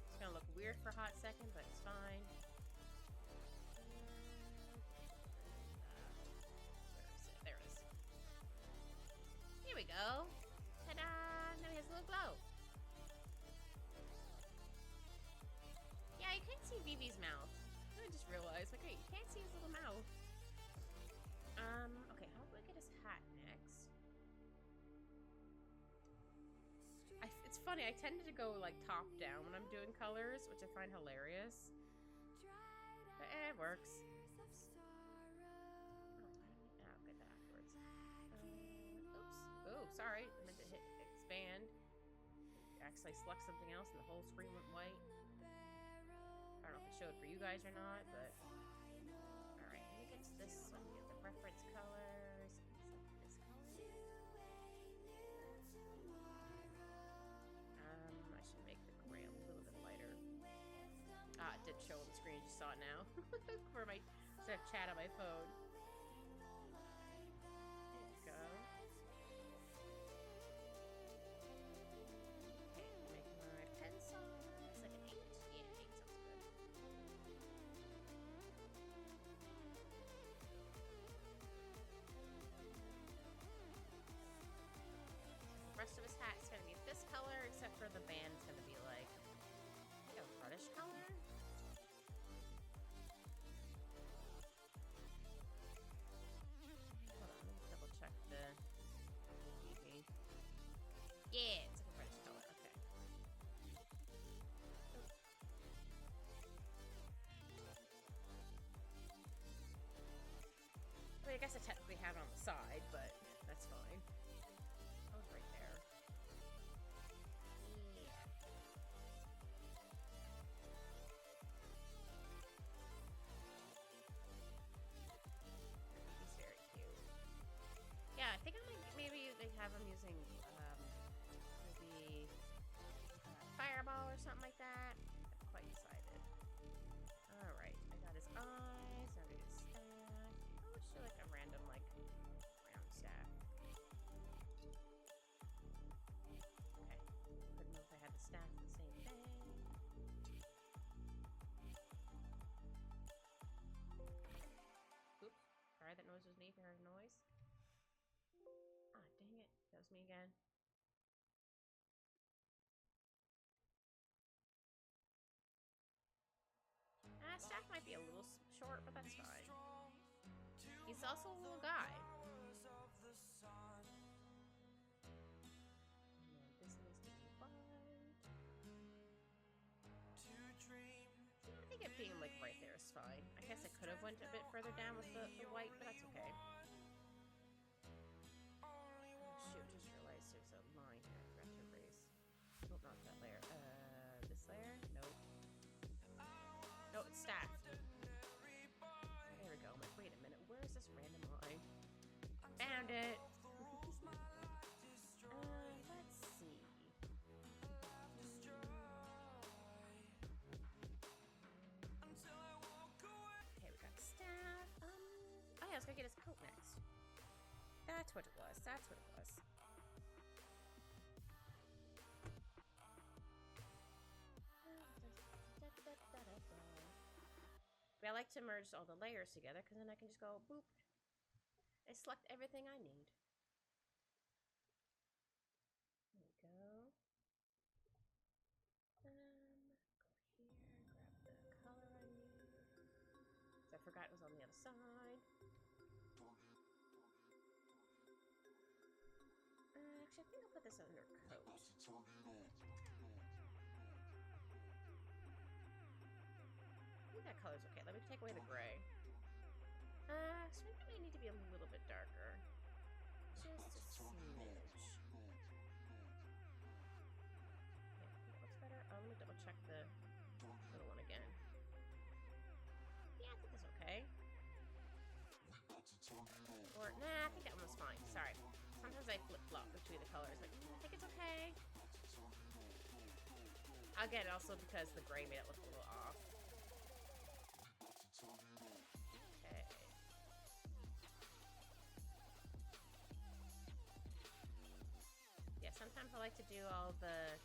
A: It's gonna look weird for a hot second, but it's fine. Where is it? There it is. Here we go. Ta-da! Now he has a little glow. Yeah, you can't see Vivi's mouth. I just realized, like, hey, you can't see his little mouth. Okay, how do I get his hat next? It's funny, I tended to go, like, top down when I'm doing colors, which I find hilarious. But, it works. Oh, I'll get that afterwards. Oops. Oh, sorry. I meant to hit expand. Actually select something else and the whole screen went white. I don't know if it showed for you guys or not, but alright, let me get to this one, get the reference colors. This color. I should make the gray a little bit lighter. Ah, it did show on the screen, you just saw it now. For my chat on my phone. There you go. Okay, make my pencil. It's like an 8. Yeah, 8 sounds good. The rest of his hat is going to be this color, except for the band's going to be like a reddish color. do like a random like round staff. Okay. Couldn't know if I had the staff the same thing. Oops. Sorry, that noise was me. If you heard a noise. Ah, dang it. That was me again. Staff might be a little short, but that's fine. He's also a little guy. And this needs to be wide. I think it being like right there is fine. I guess I could have went a bit further down with the white, but that's okay. Oh shoot, just realized there's a line here I forgot to erase. Nope, not that layer. This layer? Nope. No, it's stacked. There we go. I'm like, wait a minute. Where is this random line? Found it. Let's see. Okay, we got staff. Oh yeah, I was gonna get his coat next. That's what it was. That's what it was. I like to merge all the layers together because then I can just go boop and select everything I need. There we go. Go here, grab the color I need. So I forgot it was on the other side. Actually, I think I'll put this under coat. That color's okay. Let me take away the gray. So maybe it may need to be a little bit darker. Just a smidge. Okay, that looks better. I'm gonna double check the little one again. Yeah, I think that's okay. Or, nah, I think that one was fine. Sorry. Sometimes I flip-flop between the colors. Like, I think it's okay. Again, also because the gray made it look a little off. Sometimes I like to do all the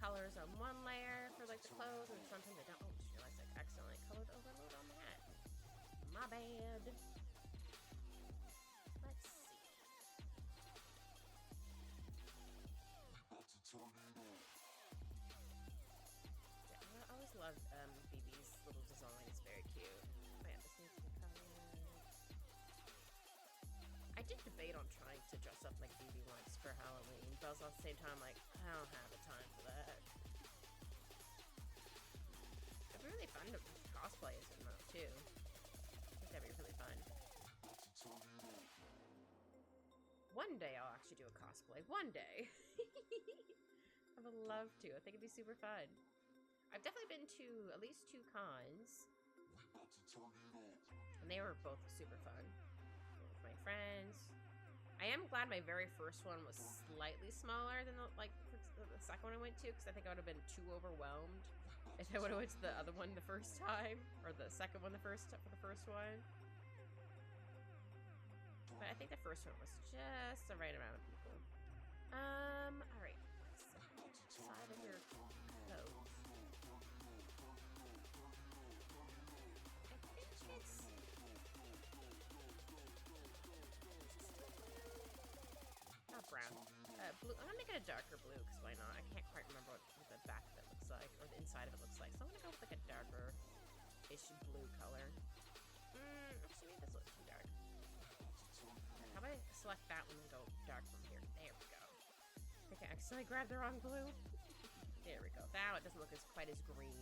A: colors on one layer for like the clothes, and sometimes I don't. Oh, just realized I accidentally colored overload on that. My bad. Let's see. Yeah, I always loved BB's little design. It's very cute. Oh yeah, this needs to be colored. I did debate on trying to dress up like BB once for Halloween, but also at the same time, like, I don't have the time for that. It'd be really fun to cosplay as him, though, too. I think that'd be really fun. One day I'll actually do a cosplay. One day! I would love to. I think it'd be super fun. I've definitely been to at least 2 cons. And they were both super fun. With my friends. I am glad my very first one was slightly smaller than the second one I went to, because I think I would have been too overwhelmed if I would have went to the other one the first time, or the second one for the first one. But I think the first one was just the right amount of people. Alright. Side of your coat. I think it's... brown. Blue. I'm gonna make it a darker blue, because why not? I can't quite remember what the back of it looks like, or the inside of it looks like. So I'm gonna go with like a darker-ish blue color. Actually, maybe this looks too dark. How about I select that one and go dark from here? There we go. I think I accidentally grabbed the wrong blue. There we go. Now it doesn't look quite as green.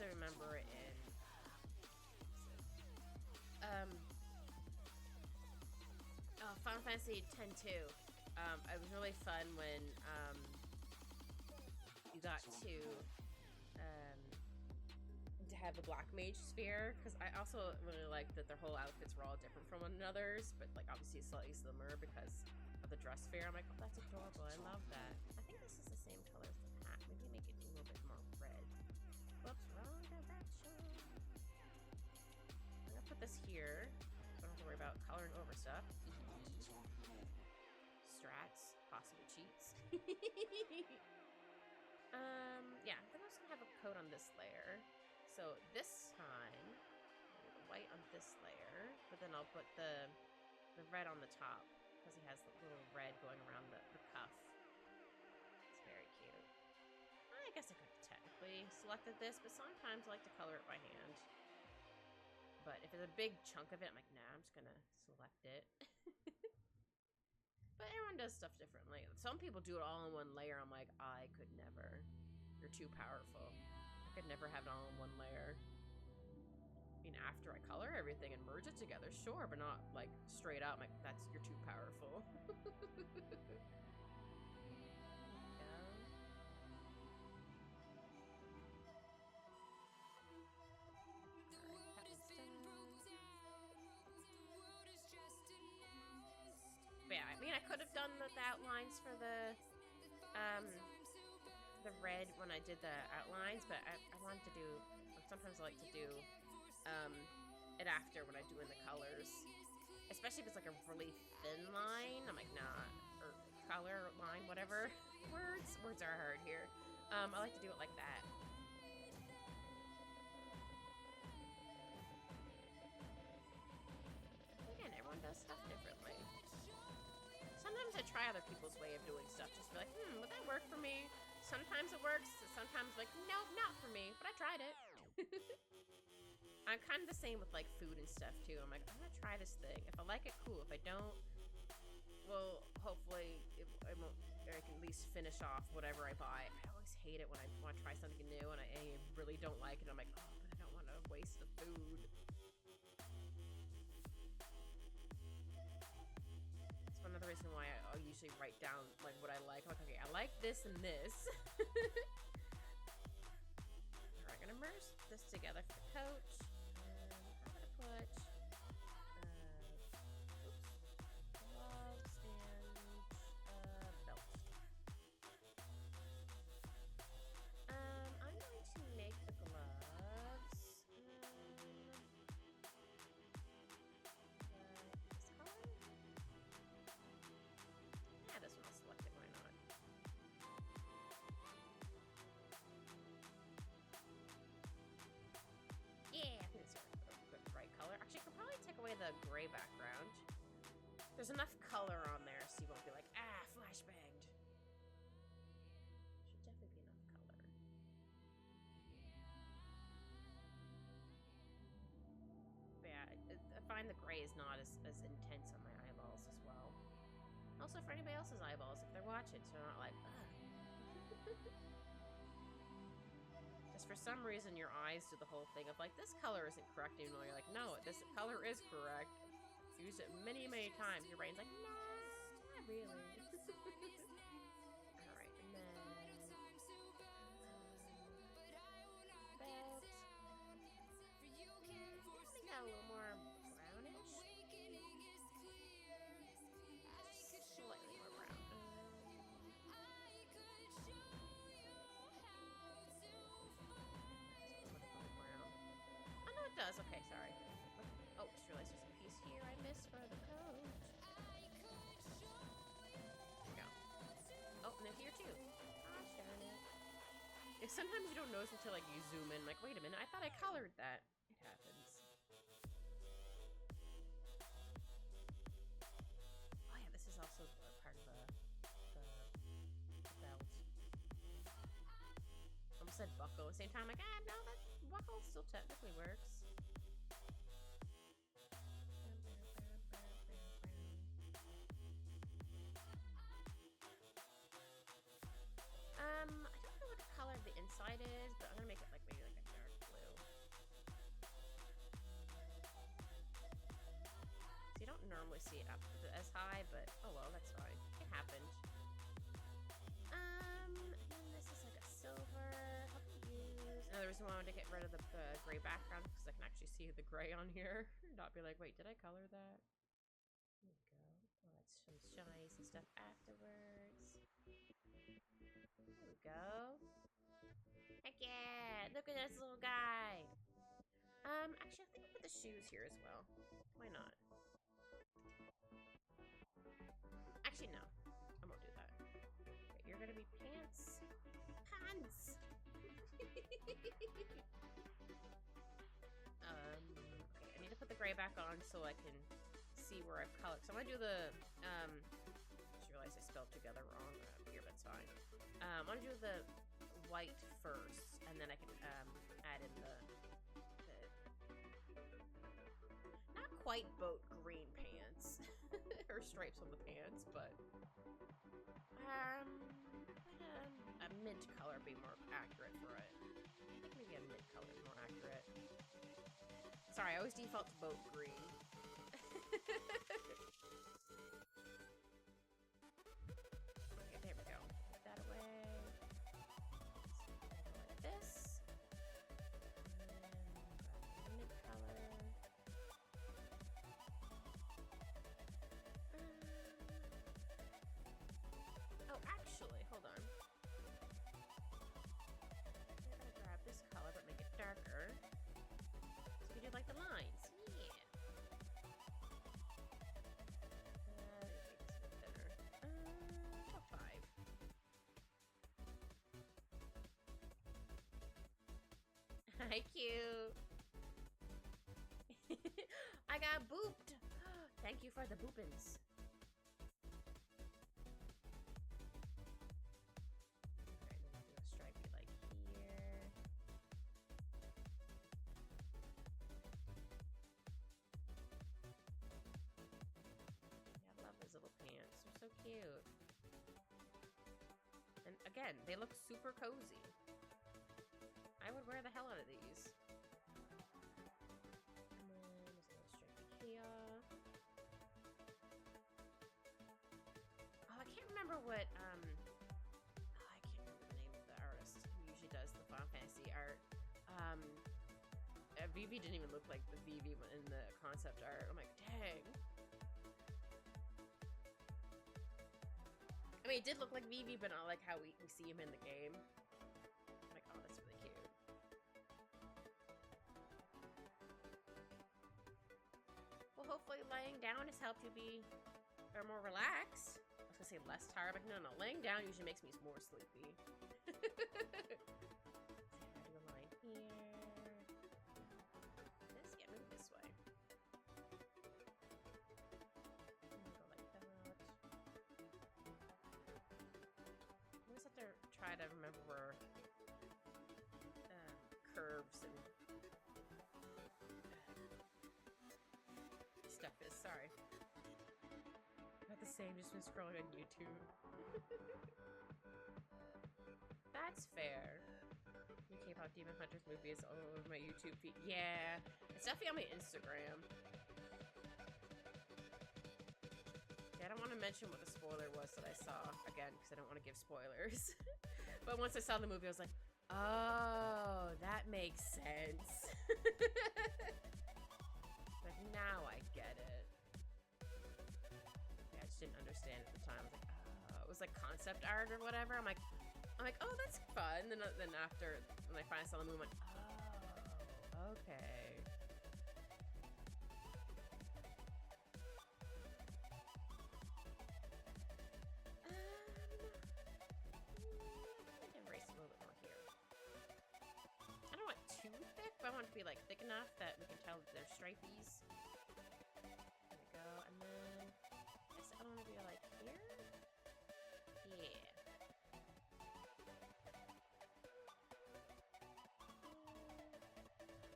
A: I remember in Final Fantasy X-2, it was really fun when you got to have the Black Mage sphere, because I also really like that their whole outfits were all different from one another's, but like obviously slightly similar because of the dress sphere. I'm like, oh, that's adorable. I love that. I think this is the same color as the hat. Maybe make it a little bit more red. Whoops, wrong direction. I'm gonna put this here, so I don't have to worry about coloring over stuff. Strats, possible cheats. Yeah, I think I'm just gonna have a coat on this layer. So this time, the white on this layer, but then I'll put the red on the top because he has the little red going around the cuff. It's very cute. I guess I could have technically selected this, but sometimes I like to color it by hand. But if it's a big chunk of it, I'm like, nah, I'm just gonna select it. But everyone does stuff differently. Some people do it all in one layer. I'm like, I could never. You're too powerful. I could never have it all in one layer. I mean, after I color everything and merge it together, sure, but not like straight up. Like, you're too powerful. Yeah, I mean, I could have done the outlines for the red when I did the outlines, but I wanted to do, sometimes I like to do it after when I do in the colors, especially if it's like a really thin line. I'm like, nah, or color line, whatever. Words are hard here. I like to do it like that. Again, everyone does stuff differently. Sometimes I try other people's way of doing stuff, just be like, would that work for me? Sometimes it works, sometimes like, nope, not for me, but I tried it. I'm kind of the same with like food and stuff too. I'm like, I'm gonna try this thing. If I like it, cool. If I don't, well, hopefully it won't, or I can at least finish off whatever I buy. I always hate it when I want to try something new and I really don't like it. I'm like, oh, but I don't want to waste the food. Another reason why I'll usually write down like what I like. Like, okay, I like this and this. Alright, I'm gonna merge this together for the coat. I'm gonna put gloves and belt. I'm going to make the gloves. The gray background. There's enough color on there so you won't be like, flashbanged. Should definitely be enough color. But yeah, I find the gray is not as intense on my eyeballs as well. Also for anybody else's eyeballs, if they're watching, so they're not like, ugh. For some reason your eyes do the whole thing of like, this color isn't correct, even though you're like, no, this color is correct. Use it many times. Your brain's like, no, not really. Alright, and then belt. I think got a little more brownish. Slightly more brown. It does. Okay, sorry. Oh, just realized there's a piece here I missed for the coat. There we go. Oh, and then here too. Gosh darn it. If sometimes you don't notice until like you zoom in, like, wait a minute, I thought I colored that. It happens. Oh yeah, this is also part of the belt. Almost said buckle at the same time, like, no, that buckle still technically works. I don't know what the color of the inside is, but I'm gonna make it like maybe like a dark blue. So you don't normally see it up as high, but oh well, that's fine. It happened. And this is like a silver. Another reason why I wanted to get rid of the gray background because I can actually see the gray on here. Not be like, wait, did I color that? There we go. Oh, let's some shiny some stuff afterwards. There we go. Heck yeah! Look at this little guy. Actually, I think I'll put the shoes here as well. Why not? Actually, no. I won't do that. Okay, you're gonna be pants. Pants! Okay, I need to put the gray back on so I can see where I've colored. So I'm gonna do the, just realized I spelled together wrong here, but it's fine. I'm gonna do the white first, and then I can, add in the not quite boat green pants, or stripes on the pants, but, a mint color would be more accurate for it. I think maybe a mint color is more accurate. Sorry, I always default to boat green. Okay, there we go. Put that away. Like this. And mint color. Oh, actually, hold on. I'm gonna grab this color but make it darker. So you do like the lines. Yeah. About 5. Hi, cute. I got booped. Thank you for the boopins. Alright, I'm gonna do a stripey like here. Yeah, I love those little pants. They're so cute. And again, they look super cozy. I would wear the hell out of these. And then there's a little stripey here. Oh, I can't remember what, I can't remember the name of the artist who usually does the Final Fantasy art. Vivi didn't even look like the Vivi in the concept art. I'm like, dang. I mean, it did look like Vivi, but not like how we see him in the game. I'm like, oh, that's really cute. Well, hopefully laying down has helped you be more relaxed. I was gonna say less tired, but no, laying down usually makes me more sleepy. So I do a line here. Move this way. And go like that. I always have to try to remember where curves and stuff is. Sorry. Not the same, just been scrolling on YouTube. That's fair. The K-pop Demon Hunters movie is all over my YouTube feed. Yeah, it's definitely on my Instagram. Yeah, I don't want to mention what the spoiler was that I saw, again, because I don't want to give spoilers. But once I saw the movie, I was like, oh, that makes sense. Like, now I get it. Yeah, I just didn't understand at the time. I was like, oh, it was like concept art or whatever. I'm like, oh, that's fun. Then after, when I finally saw the movie, I'm like, oh, okay. Erase a little bit more here. I don't want it too thick, but I want it to be like thick enough that we can tell that they're stripies. There we go. And then I guess I want to be like here. Yeah.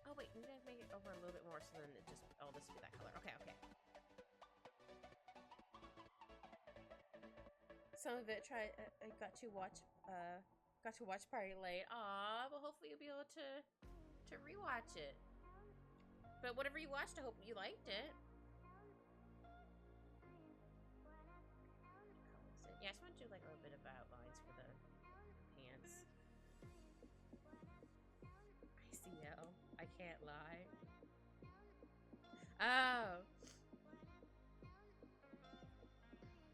A: Oh wait, maybe I make it over a little bit more so then it just, oh, this will be that color. Okay, okay. Some of it I got to watch pretty late. Aw, but hopefully you'll be able to rewatch it. But whatever you watched, I hope you liked it. Yeah, I just want to do like a little bit of outlines for the pants. I see now. I can't can't lie. Oh.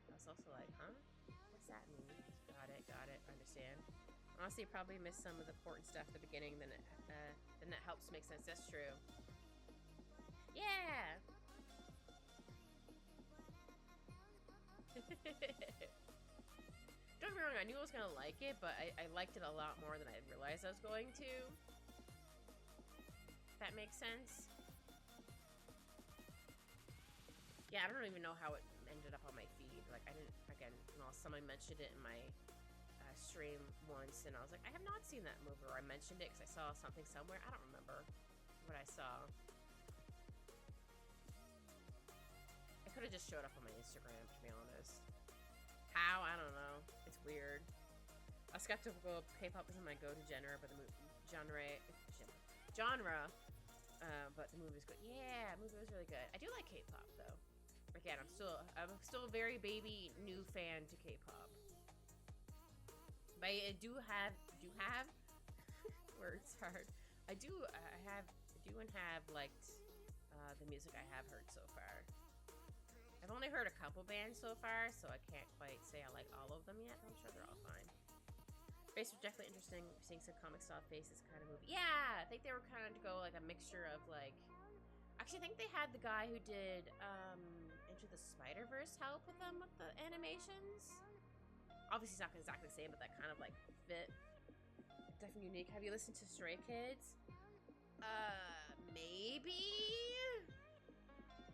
A: I was also like, huh? What's that mean? Got it, understand. Honestly, probably missed some of the important stuff at the beginning, then that helps make sense. That's true. Yeah! Don't get me wrong, I knew I was gonna like it, but I liked it a lot more than I realized I was going to. If that makes sense. Yeah, I don't even know how it ended up on my feed. Like, I didn't, again, well, somebody mentioned it in my stream once, and I was like, I have not seen that movie, or I mentioned it because I saw something somewhere. I don't remember what I saw. It could have just showed up on my Instagram, to be honest. How? I don't know. It's weird. I was skeptical. K-pop isn't my go-to genre, but the genre, but the movie's good. Yeah, the movie was really good. I do like K-pop though. Again, I'm still a very baby new fan to K-pop. But I do have words hard. I do and have liked the music I have heard so far. I've only heard a couple bands so far, so I can't quite say I like all of them yet. I'm sure they're all fine. Face was definitely interesting. Seeing some comic style faces kind of movie. Yeah, I think they were kind of to go like a mixture of like. Actually, I think they had the guy who did Into the Spider-Verse help with them with the animations. Obviously, it's not exactly the same, but that kind of like fit. Definitely unique. Have you listened to Stray Kids? Maybe.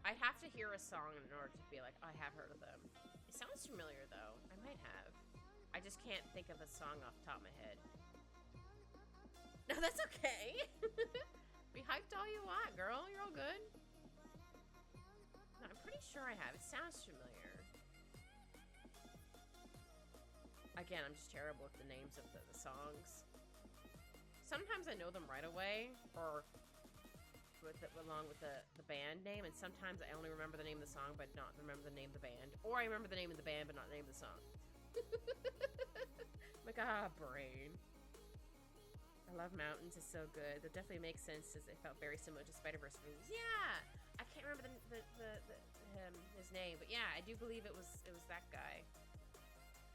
A: I'd have to hear a song in order to be like, oh, I have heard of them. It sounds familiar though. I might have. I just can't think of a song off the top of my head. No, that's okay. Be hyped all you want, girl. You're all good. No, I'm pretty sure I have. It sounds familiar. Again, I'm just terrible with the names of the songs. Sometimes I know them right away, or along with the band name, and sometimes I only remember the name of the song but not remember the name of the band, or I remember the name of the band but not the name of the song. Like, brain. I love Mountains. It's so good. That definitely makes sense as it felt very similar to Spider-Verse movies. Yeah, I can't remember his name, but yeah, I do believe it was that guy.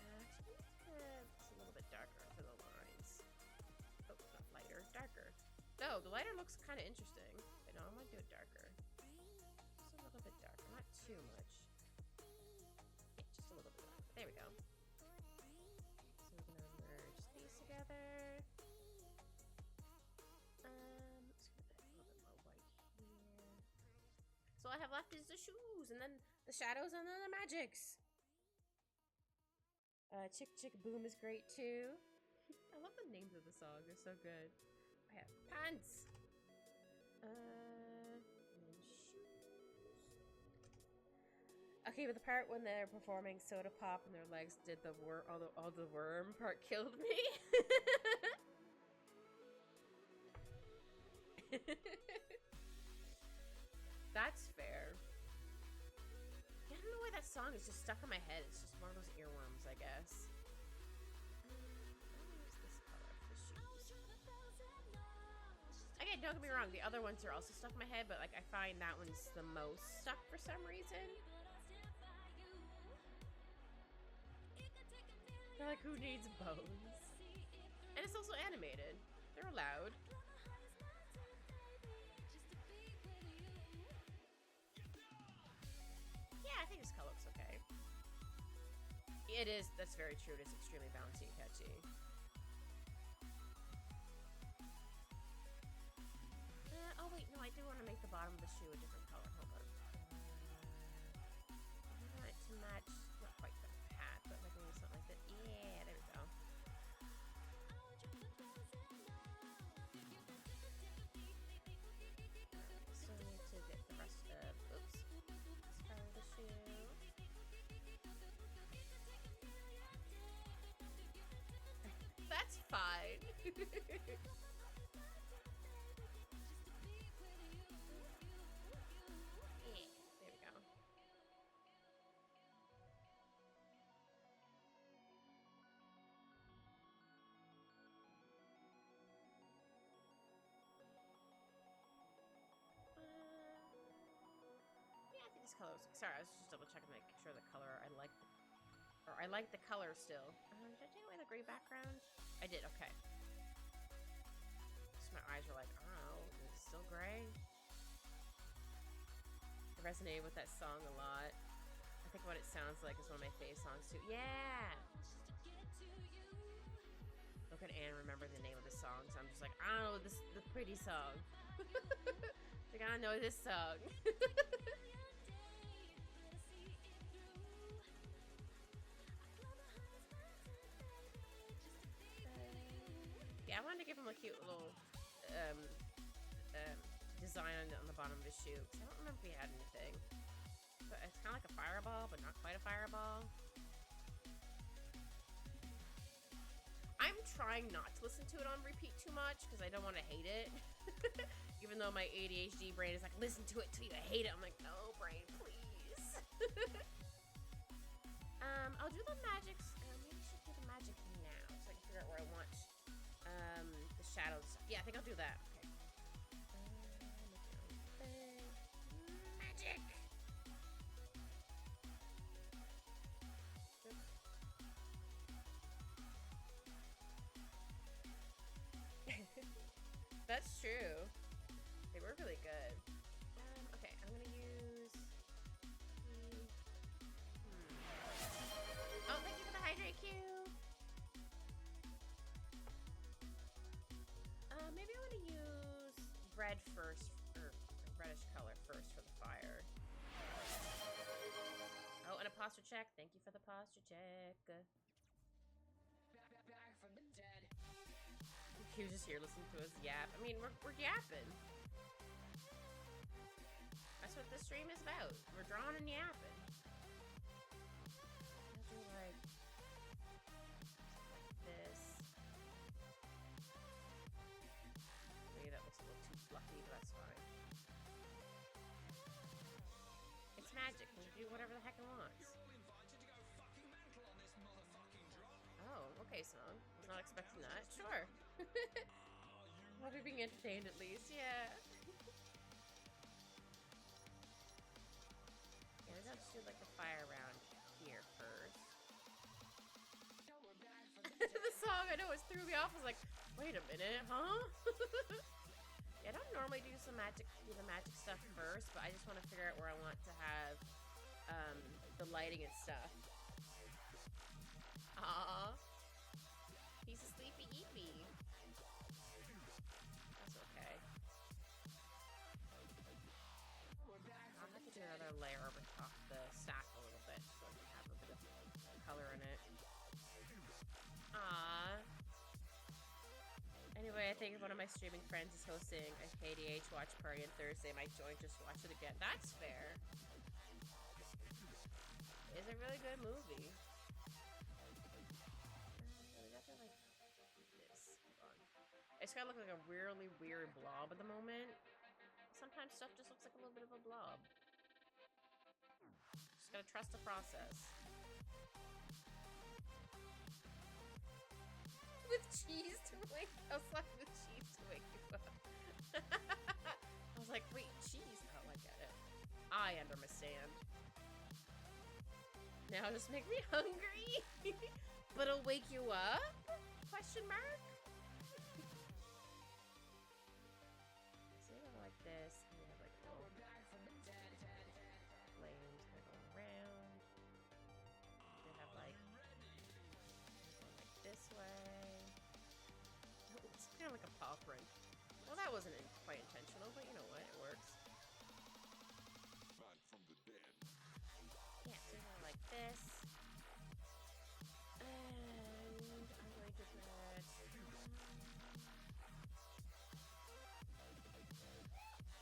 A: Actually, it's a little bit darker for the lines. Oh, not lighter, darker. No, the lighter looks kind of interesting. But no, I want to do it darker. Just a little bit darker, not too much. Yeah, just a little bit darker. There we go. So we're gonna merge these together. Let's get that a little bit more white here. So all I have left is the shoes, and then the shadows, and then the magics. Chick Chick Boom is great too. I love the names of the song; they're so good. I have pants. And shoes. Okay, but the part when they're performing Soda Pop and their legs did the all the worm part killed me. That's fair. I don't know why that song is just stuck in my head. It's just one of those earworms, I guess. Again, don't get me wrong, the other ones are also stuck in my head, but like I find that one's the most stuck for some reason. They're like, who needs bones? And it's also animated. They're allowed. Yeah, I think this color looks okay. It is, that's very true. It is extremely bouncy and catchy. Oh wait, no, I do want to make the bottom of the shoe a different color. Hold on. I want it to match, not quite the hat, but like maybe something like that. Yeah, there we go. Still need to get the rest of, oops, this part of the shoe. That's fine. this color. Sorry, I was just double checking, make sure the color I like, or I like the color still. Did I take away the gray background? I did. Okay. So my eyes were like, oh, it's still gray. I resonated with that song a lot. I think what it sounds like is one of my fave songs too. Yeah. Look at Anne remembering the name of the song, so I'm just like, I don't know the pretty song. Like, I don't know this song. Yeah, I wanted to give him a cute little design on the bottom of his shoe. I don't remember if he had anything. But it's kind of like a fireball, but not quite a fireball. I'm trying not to listen to it on repeat too much because I don't want to hate it. Even though my ADHD brain is like, listen to it till you hate it. I'm like, no, brain, please. I'll do the magic. Maybe I should do the magic now so I can figure out where I want the shadows. Yeah, I think I'll do that. Okay. Magic. That's true. They were really good. Okay, I'm gonna use. Oh, thank you for the hydrate cube. Maybe I want to use red first, or reddish color first for the fire. Oh, and a posture check. Thank you for the posture check.
B: Back from the dead.
A: He was just here listening to us yap. I mean, we're yapping. That's what this stream is about. We're drawing and yapping. I'll do like this. Maybe that looks a little too fluffy, but that's fine. It's magic. Can do whatever the heck it wants.
B: You're all invited to go fucking mental on this motherfucking drop.
A: Oh, okay, song. Was not expecting that. Sure. I'll be being entertained at least, yeah. Yeah, maybe I'll just do like the fire round here first.
B: So we're back from the dead.
A: The song, I know, it threw me off. I was like, wait a minute, huh? Yeah, I don't normally do the magic stuff first, but I just want to figure out where I want to have the lighting and stuff. Aww. He's a sleepy eepy. That's okay.
B: We're back
A: I'll
B: from
A: have
B: the
A: to do
B: dead.
A: another layer over top the stack a little bit so I can have a bit of color in it. Aww. Anyway, I think one of my streaming friends is hosting a KDH watch party on Thursday. I might join just to watch it again. That's fair. It's a really good movie. It's gotta look like a really weird blob at the moment. Sometimes stuff just looks like a little bit of a blob. Just gotta trust the process. With cheese to wake I was like, with cheese to wake you up. I was like, wait, cheese? Oh, I get it. I understand. Now just make me hungry. But it'll wake you up? Question mark? Like this, and we have like
B: So we're back from the dead.
A: flames that go around. They have like going like this way. It's kind of like a paw print. Well, that wasn't quite intentional, but you know what? It works.
C: Back from the dead.
A: Yeah, so we're like this. And I'm going to put.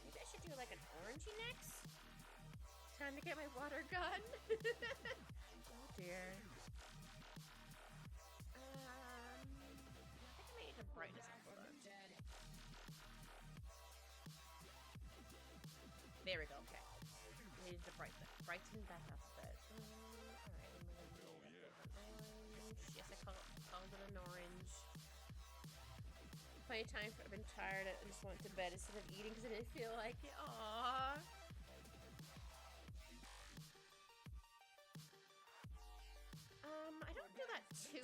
A: Maybe I should do like an orangey next. Time to get my water gun. Oh dear. I think I may need to brighten this up. Hold on. There we go. Okay. I needed to brighten that up a bit. Alright, I'm gonna do an orange. Yes, I called it an orange. Plenty of time. I've been tired. I just went to bed instead of eating because I didn't feel like it. Aww.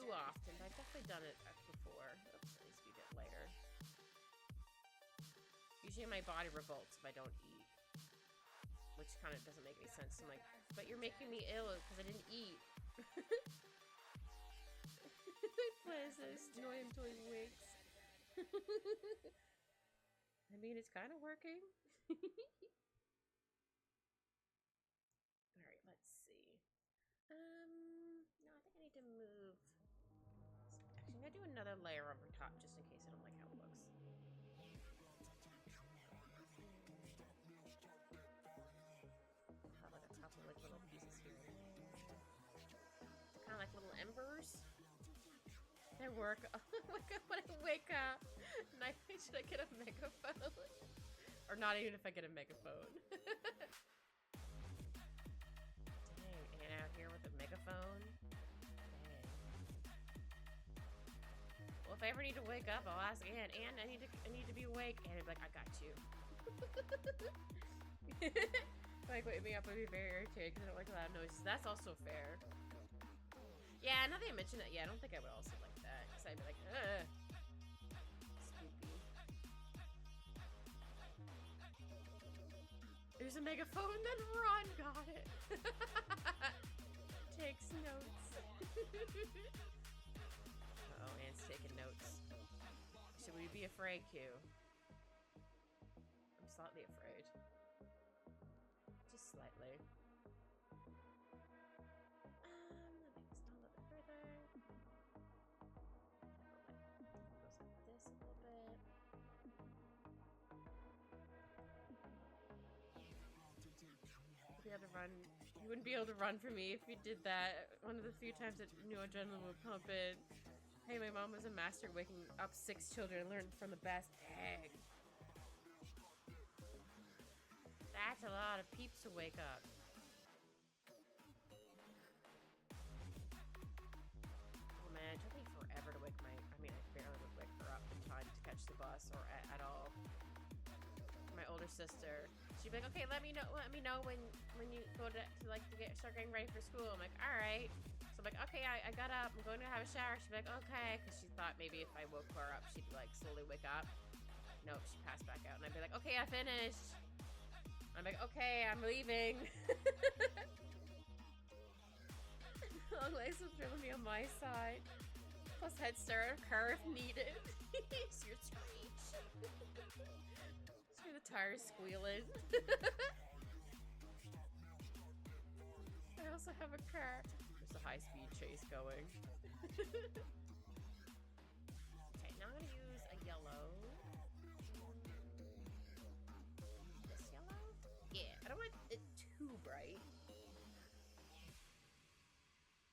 A: too often, but I've definitely done it before. Oops, it needs to be a bit lighter. Usually my body revolts if I don't eat, which kind of doesn't make any sense. I'm like, but you're making me ill because I didn't eat. Please, this annoying toy wigs. I mean, it's kind of working. Alright, let's see. No, I think I need to move. Actually, I'm gonna do another layer over top just in case I don't like how it looks. Have like a couple like little pieces here and there. Kind of like little embers. They work. When I wake up, and should I get a megaphone? Or not even if I get a megaphone. Dang, Anne out here with a megaphone. Dang. Well, if I ever need to wake up, I'll ask Anne. Anne, I need to be awake. And I'd be like, I got you. Like, wake me up, I'd be very irritated because I don't like loud noises. That's also fair. Yeah, now that I mentioned that, yeah, I don't think I would also like that. Because I'd be like, ugh. Spooky. There's a megaphone, then run! Got it. Takes notes. Uh-oh, Anne's taking notes. Should we be afraid, Q? I'm slightly afraid. Just slightly. Run. You wouldn't be able to run from me if you did that. One of the few times that new adrenaline would pump in. Hey, my mom was a master waking up 6 children and learned from the best. Egg. That's a lot of peeps to wake up. Oh man, it took me forever to wake I barely would wake her up in time to catch the bus or at all. My older sister. She'd be like, okay, let me know when you go to start getting ready for school. I'm like, all right. So I'm like, okay, I got up. I'm going to have a shower. She'd be like, okay, because she thought maybe if I woke her up, she'd like slowly wake up. Nope, she passed back out, and I'd be like, okay, I finished. I'm like, okay, I'm leaving. Long legs will drill me on my side. Plus head start car if needed. It's your screech. The tires squealing. I also have a car. There's a high-speed chase going. Okay, now I'm gonna use a yellow. This yellow? Yeah, I don't want it too bright.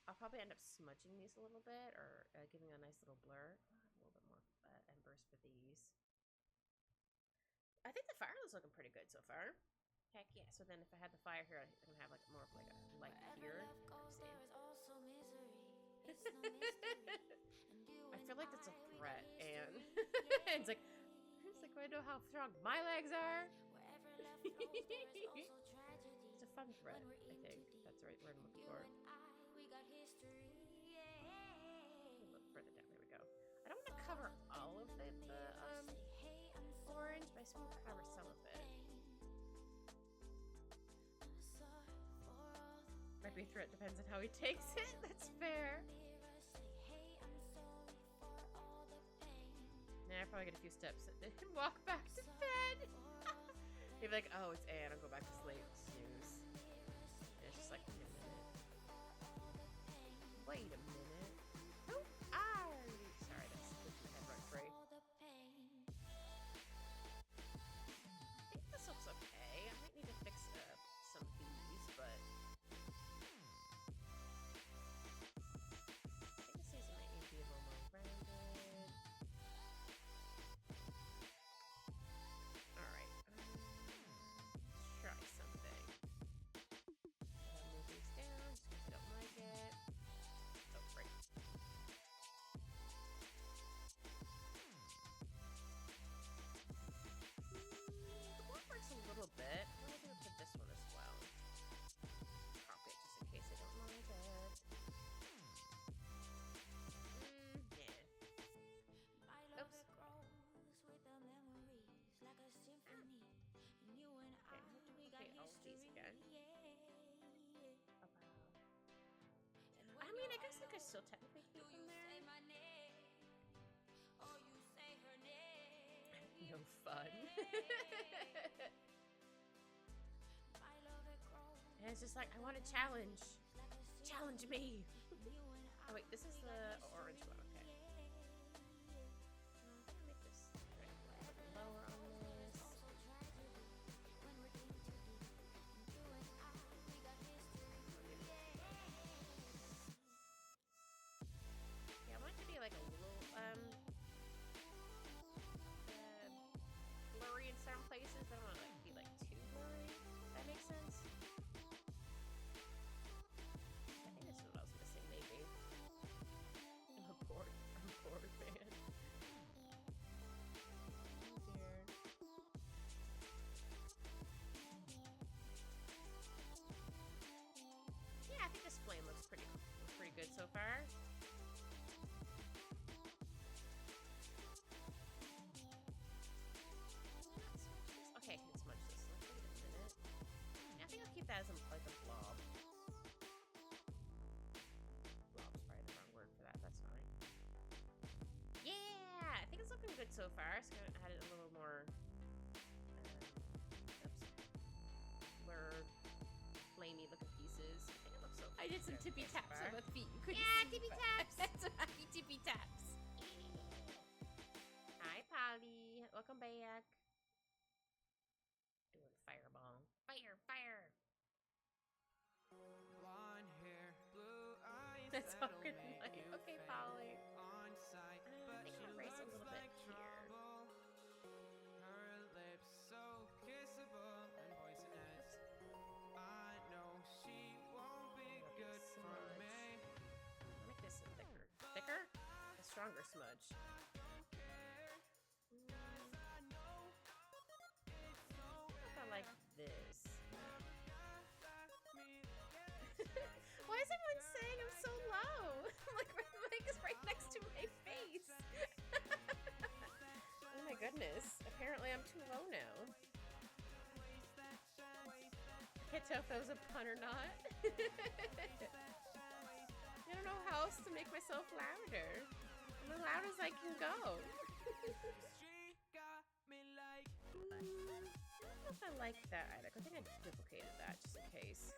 A: I'll probably end up smudging these a little bit, or giving a nice little blur. A little bit more embers for these. I think the fire is looking pretty good so far. Heck yeah. So then if I had the fire here, I can have like more of like a light here. I feel like that's a threat, and it's like I know how strong my legs are. It's a fun threat, I think. That's the right word I'm looking for. A little further down, there we go. I don't want to cover all of the orange, but I just want to cover some of it. Might be a threat, depends on how he takes it. That's fair. Nah, I probably get a few steps and then walk back to bed. He'd be like, oh, it's Anne, I'll go back to sleep. Snooze. And it's just like, wait a minute. Wait a minute. Who are you? Sorry, that's my head run free. I think this looks okay. I might need to fix some bees, but I think this season might need to be a little more rounded. Alright. Let's try something. Move these down just because I don't like it. Oh, great. still technically came from there? No fun. And it's just like, I want a challenge. Challenge me. Oh wait, this is the orange one, okay. I'm gonna make this lower on this. Yeah, I want it to be like a little blurry in some places. I don't want it to be like too blurry. That makes sense. I think this is what I was missing, maybe. I'm bored, man. Oh dear. Yeah, I think this flame looks pretty good so far. Okay, I can smudge this. Wait a minute. Yeah, I think I'll keep that as like a blob. Blob's probably the wrong word for that. That's fine. Yeah, I think it's looking good so far. So I'm gonna add a little more. Blurred, flamey looking pieces. I think it looks so. I did some tippy taps on my feet. You couldn't see, tippy taps. That's happy tippy taps. Hi, Polly. Welcome back. Doing fireball. Fire.
B: Blonde hair, blue eyes.
A: That's all good night. Okay, Polly.
B: On site,
A: I think I'll raise a little bit here.
B: Her lips so kissable and poisonous. I know she won't be good for me.
A: I'll make this thicker. Thicker? A stronger smudge. I like this. Why is everyone saying I'm so low? Like my mic is right next to my face. Oh my goodness. Apparently I'm too low now. Can't tell if that was a pun or not. I don't know how else to make myself louder. I'm as loud as I can go. I don't know if I like that either. I think I duplicated that just in case.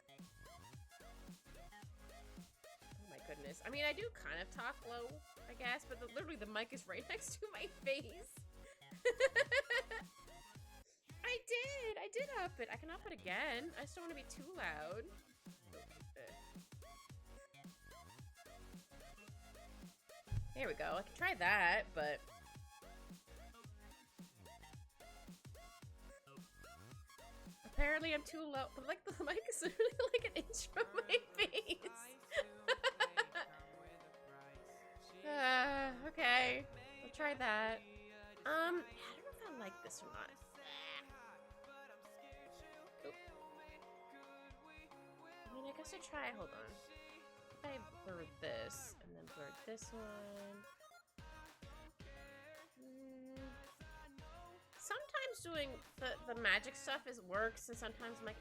A: Oh my goodness. I mean, I do kind of talk low, I guess, but literally the mic is right next to my face. I did up it. I can up it again. I just don't want to be too loud. There we go. I can try that, but... Apparently I'm too low, but like the mic is literally like an inch from my face. Okay, I'll try that. I don't know if I like this or not. Oop. I mean, I guess I try. Hold on. If I blur this and then blur this one. Sometimes doing the magic stuff works, and sometimes I'm like,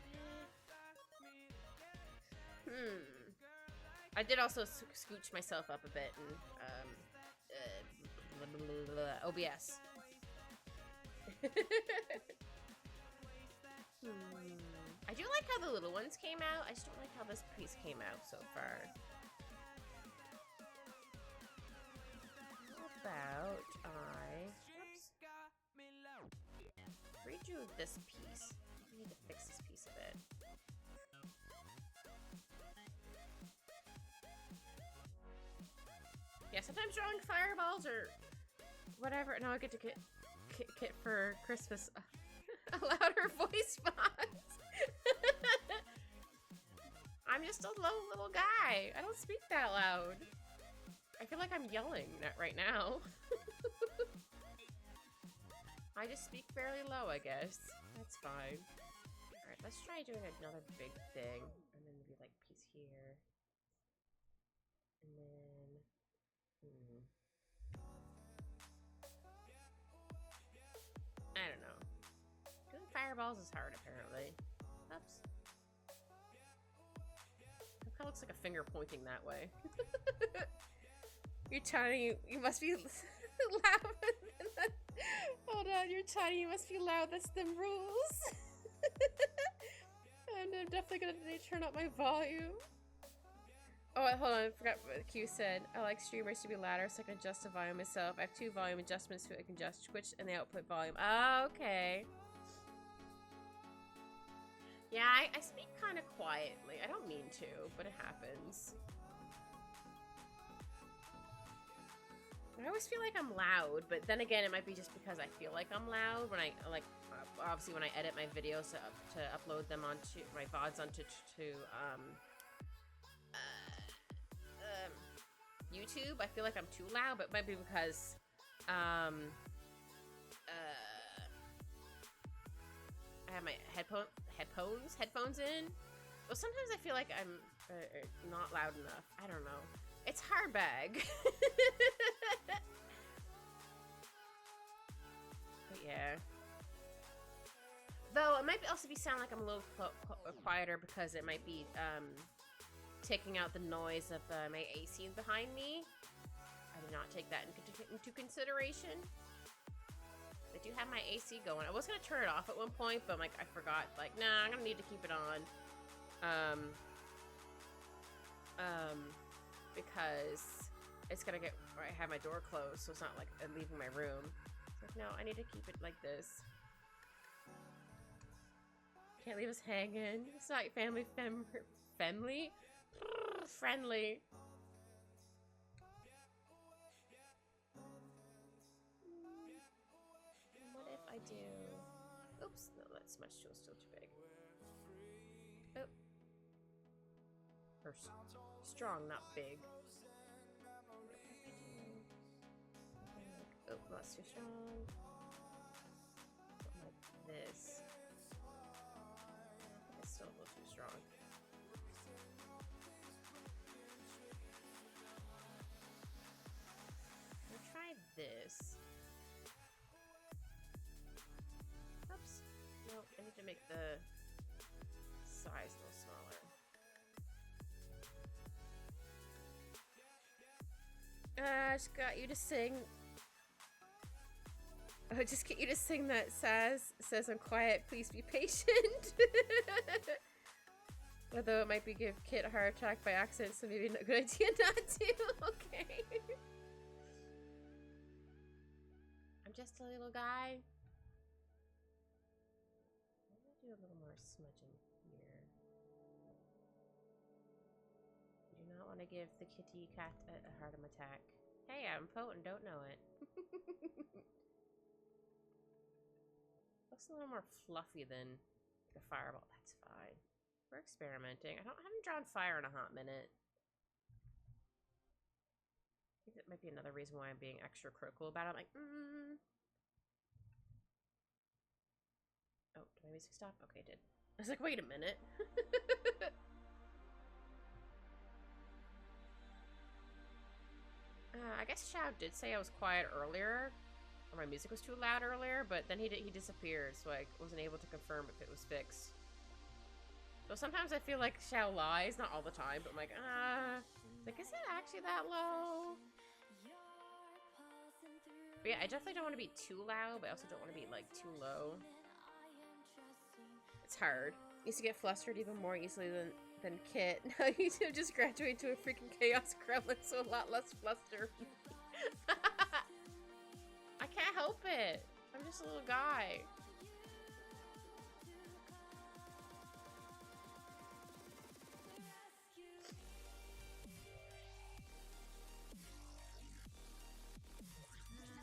A: I did also scooch myself up a bit in OBS. I do like how the little ones came out. I just don't like how this piece came out so far. How about redo this piece. I need to fix this piece a bit. Yeah, sometimes drawing fireballs or whatever. Now I get to get for Christmas a louder voice box. I'm just a low little guy. I don't speak that loud. I feel like I'm yelling right now. I just speak fairly low, I guess. That's fine. Alright, let's try doing another big thing. And then maybe like piece here. And then... I don't know. Doing fireballs is hard, apparently. Oops. Look how looks like a finger pointing that way. You're tiny. You must be loud. Hold on, you're tiny. You must be loud. That's the rules. And I'm definitely gonna turn up my volume. Oh, wait, hold on. I forgot what Q said. I like streamers to be louder so I can adjust the volume myself. I have 2 volume adjustments so I can adjust Twitch and the output volume. Oh, okay. Yeah, I speak kind of quietly. I don't mean to, but it happens. I always feel like I'm loud, but then again, it might be just because I feel like I'm loud when I, like, obviously when I edit my videos to upload them onto, my VODs onto, YouTube. I feel like I'm too loud, but it might be because, I have my headphones in. Well, sometimes I feel like I'm not loud enough. I don't know. It's hard bag. But yeah. Though it might also be sound like I'm a little quieter because it might be taking out the noise of my AC behind me. I did not take that into consideration. I do have my AC going. I was gonna turn it off at one point, but like I forgot. Like, nah, I'm gonna need to keep it on. Because it's gonna get. I have my door closed, so it's not like I'm leaving my room. It's like, no, I need to keep it like this. Can't leave us hanging. It's not friendly. What if I do? Oops, no, that's much too still too big. Oh, or strong, not big. Oh, that's too strong. Like this. It's still a little too strong. I'll try this. Oops. No, I need to make the size a little smaller. I just got you to sing. Oh, just get you to sing that says I'm quiet, please be patient. Although it might be give Kit a heart attack by accident, so maybe a good idea not to. Okay. I'm just a little guy. I'm gonna do a little more smudging here. You do not want to give the kitty cat a heart attack. Hey, I'm potent, don't know it. Looks a little more fluffy than the fireball. That's fine. We're experimenting. I haven't drawn fire in a hot minute. I think that might be another reason why I'm being extra critical about it. I'm like, Oh, did my music stop? Okay, it did. I was like, wait a minute. I guess Shao did say I was quiet earlier, or my music was too loud earlier, but then he disappeared, so I wasn't able to confirm if it was fixed. So sometimes I feel like Shao lies, not all the time, but I'm like, like, is it actually that low? But yeah, I definitely don't want to be too loud, but I also don't want to be, like, too low. It's hard. I used to get flustered even more easily than Kit. Now you two just graduate to a freaking chaos gremlin, so a lot less fluster. I can't help it. I'm just a little guy.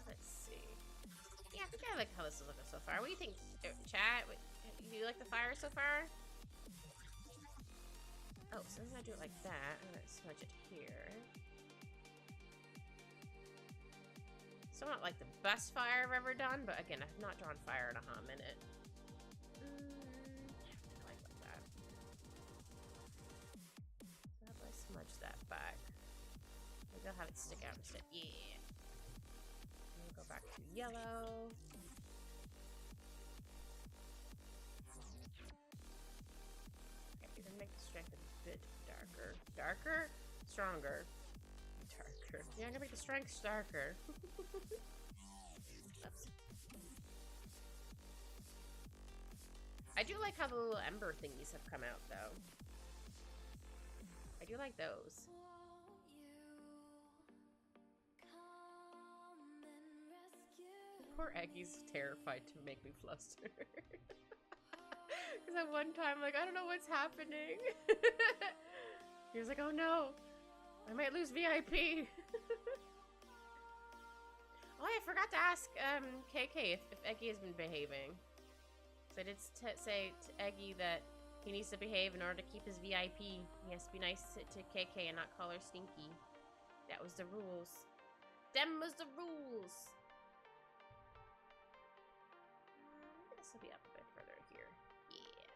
A: Let's see. Yeah, I think I like how this is looking so far. What do you think, chat? Do you like the fire so far? Oh, so I'm gonna do it like that. I'm gonna smudge it here. Still not like the best fire I've ever done, but again, I've not drawn fire in a hot minute. I like that. So how do I smudge that back? Maybe I'll have it stick out instead. Yeah. I'm gonna go back to yellow. Okay, you're gonna make the strength a bit darker? Stronger. Darker. Yeah, I'm gonna make the strength darker. Oops. I do like how the little ember thingies have come out, though. I do like those. Poor Eggy's terrified to make me fluster. Because at one time, like, I don't know what's happening. He was like, oh no, I might lose VIP. Oh, I forgot to ask KK if Eggy has been behaving. So I did say to Eggy that he needs to behave in order to keep his VIP. He has to be nice to KK and not call her stinky. That was the rules. Them was the rules. This will be up a bit further here. Yeah.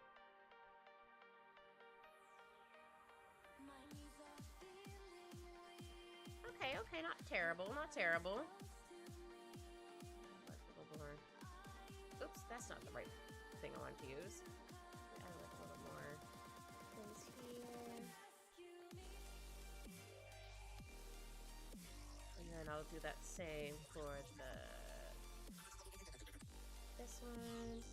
A: Okay, okay, not terrible, not terrible. Oops, that's not the right thing I wanted to use. Add like a little more things here. And then I'll do that same for this one.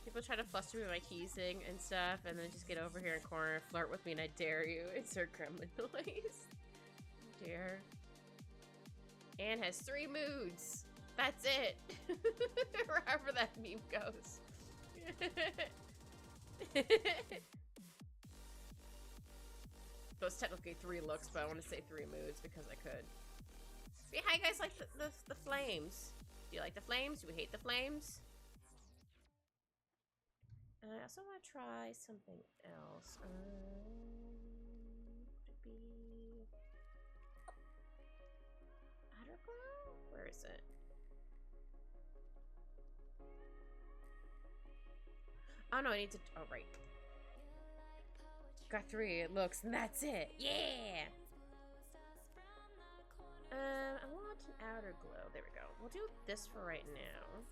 A: People try to fluster me by teasing and stuff, and then just get over here in the corner and flirt with me, and I dare you. Insert gremlin noise. Dare. Anne has 3 moods. That's it. Wherever that meme goes. Those technically 3 looks, but I want to say 3 moods because I could. See how you guys like the flames? Do you like the flames? Do we hate the flames? And I also want to try something else. Could it be outer glow? Where is it? Oh no, I need to. Oh right. Got 3. It looks, and that's it. Yeah. I want an outer glow. There we go. We'll do this for right now.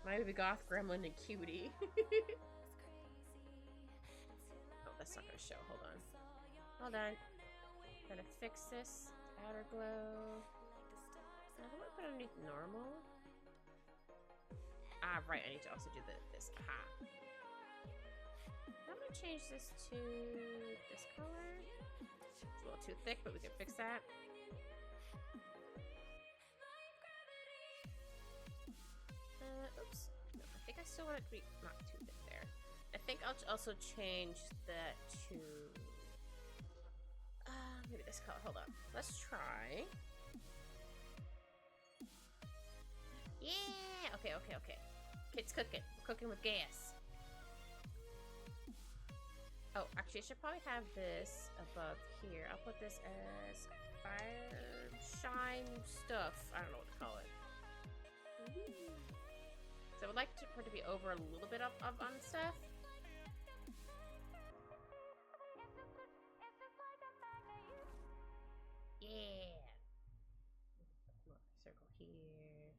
A: My baby goth gremlin and cutie. Oh, that's not gonna show. Hold on. Hold on. Gotta fix this. Outer glow. I want to put it underneath normal. Ah, right. I need to also do this. Aha. I'm gonna change this to this color. It's a little too thick, but we can fix that. Oops. No, I think I still want it to be not too thick there. I think I'll also change that to maybe this color. Hold on. Let's try. Yeah. Okay. It's cooking. We're cooking with gas. Oh, actually, I should probably have this above here. I'll put this as fire shine stuff. I don't know what to call it. So I would like for it to be over a little bit up on stuff. Yeah. Circle here.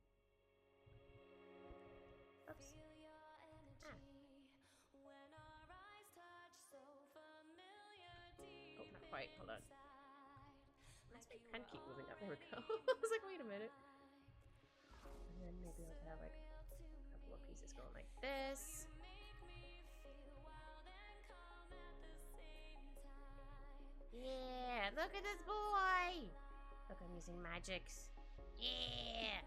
A: Oops. Ah. Oh, not quite. Hold on. Let's make pen keep moving up. There we go. I was like, wait a minute. And then maybe I'll have like a couple of pieces going like this. Yeah, look at this boy. Look, I'm using magics. Yeah.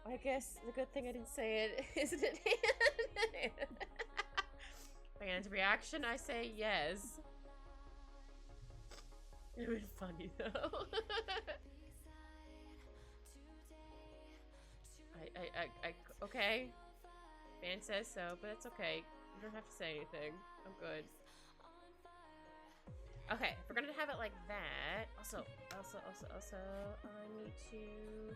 A: I guess the good thing I didn't say it, isn't it? Anne's reaction, I say yes. It would be funny though. Okay. Fan says so, but it's okay. You don't have to say anything. I'm good. Okay, if we're gonna have it like that. Also, I need to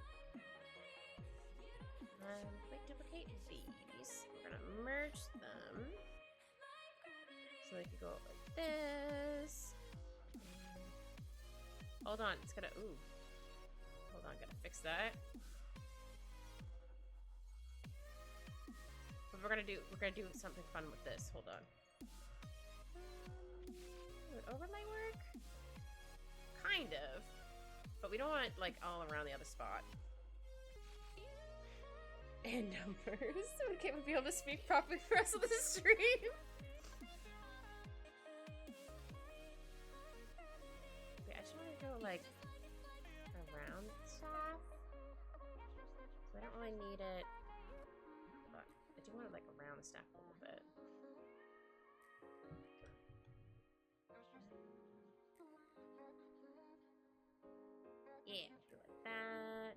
A: like duplicate these. We're gonna merge them so they can go like this. Hold on, it's gonna. Ooh. Hold on, gotta fix that. But we're gonna do something fun with this. Hold on. Would overlay work? Kind of. But we don't want it like all around the other spot. And numbers. So we can't be able to speak properly for the rest of the stream. Wait, I just want to go like around stuff. So I don't really need it. But I do want to like around the stack a little bit. Yeah, do like that.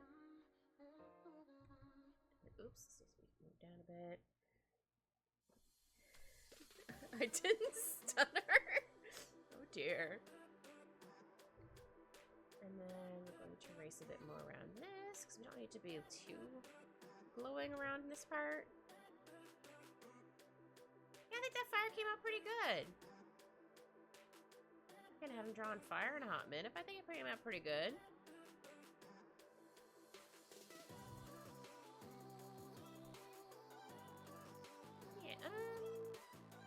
A: Oops, this needs to be moved down a bit. I didn't stun her. Oh dear. And then we're going to erase a bit more around this because we don't need to be too glowing around in this part. Yeah, I think that fire came out pretty good. I'm gonna have him drawing fire in a hot minute, but I think it came out pretty good.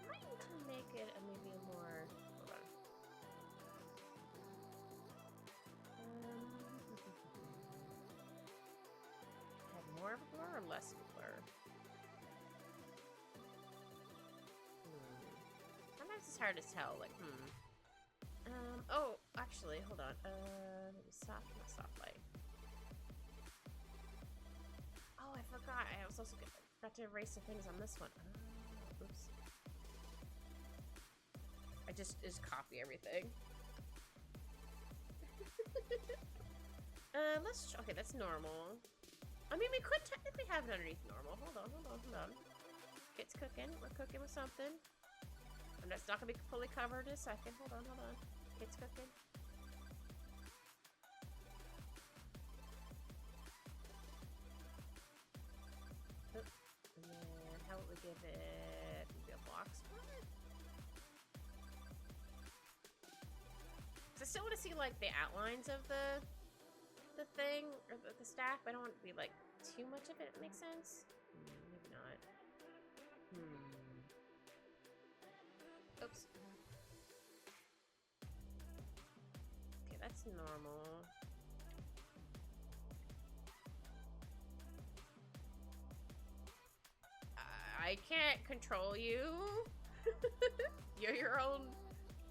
A: Might need to make it maybe a more. Hold on. Have more of a blur or less of a blur? Sometimes it's hard to tell. Like, Oh, actually, hold on. Maybe soft, not soft light. Oh, I forgot. I was also got to erase some things on this one. Oops. I just copy everything. Okay, that's normal. I mean, we could technically have it underneath normal. Hold on. It's cooking. We're cooking with something. And that's not gonna be fully covered in a second. Hold on. It's cooking. And then how would we give it maybe a box spot? Because I still want to see like the outlines of the thing or the stack, but I don't want it to be like too much of it. It makes sense. Maybe not. Oops. Okay, that's normal. I can't control you. You're your own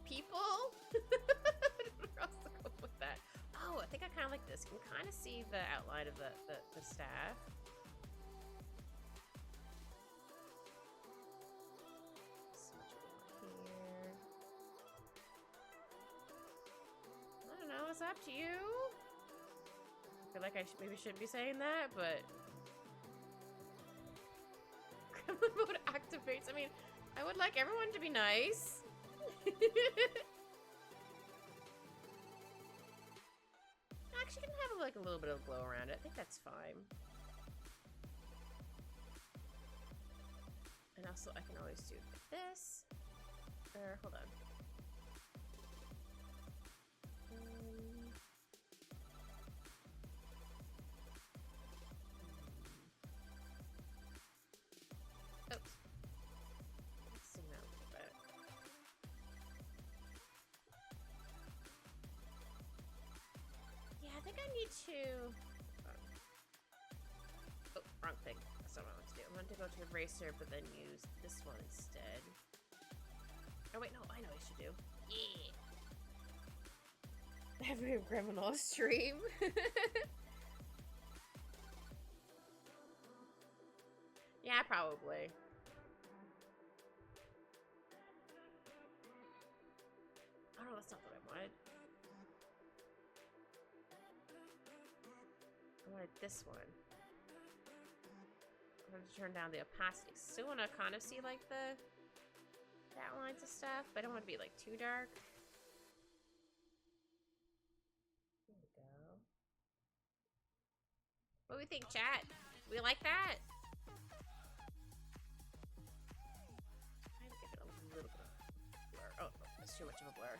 A: people. I don't know where else to go with that. Oh, I think I kind of like this. You can kind of see the outline of the staff. Switch it over here. I don't know. It's up to you. I feel like I maybe shouldn't be saying that, but. Gremlin mode activates. I mean, I would like everyone to be nice. Actually, can have like a little bit of glow around it. I think that's fine. And also, I can always do this. Hold on. Oops. Let's zoom out a little bit. Yeah, I think I need to. Oh, wrong thing. That's not what I want to do. I want to go to eraser, but then use this one instead. Oh wait, no, I know what I should do. Yeah. Having a criminal stream. Yeah, probably. Oh no, that's not what I wanted. I wanted this one. I'm going to turn down the opacity. Still want to kind of see like the outlines of stuff, but I don't want to be like too dark. There we go. What do we think, chat? We like that? Give it a little bit of blur. Oh, that's too much of a blur.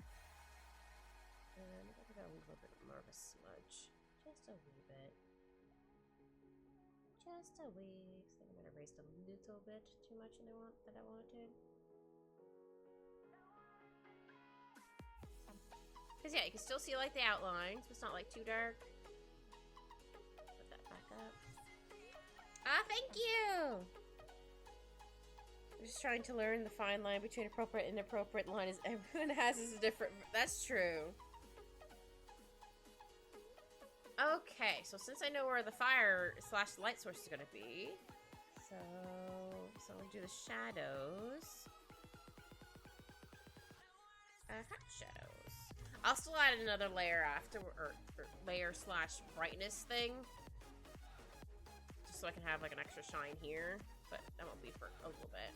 A: And I got a little bit more of a smudge. Just a wee bit. Just a wee. I think I might have raised a little bit too much than I wanted. Because yeah, you can still see like the outlines, but it's not like too dark. Put that back up. Ah, thank you! I'm just trying to learn the fine line between appropriate and inappropriate line is everyone has is a different. That's true. Okay, so since I know where the fire / light source is gonna be, so I'm gonna do the shadows. Hot shadows. I'll still add another layer after, or layer / brightness thing, just so I can have like an extra shine here. But that won't be for a little bit.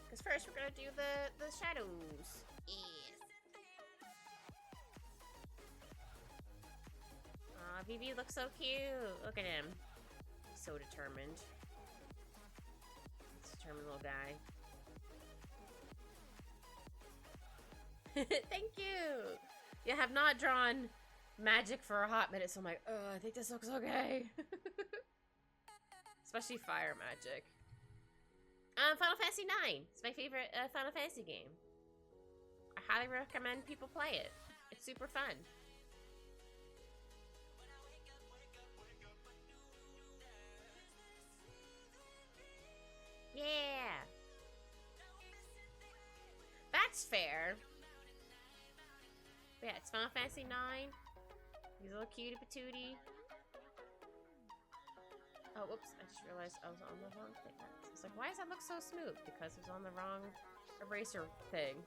A: Because first we're gonna do the shadows. Yeah. Aw, Vivi looks so cute. Look at him. He's so determined. He's a determined little guy. Thank you! Yeah, I have not drawn magic for a hot minute, so I'm like, oh, I think this looks okay. Especially fire magic. Final Fantasy IX. It's my favorite Final Fantasy game. I highly recommend people play it. It's super fun. Yeah. That's fair. But yeah, it's Final Fantasy IX. He's a little cutie patootie. Oh, whoops. I just realized I was on the wrong thing. I was like, why does that look so smooth? Because it was on the wrong eraser thing.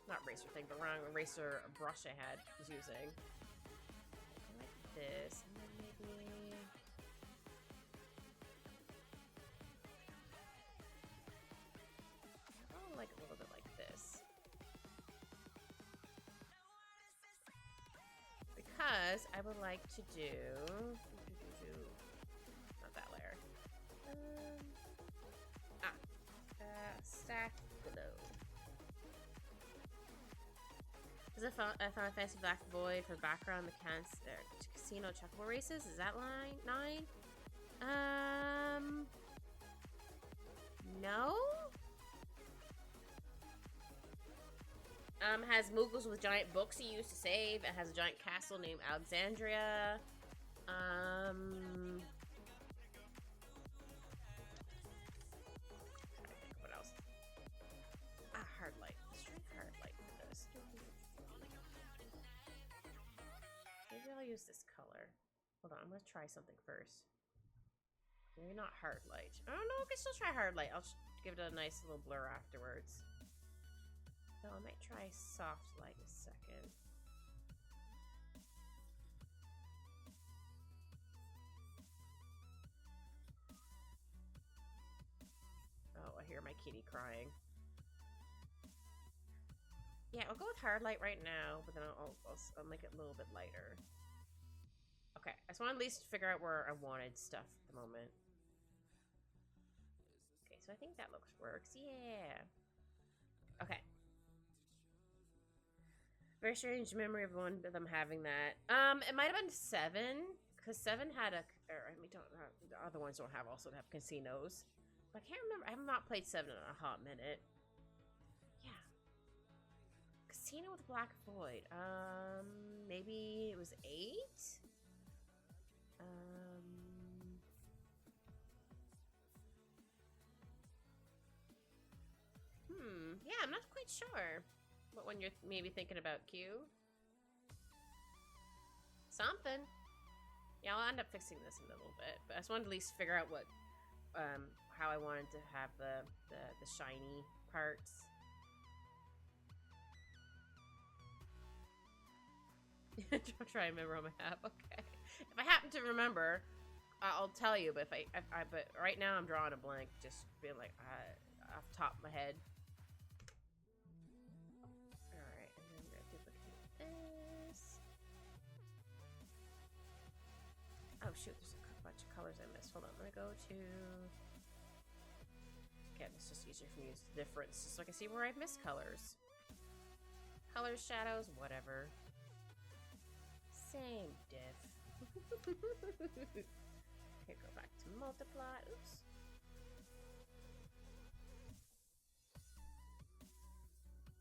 A: Not eraser thing, but wrong eraser brush I was using. Like this. And then maybe... Oh, like a little bit like this. Because I would like to do... Not that layer. Stack below. Is it Final Fantasy Black Void for background mechanics? Casino chuckable races? Is that line 9? No? Has Moogles with giant books he used to save. It has a giant castle named Alexandria. What else? Hard light. Let's try hard light for this. Maybe I'll use this color. Hold on, I'm gonna try something first. Maybe not hard light. I don't know, I can still try hard light. I'll give it a nice little blur afterwards. So I might try soft light a second. Oh, I hear my kitty crying. Yeah, I'll go with hard light right now, but then I'll make it a little bit lighter. Okay, I just want to at least figure out where I wanted stuff at the moment. Okay, so I think that works. Yeah. Okay. Very strange memory of one of them having that. It might have been 7, because 7 had a. Or I mean, the other ones don't also have casinos. But I can't remember. I have not played 7 in a hot minute. Yeah. Casino with Black Void. Maybe it was 8. Yeah, I'm not quite sure. But when you're maybe thinking about Q. Something. Yeah, I'll end up fixing this in a little bit. But I just wanted to at least figure out what, how I wanted to have the shiny parts. Try and remember on my map. Okay. If I happen to remember, I'll tell you. But but right now I'm drawing a blank, just being like off the top of my head. Oh shoot, there's a bunch of colors I missed. Hold on, I'm gonna go to... Okay, it's just easier for me to use the difference, so I can see where I've missed colors. Colors, shadows, whatever. Same diff. Okay, go back to multiply. Oops.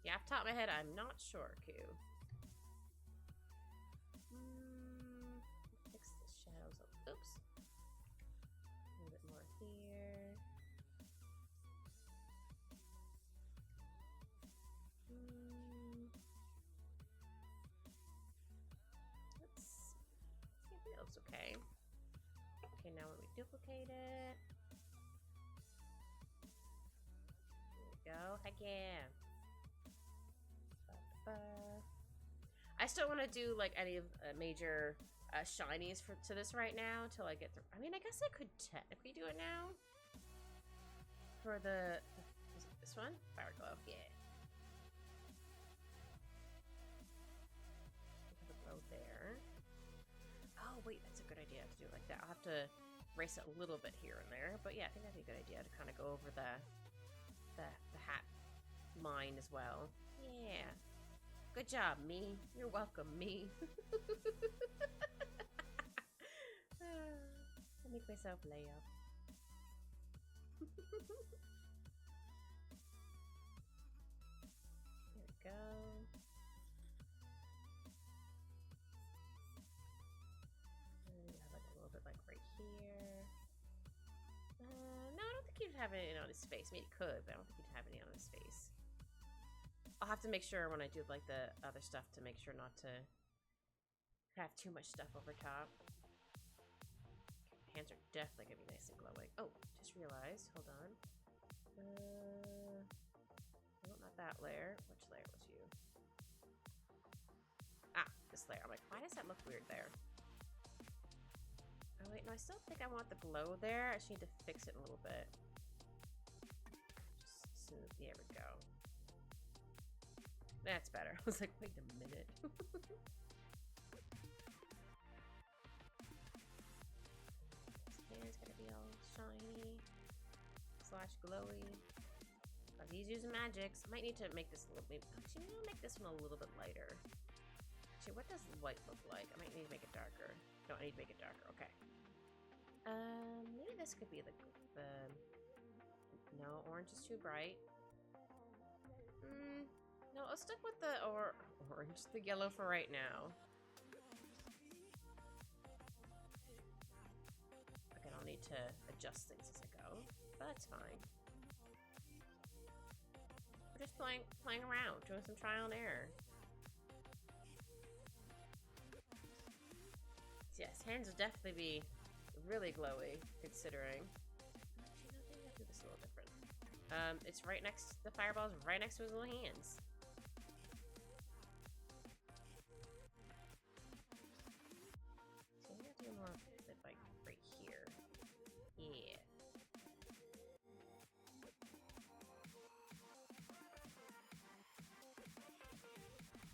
A: Yeah, off the top of my head, I'm not sure, Q. Fix the shadows. Oops. A little bit more here. Let's see if it looks okay. Okay, now when we duplicate it. There we go. Heck yeah. I still want to do like any of major shinies to this right now till I get through. I mean, I guess I could technically do it now for the is it this one? Fire Glow, yeah. The glow there. Oh wait, that's a good idea to do it like that. I'll have to race it a little bit here and there, but yeah, I think that'd be a good idea to kind of go over the hat mine as well. Yeah. Good job, me. You're welcome, me. I make myself lay up. There we go. And we have like a little bit like right here. No, I don't think you'd have any on his face. I mean, it could, but I don't think you'd have any on his face. I'll have to make sure when I do like the other stuff to make sure not to have too much stuff over top. Okay, hands are definitely gonna be nice and glowing. Oh, just realized. Hold on. No, not that layer. Which layer was you? Ah, this layer. I'm like, why does that look weird there? Oh wait, no, I still think I want the glow there. I just need to fix it a little bit. Just smooth. There we go. That's better. I was like, wait a minute. His hand's gonna be all shiny / glowy. Because he's using magics. I might need to make this a little bit. Actually, I'll make this one a little bit lighter. Actually, what does white look like? I might need to make it darker. No, I need to make it darker. Okay. Maybe this could be the no, orange is too bright. No, I'll stick with the orange, the yellow for right now. Again, I'll need to adjust things as I go, but that's fine. We're just playing around, doing some trial and error. Yes, hands will definitely be really glowy, considering. Actually, no, maybe I'll do this a little different. It's right next. The fireball's right next to his little hands. So I'm gonna do more of it like right here. Yeah.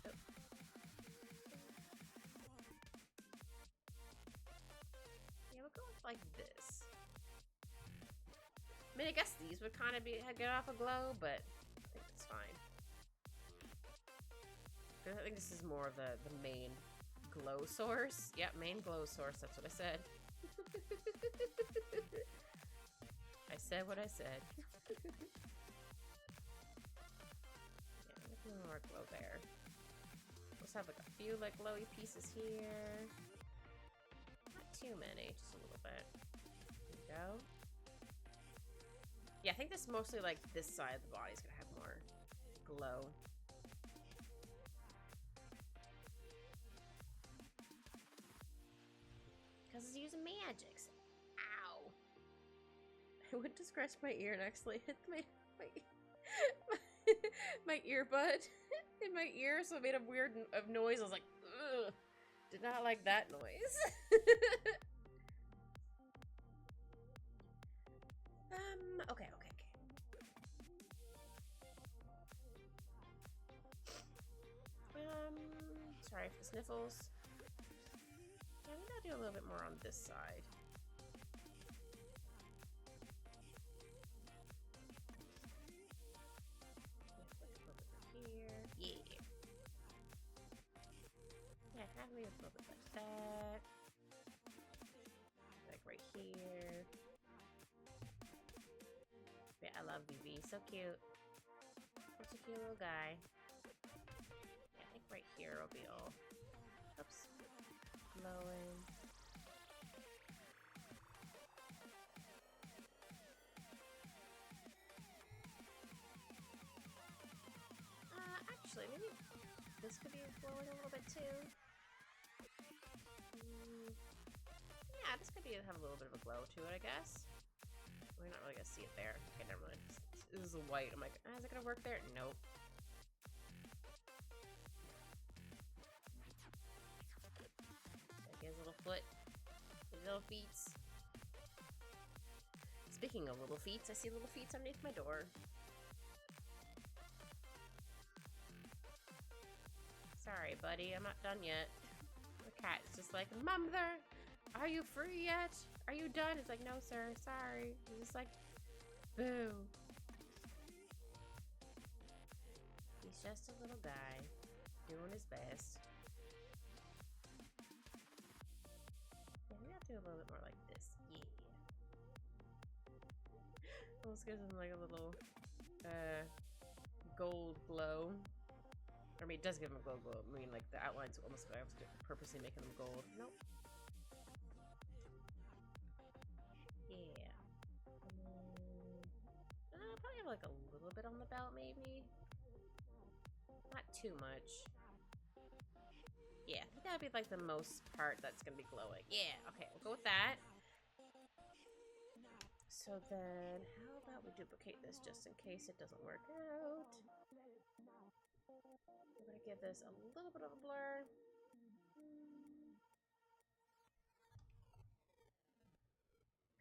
A: Oh. Yeah, we'll go with like this. I mean, I guess these would kind of get off a glow, but I think it's fine. I think this is more of the main glow source. Yep, main glow source. That's what I said. I said what I said. Yeah, a little more glow there. Let's have like a few like glowy pieces here. Not too many, just a little bit. There we go. Yeah, I think this mostly like this side of the body is gonna have more glow. Because it's using magics. Ow! I went to scratch my ear and actually hit my earbud in my ear, so it made a weird noise. I was like, ugh. Did not like that noise. Okay. Sorry for the sniffles. Yeah, maybe I'll do a little bit more on this side. Here. Yeah. Yeah, have me a little bit like that. Like right here. love BB. So cute. Such a cute little guy. Yeah, I think right here will be all, oops, glowing. Actually, maybe this could be glowing a little bit too. Yeah, this could be have a little bit of a glow to it, I guess. We're not really gonna see it there. Okay, never mind. This is white. I'm like, is it gonna work there? Nope. Like his little foot, his little feet. Speaking of little feet, I see little feet underneath my door. Sorry, buddy, I'm not done yet. The cat is just like, Mother, are you free yet? Are you done? It's like, no, sir, sorry. He's just like, boo. He's just a little guy doing his best. Yeah, we have to do a little bit more like this. Yeah. Almost gives him like a little gold glow. I mean, it does give him a gold glow. I mean, like, the outlines almost like I was purposely making them gold. Nope. Yeah. Probably have, like, a little bit on the belt, maybe. Not too much. Yeah, I think that would be, like, the most part that's gonna be glowing. Yeah, okay, we'll go with that. So then, how about we duplicate this just in case it doesn't work out? I'm gonna give this a little bit of a blur.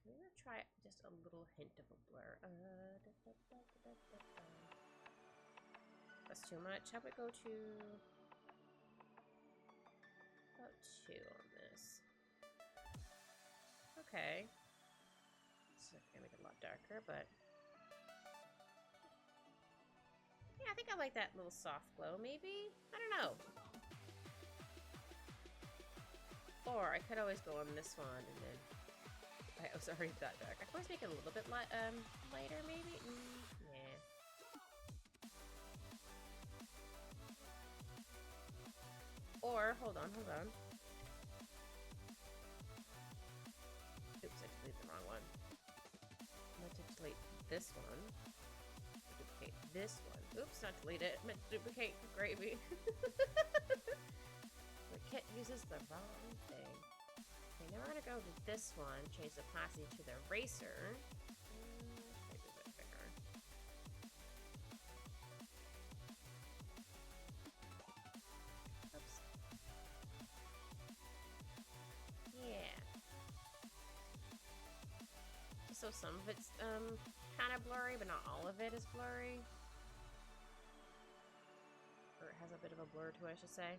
A: I'm gonna try just a little hint of a blur. That's too much. How about we go to about 2 on this? Okay. So I'm gonna make it a lot darker, but yeah, I think I like that little soft glow, maybe? I don't know. Or I could always go on this one and then... I was already that dark. I could always make it a little bit lighter, maybe? Yeah. Or, hold on. Oops, I deleted the wrong one. I'm going to delete this one. Duplicate this one. Oops, not delete it. I meant to duplicate gravy. The kit uses the wrong thing. Okay, now we're gonna go to this one, change the opacity to the eraser. Maybe a bit bigger. Oops. Yeah. So some of it's kind of blurry, but not all of it is blurry. Or it has a bit of a blur to it, I should say.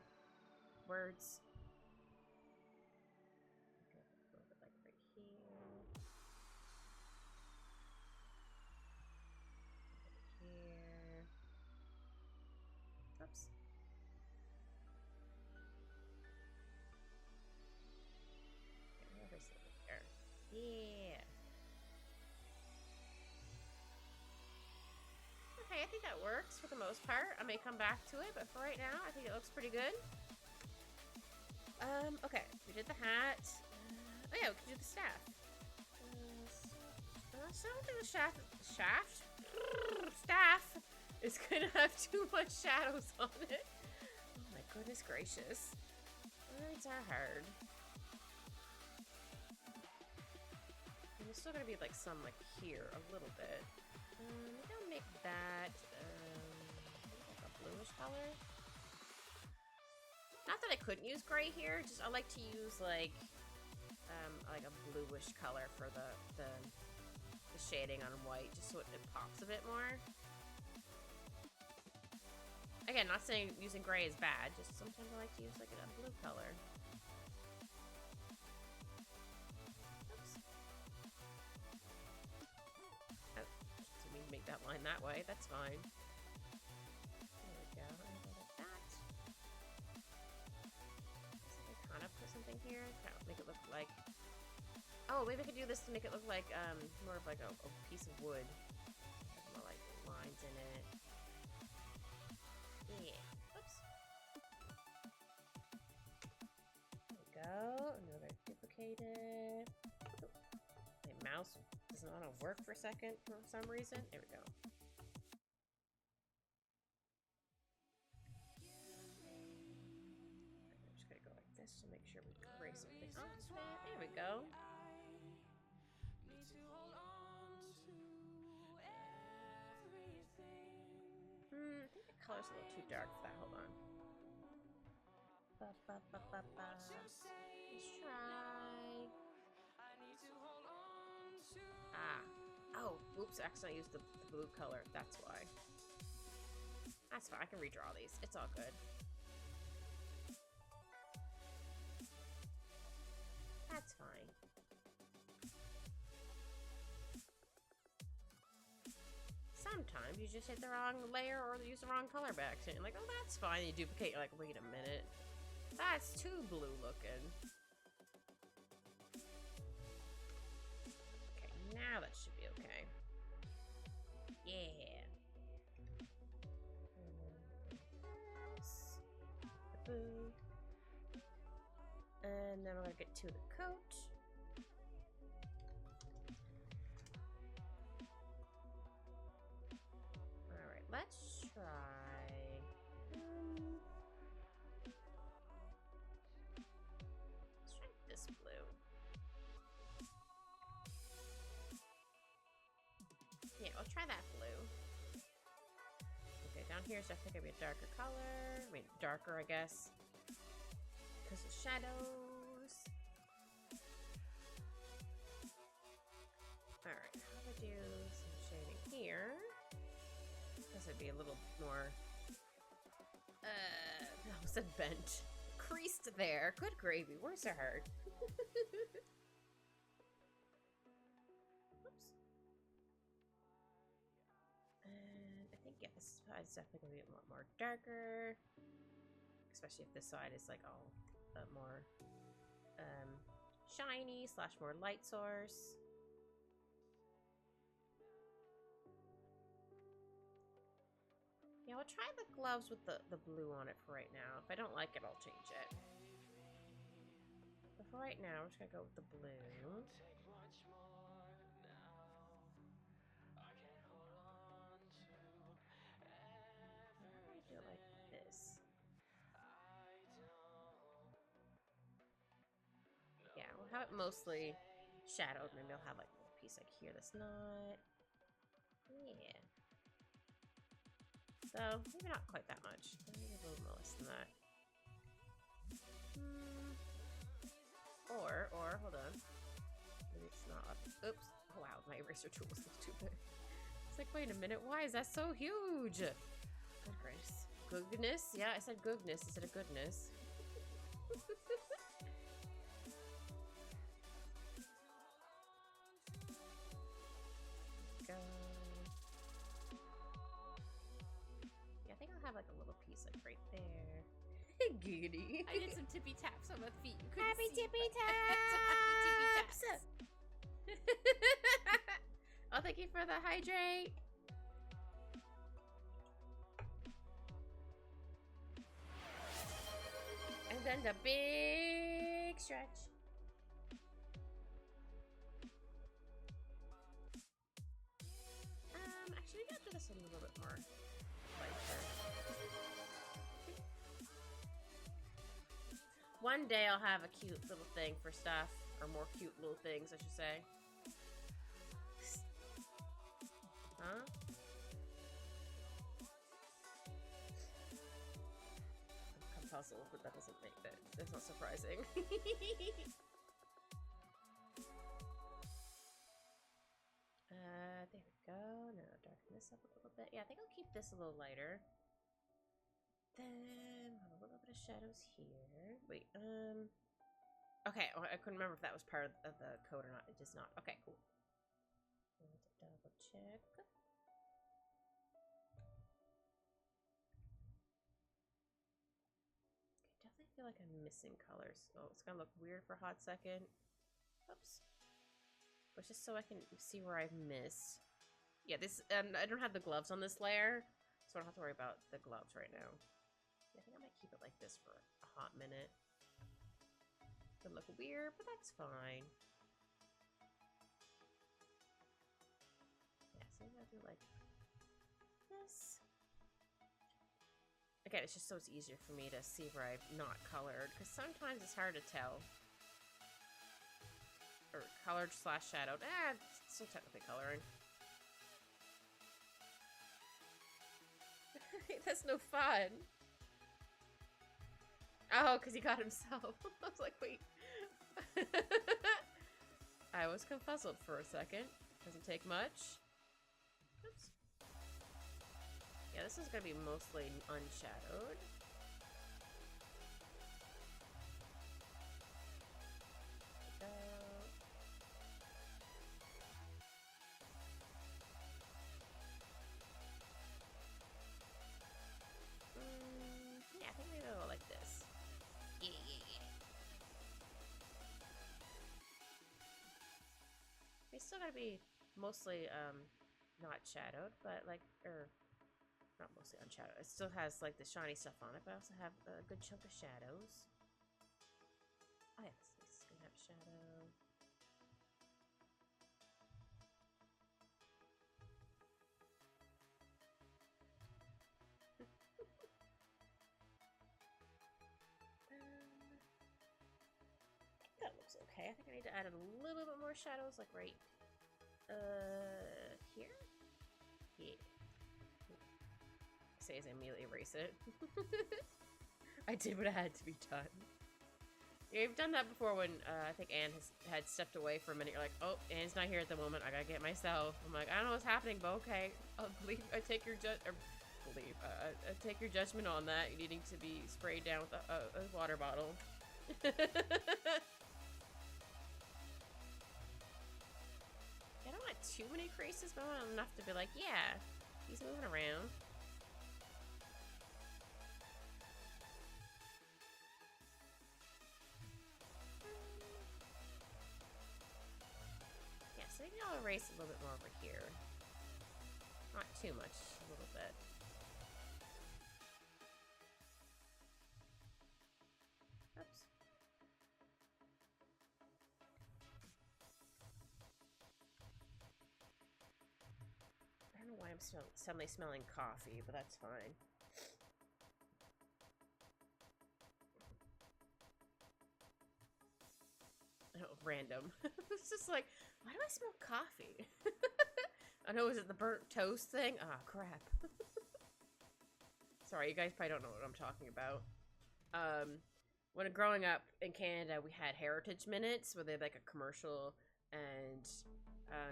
A: Words. Okay, a little bit like right here. Here. Oops. Okay, there. Yeah. Okay, I think that works for the most part. I may come back to it, but for right now, I think it looks pretty good. Okay, we did the hat. Oh yeah, we can do the staff. So I don't think the staff is gonna have too much shadows on it. Oh my goodness gracious. Words are hard. And there's still gonna be like some like here a little bit. Maybe I'll make that like a bluish color. Not that I couldn't use gray here, just I like to use like a bluish color for the shading on white, just so it pops a bit more. Again, not saying using gray is bad, just sometimes I like to use like a blue color. Oops. Oh, didn't mean to make that line that way, that's fine. There we go, like that. So I kind of put something here, kind of make it look like... Oh, maybe I could do this to make it look like more of like a piece of wood. lines in it. Yeah. Oops. There we go. Another duplicated. Oh, my mouse doesn't want to work for a second for some reason. There we go. I'm just gonna go like this to make sure we erase everything off of it. There we go. I think the color's a little too dark for that. Hold on. Let's try. Oh, oops, I accidentally used the blue color. That's why. That's fine. I can redraw these. It's all good. That's fine. Sometimes you just hit the wrong layer or use the wrong color by accident. Like, oh, that's fine. You duplicate, you're like, wait a minute. That's too blue looking. Okay, now that should be okay. Yeah. And then we're gonna get to the coat. Alright, let's try. Let's try this blue. Yeah, I'll try that blue. Okay, down here is definitely gonna be a darker color. I mean, darker, I guess. Because of shadows. Alright, how do I do some shading here? This would be a little more, I almost said bent. Creased there. Good gravy. Where's the heart? Oops. And I think, yeah, this side is definitely going to be a lot more darker. Especially if this side is like all more shiny / more light source. Yeah, we'll try the gloves with the blue on it for right now. If I don't like it, I'll change it. But for right now, we're just gonna go with the blue. How do I do it like this? Yeah, we'll have it mostly shadowed. Maybe I'll have like a little piece like here that's not. Yeah. So, maybe not quite that much. Maybe a little more less than that. Or, hold on. Maybe it's not up. Oops. Oh, wow, my eraser tool was too big. It's like, wait a minute, why is that so huge? Good grace. Goodness? Yeah, I said goodness instead of goodness. Go. Yeah, I think I'll have like a little piece like right there. Giddy.
C: I did some tippy taps on my feet. You couldn't
A: Happy
C: see,
A: tippy
C: but-
A: taps!
C: Happy tippy taps.
A: Oh, thank you for the hydrate. And then the big stretch. Actually, we gotta do this a little bit more lighter. One day I'll have a cute little thing for stuff, or more cute little things, I should say. Huh? I'm puzzled, but that doesn't make that. That's not surprising. There we go. Now darken this up a little bit. Yeah, I think I'll keep this a little lighter. Then have a little bit of shadows here. Wait, okay, well, I couldn't remember if that was part of the code or not. It is not. Okay, cool. I need to double check. Okay, definitely feel like I'm missing colors. Oh, it's gonna look weird for a hot second. Oops. But just so I can see where I've missed. Yeah, this, I don't have the gloves on this layer, so I don't have to worry about the gloves right now. Yeah, I think I might keep it like this for a hot minute. Could look weird, but that's fine. Yeah, so maybe I'll do like this. Again, it's just so it's easier for me to see where I've not colored, because sometimes it's hard to tell. Or colored slash shadowed. It's still technically coloring. That's no fun. Oh, because he got himself. I was like, wait. I was confuzzled for a second. Doesn't take much. Oops. Yeah, this is going to be mostly unshadowed. Yeah, I think maybe I'll go like this. Yeah. They still gotta be mostly, not shadowed, but like, not mostly unshadowed. It still has like the shiny stuff on it, but I also have a good chunk of shadows. Oh yeah, this is gonna have shadow. That looks okay. I think I need to add a little bit more shadows, like right, here? Yeah. I say as I immediately erase it. I did what had to be done. Yeah, you've done that before when, I think Anne had stepped away for a minute. You're like, oh, Anne's not here at the moment. I gotta get myself. I'm like, I don't know what's happening, but okay. I take your I take your judgment on that. You needing to be sprayed down with a water bottle. I don't want too many creases, but I want enough to be like, yeah, he's moving around. Yeah, so maybe I'll erase a little bit more over here. Not too much, a little bit. Oops. I don't know why I'm suddenly smelling coffee, but that's fine. Oh, random. It's just like, why do I smell coffee? I know, is it the burnt toast thing? Ah, crap. Sorry, you guys probably don't know what I'm talking about. When growing up in Canada, we had Heritage Minutes, where they had like a commercial, and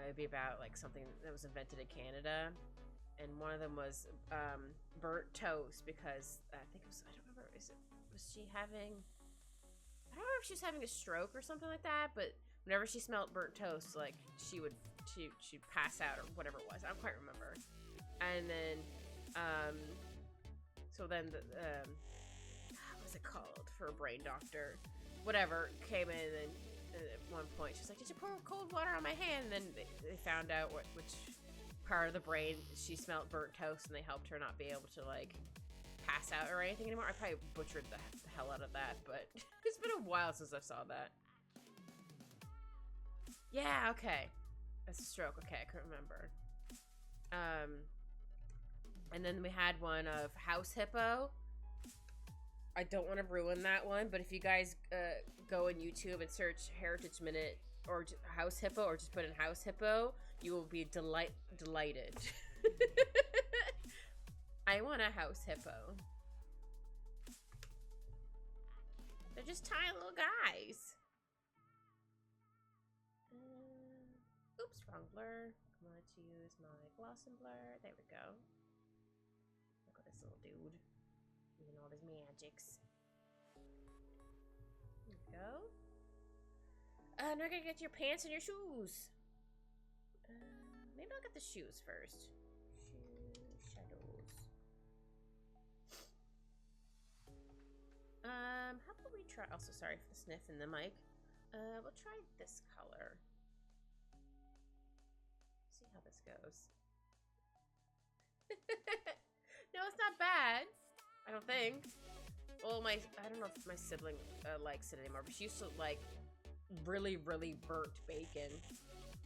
A: it'd be about like something that was invented in Canada, and one of them was burnt toast, because I think it was, I don't remember, was she having, I don't know if she was having a stroke or something like that, but whenever she smelled burnt toast, like she'd pass out or whatever it was. I don't quite remember. And then so then the what was it called for a brain doctor? Whatever came in, and at one point she's like, "Did you pour cold water on my hand?" And then they found out which part of the brain she smelled burnt toast, and they helped her not be able to like pass out or anything anymore. I probably butchered the hell out of that, but it's been a while since I saw that. Yeah, okay. That's a stroke. Okay, I couldn't remember. And then we had one of House Hippo. I don't want to ruin that one, but if you guys go on YouTube and search Heritage Minute or House Hippo, or just put in House Hippo, you will be delighted. I want a House Hippo. They're just tiny little guys. Oops, wrong blur. I'm going to use my gloss and blur. There we go. Look at this little dude. Using all his magics. There we go. Now I gotta get your pants and your shoes. Maybe I'll get the shoes first. Shoe shadows. How about we try, also sorry for the sniff in the mic. We'll try this color. See how this goes. No, it's not bad. I don't think. Well, I don't know if my sibling likes it anymore, but she used to like really, really burnt bacon.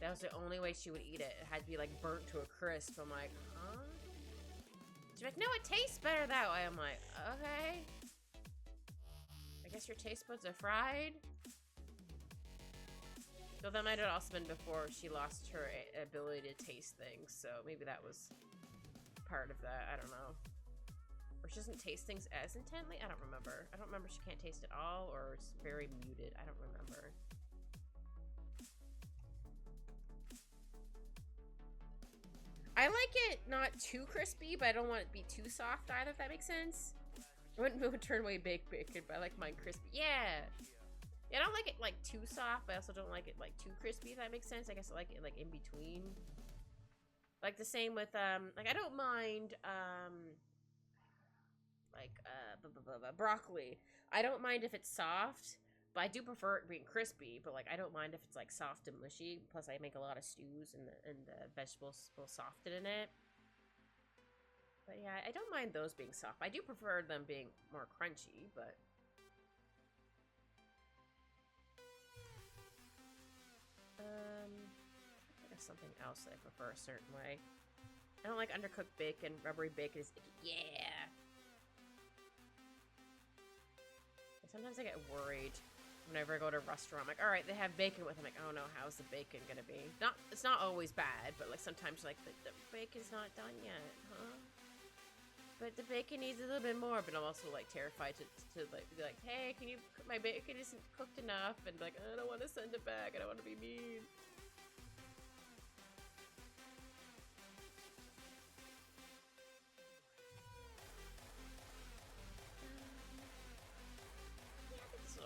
A: That was the only way she would eat it. It had to be like burnt to a crisp. I'm like, huh? She's like, no, it tastes better that way. I'm like, okay. I guess your taste buds are fried. Though that might have also been before she lost her ability to taste things, so maybe that was part of that. I don't know. Or she doesn't taste things as intently? I don't remember. I don't remember if she can't taste at all, or it's very muted. I don't remember. I like it not too crispy, but I don't want it to be too soft either, if that makes sense. I wouldn't turn away baked bacon, but I like mine crispy. Yeah! Yeah, I don't like it like too soft, but I also don't like it like too crispy, if that makes sense. I guess I like it like in between. Like the same with like I don't mind broccoli. I don't mind if it's soft, but I do prefer it being crispy. But like I don't mind if it's like soft and mushy. Plus I make a lot of stews and the vegetables will soften in it. But yeah, I don't mind those being soft. I do prefer them being more crunchy, but there's something else that I prefer a certain way. I don't like undercooked bacon. Rubbery bacon is icky. Yeah. Sometimes I get worried whenever I go to a restaurant. I'm like, all right, they have bacon with. I'm like, oh no, how's the bacon gonna be? It's not always bad, but like sometimes like the bacon's not done yet, huh? But the bacon needs a little bit more. But I'm also like terrified to like be like, hey, can you? My bacon isn't cooked enough, and like I don't want to send it back. I don't want to be mean.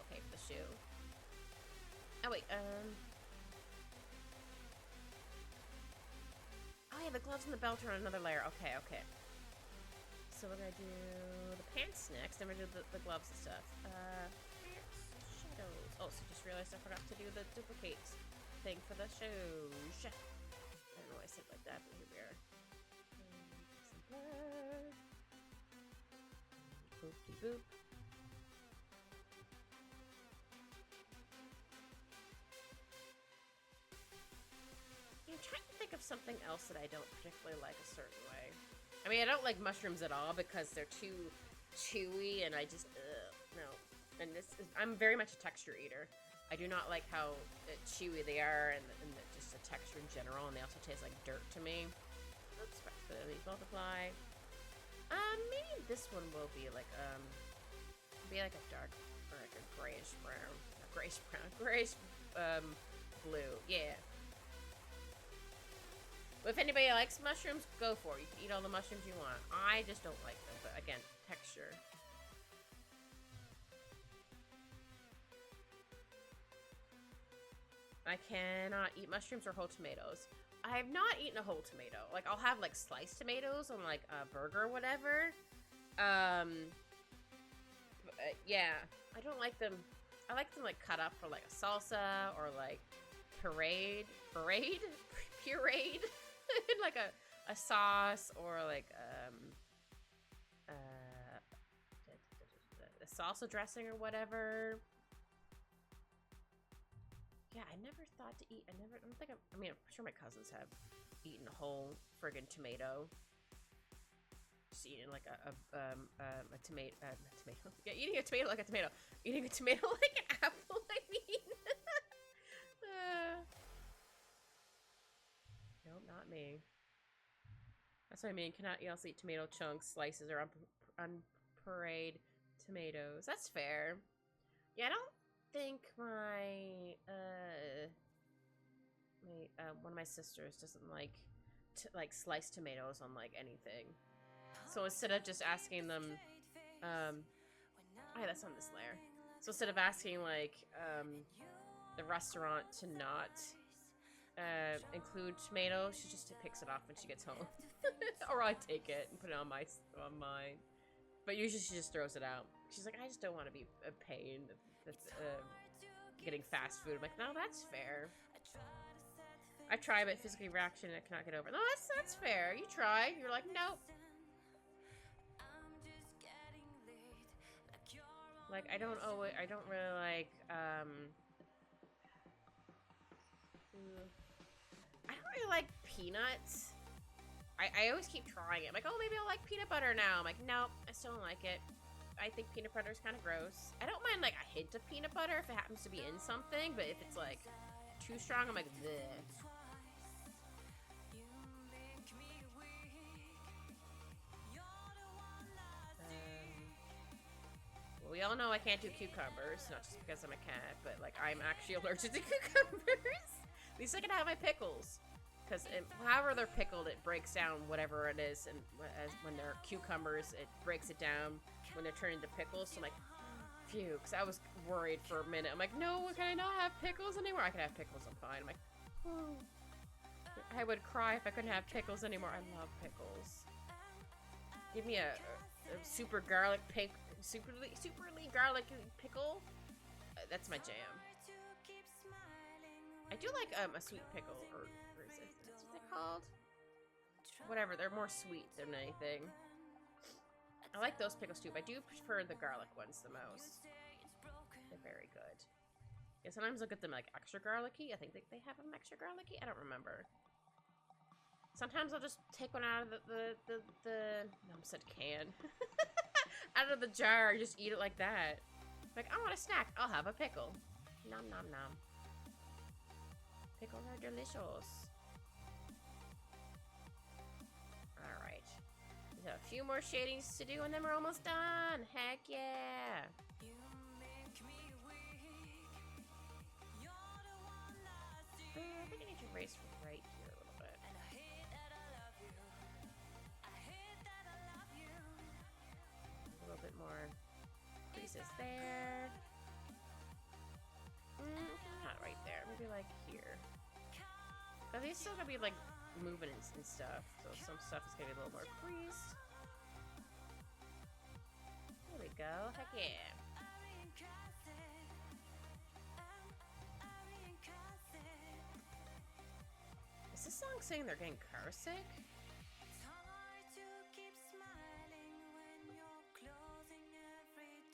A: Okay for the shoe. Oh wait, oh yeah, the gloves and the belt are on another layer. Okay, okay. So we're gonna do the pants next, then we're gonna do the gloves and stuff. Pants, shadows. Oh, so just realized I forgot to do the duplicate thing for the shoes. I don't know why I said it like that, but here we are. Some blood. Boop-de-boop. I'm trying to think of something else that I don't particularly like a certain way. I mean, I don't like mushrooms at all because they're too chewy and I just, no. And I'm very much a texture eater. I do not like how chewy they are and just the texture in general, and they also taste like dirt to me. Oops, these multiply. Maybe this one will be like a dark, or like a grayish brown. Not grayish brown, grayish, blue, yeah. If anybody likes mushrooms, go for it. You can eat all the mushrooms you want. I just don't like them, but again, texture. I cannot eat mushrooms or whole tomatoes. I have not eaten a whole tomato. Like, I'll have, like, sliced tomatoes on, like, a burger or whatever. Yeah. I don't like them. I like them, like, cut up for, like, a salsa or, like, pureed? Like a sauce or like a salsa dressing or whatever. Yeah, I never thought to eat. I don't think I mean, I'm sure my cousins have eaten a whole friggin' tomato. Just eating like a tomato. Yeah, eating a tomato like a tomato. Eating a tomato like an apple. I mean. Nope, not me. That's what I mean. Cannot also eat tomato chunks, slices, or unpureed tomatoes. That's fair. Yeah, I don't think one of my sisters doesn't like sliced tomatoes on like anything. So instead of just asking them, oh yeah, that's on this layer. So instead of asking like the restaurant to not include tomatoes, she just picks it off when she gets home. Or I take it and put it on mine. But usually she just throws it out. She's like, I just don't want to be a pain that's getting fast food. I'm like, no, that's fair. I try, but physically reaction, I cannot get over. No, that's fair. You tried. You're like, nope. Like, I don't really like, I don't really like peanuts. I always keep trying it. I'm like, oh, maybe I'll like peanut butter now. I'm like, nope, I still don't like it. I think peanut butter is kind of gross. I don't mind, like, a hint of peanut butter if it happens to be in something, but if it's, like, too strong, I'm like, bleh. Well, we all know I can't do cucumbers, not just because I'm a cat, but, like, I'm actually allergic to cucumbers. At least I can have my pickles. Because however they're pickled, it breaks down whatever it is. And when they're cucumbers, it breaks it down when they're turned into pickles. So I'm like, phew. Because I was worried for a minute. I'm like, no, can I not have pickles anymore? I can have pickles, I'm fine. I'm like, oh. I would cry if I couldn't have pickles anymore. I love pickles. Give me a super garlic superly garlic pickle. That's my jam. I do like a sweet pickle, or is it, that's what they're called? Whatever, they're more sweet than anything. I like those pickles too, but I do prefer the garlic ones the most. They're very good. Yeah, sometimes I'll get them like extra garlicky. I think they have them extra garlicky. I don't remember. Sometimes I'll just take one out of the no, I said can. Out of the jar, just eat it like that. Like, I want a snack. I'll have a pickle. Nom nom nom. Pickles are delicious. Alright. We have a few more shadings to do and then we're almost done. Heck yeah. I think I need to erase from right here a little bit. A little bit more creases there. Not right there. Maybe like here. But these still gonna be like moving and stuff, so some stuff is gonna be a little more creased. There we go. Heck yeah. Is this song saying they're getting car sick?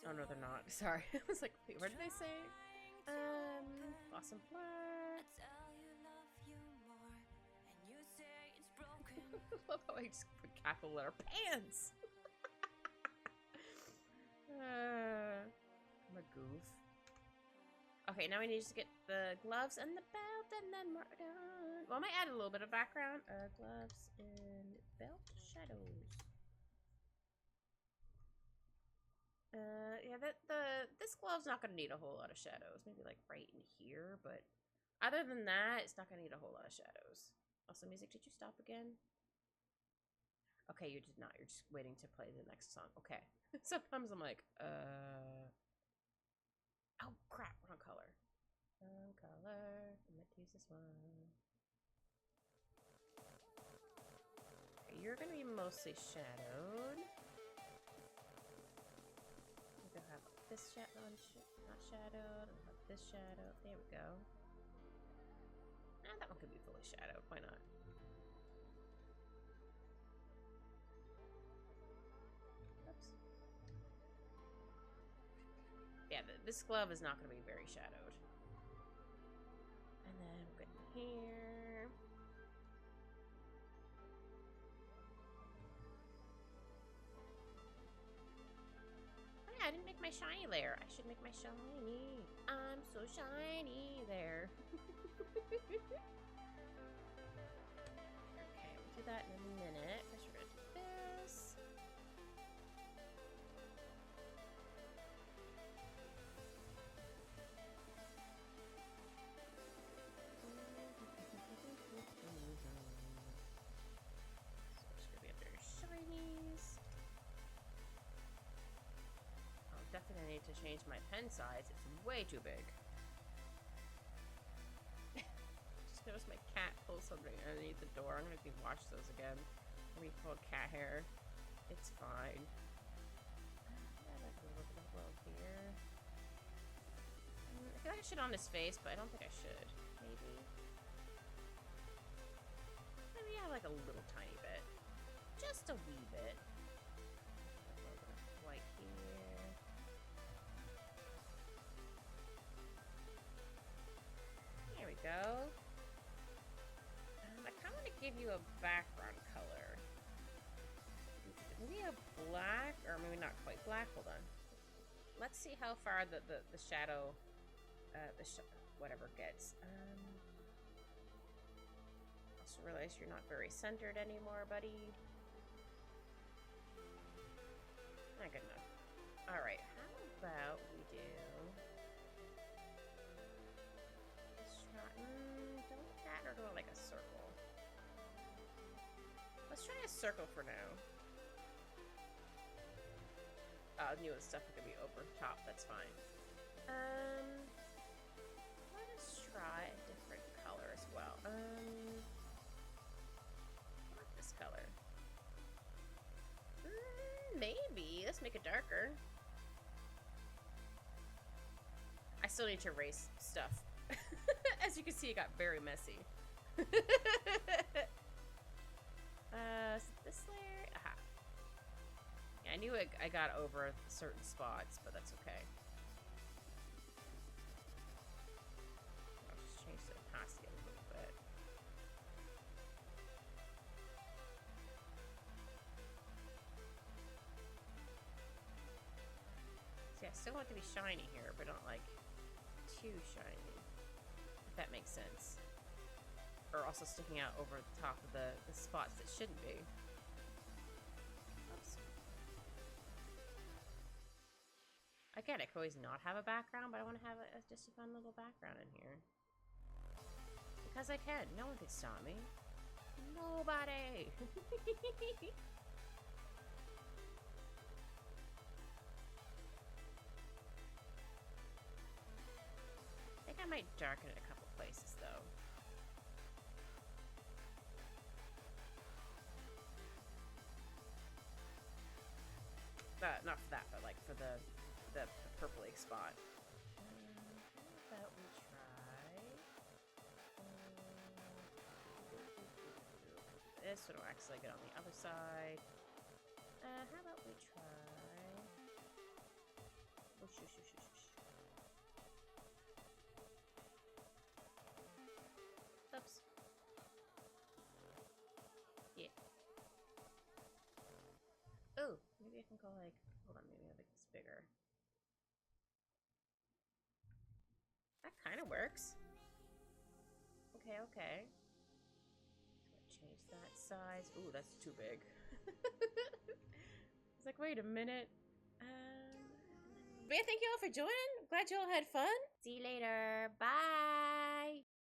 A: Oh no, they're not. Sorry. I was like, wait, what did they say? Blossom flower. I love how I just put capital letter pants. I'm a goof. Okay, now we need to get the gloves and the belt, and then we're done. Well, I might add a little bit of background. Gloves and belt shadows. Yeah, this glove's not gonna need a whole lot of shadows. Maybe like right in here, but other than that, it's not gonna need a whole lot of shadows. Also, music, did you stop again? Okay, you did not. You're just waiting to play the next song. Okay. Sometimes I'm like, oh crap, wrong color. Wrong color. I meant to use this one. Okay, you're gonna be mostly shadowed. We'll have this shadow, not shadowed. We'll have this shadow. There we go. That one could be fully shadowed. Why not? Oops. Yeah, this glove is not going to be very shadowed. And then we'll get in here. Oh yeah, I didn't make my shiny layer. I should make my shiny. I'm so shiny there. Okay, we'll do that in a minute. First we're gonna do this. So it's gonna be under shinies. I'll definitely need to change my pen size. It's way too big. Notice my cat pulls something underneath the door. I'm gonna have to wash those again. We pulled cat hair. It's fine. I like a little bit of glow here. I feel like I should on his face, but I don't think I should. Maybe. like a little tiny bit. Just a wee bit. A little bit of white here. There we go. I kind of want to give you a background color. Maybe a black, or maybe not quite black. Hold on. Let's see how far the shadow, whatever gets. Also realize you're not very centered anymore, buddy. Not good enough. All right, how about we do? Don't that, or do I like a circle? Let's try a circle for now. Newest stuff is gonna be over top. That's fine. Let us try a different color as well. Not this color. Maybe. Let's make it darker. I still need to erase stuff. As you can see, it got very messy. So this layer. Aha. Yeah, I knew I got over certain spots, but that's okay. I'll just change the opacity a little bit. See, I still want it to be shiny here, but not like too shiny. If that makes sense. Or also sticking out over the top of the spots that shouldn't be. Oops. Again, I could always not have a background, but I want to have just a fun little background in here. Because I can. No one can stop me. Nobody! I think I might darken it a couple places, though. Not for that, but like for the purpley spot. How about we try this? So it'll actually get on the other side. How about we try? Whoosh, whoosh, whoosh, whoosh. Oops. Yeah. Oh, maybe I can go like, hold on, maybe I'll make this bigger. That kind of works. Okay, okay. So change that size. Ooh, that's too big. It's like, wait a minute. But yeah, thank you all for joining. Glad you all had fun. See you later. Bye.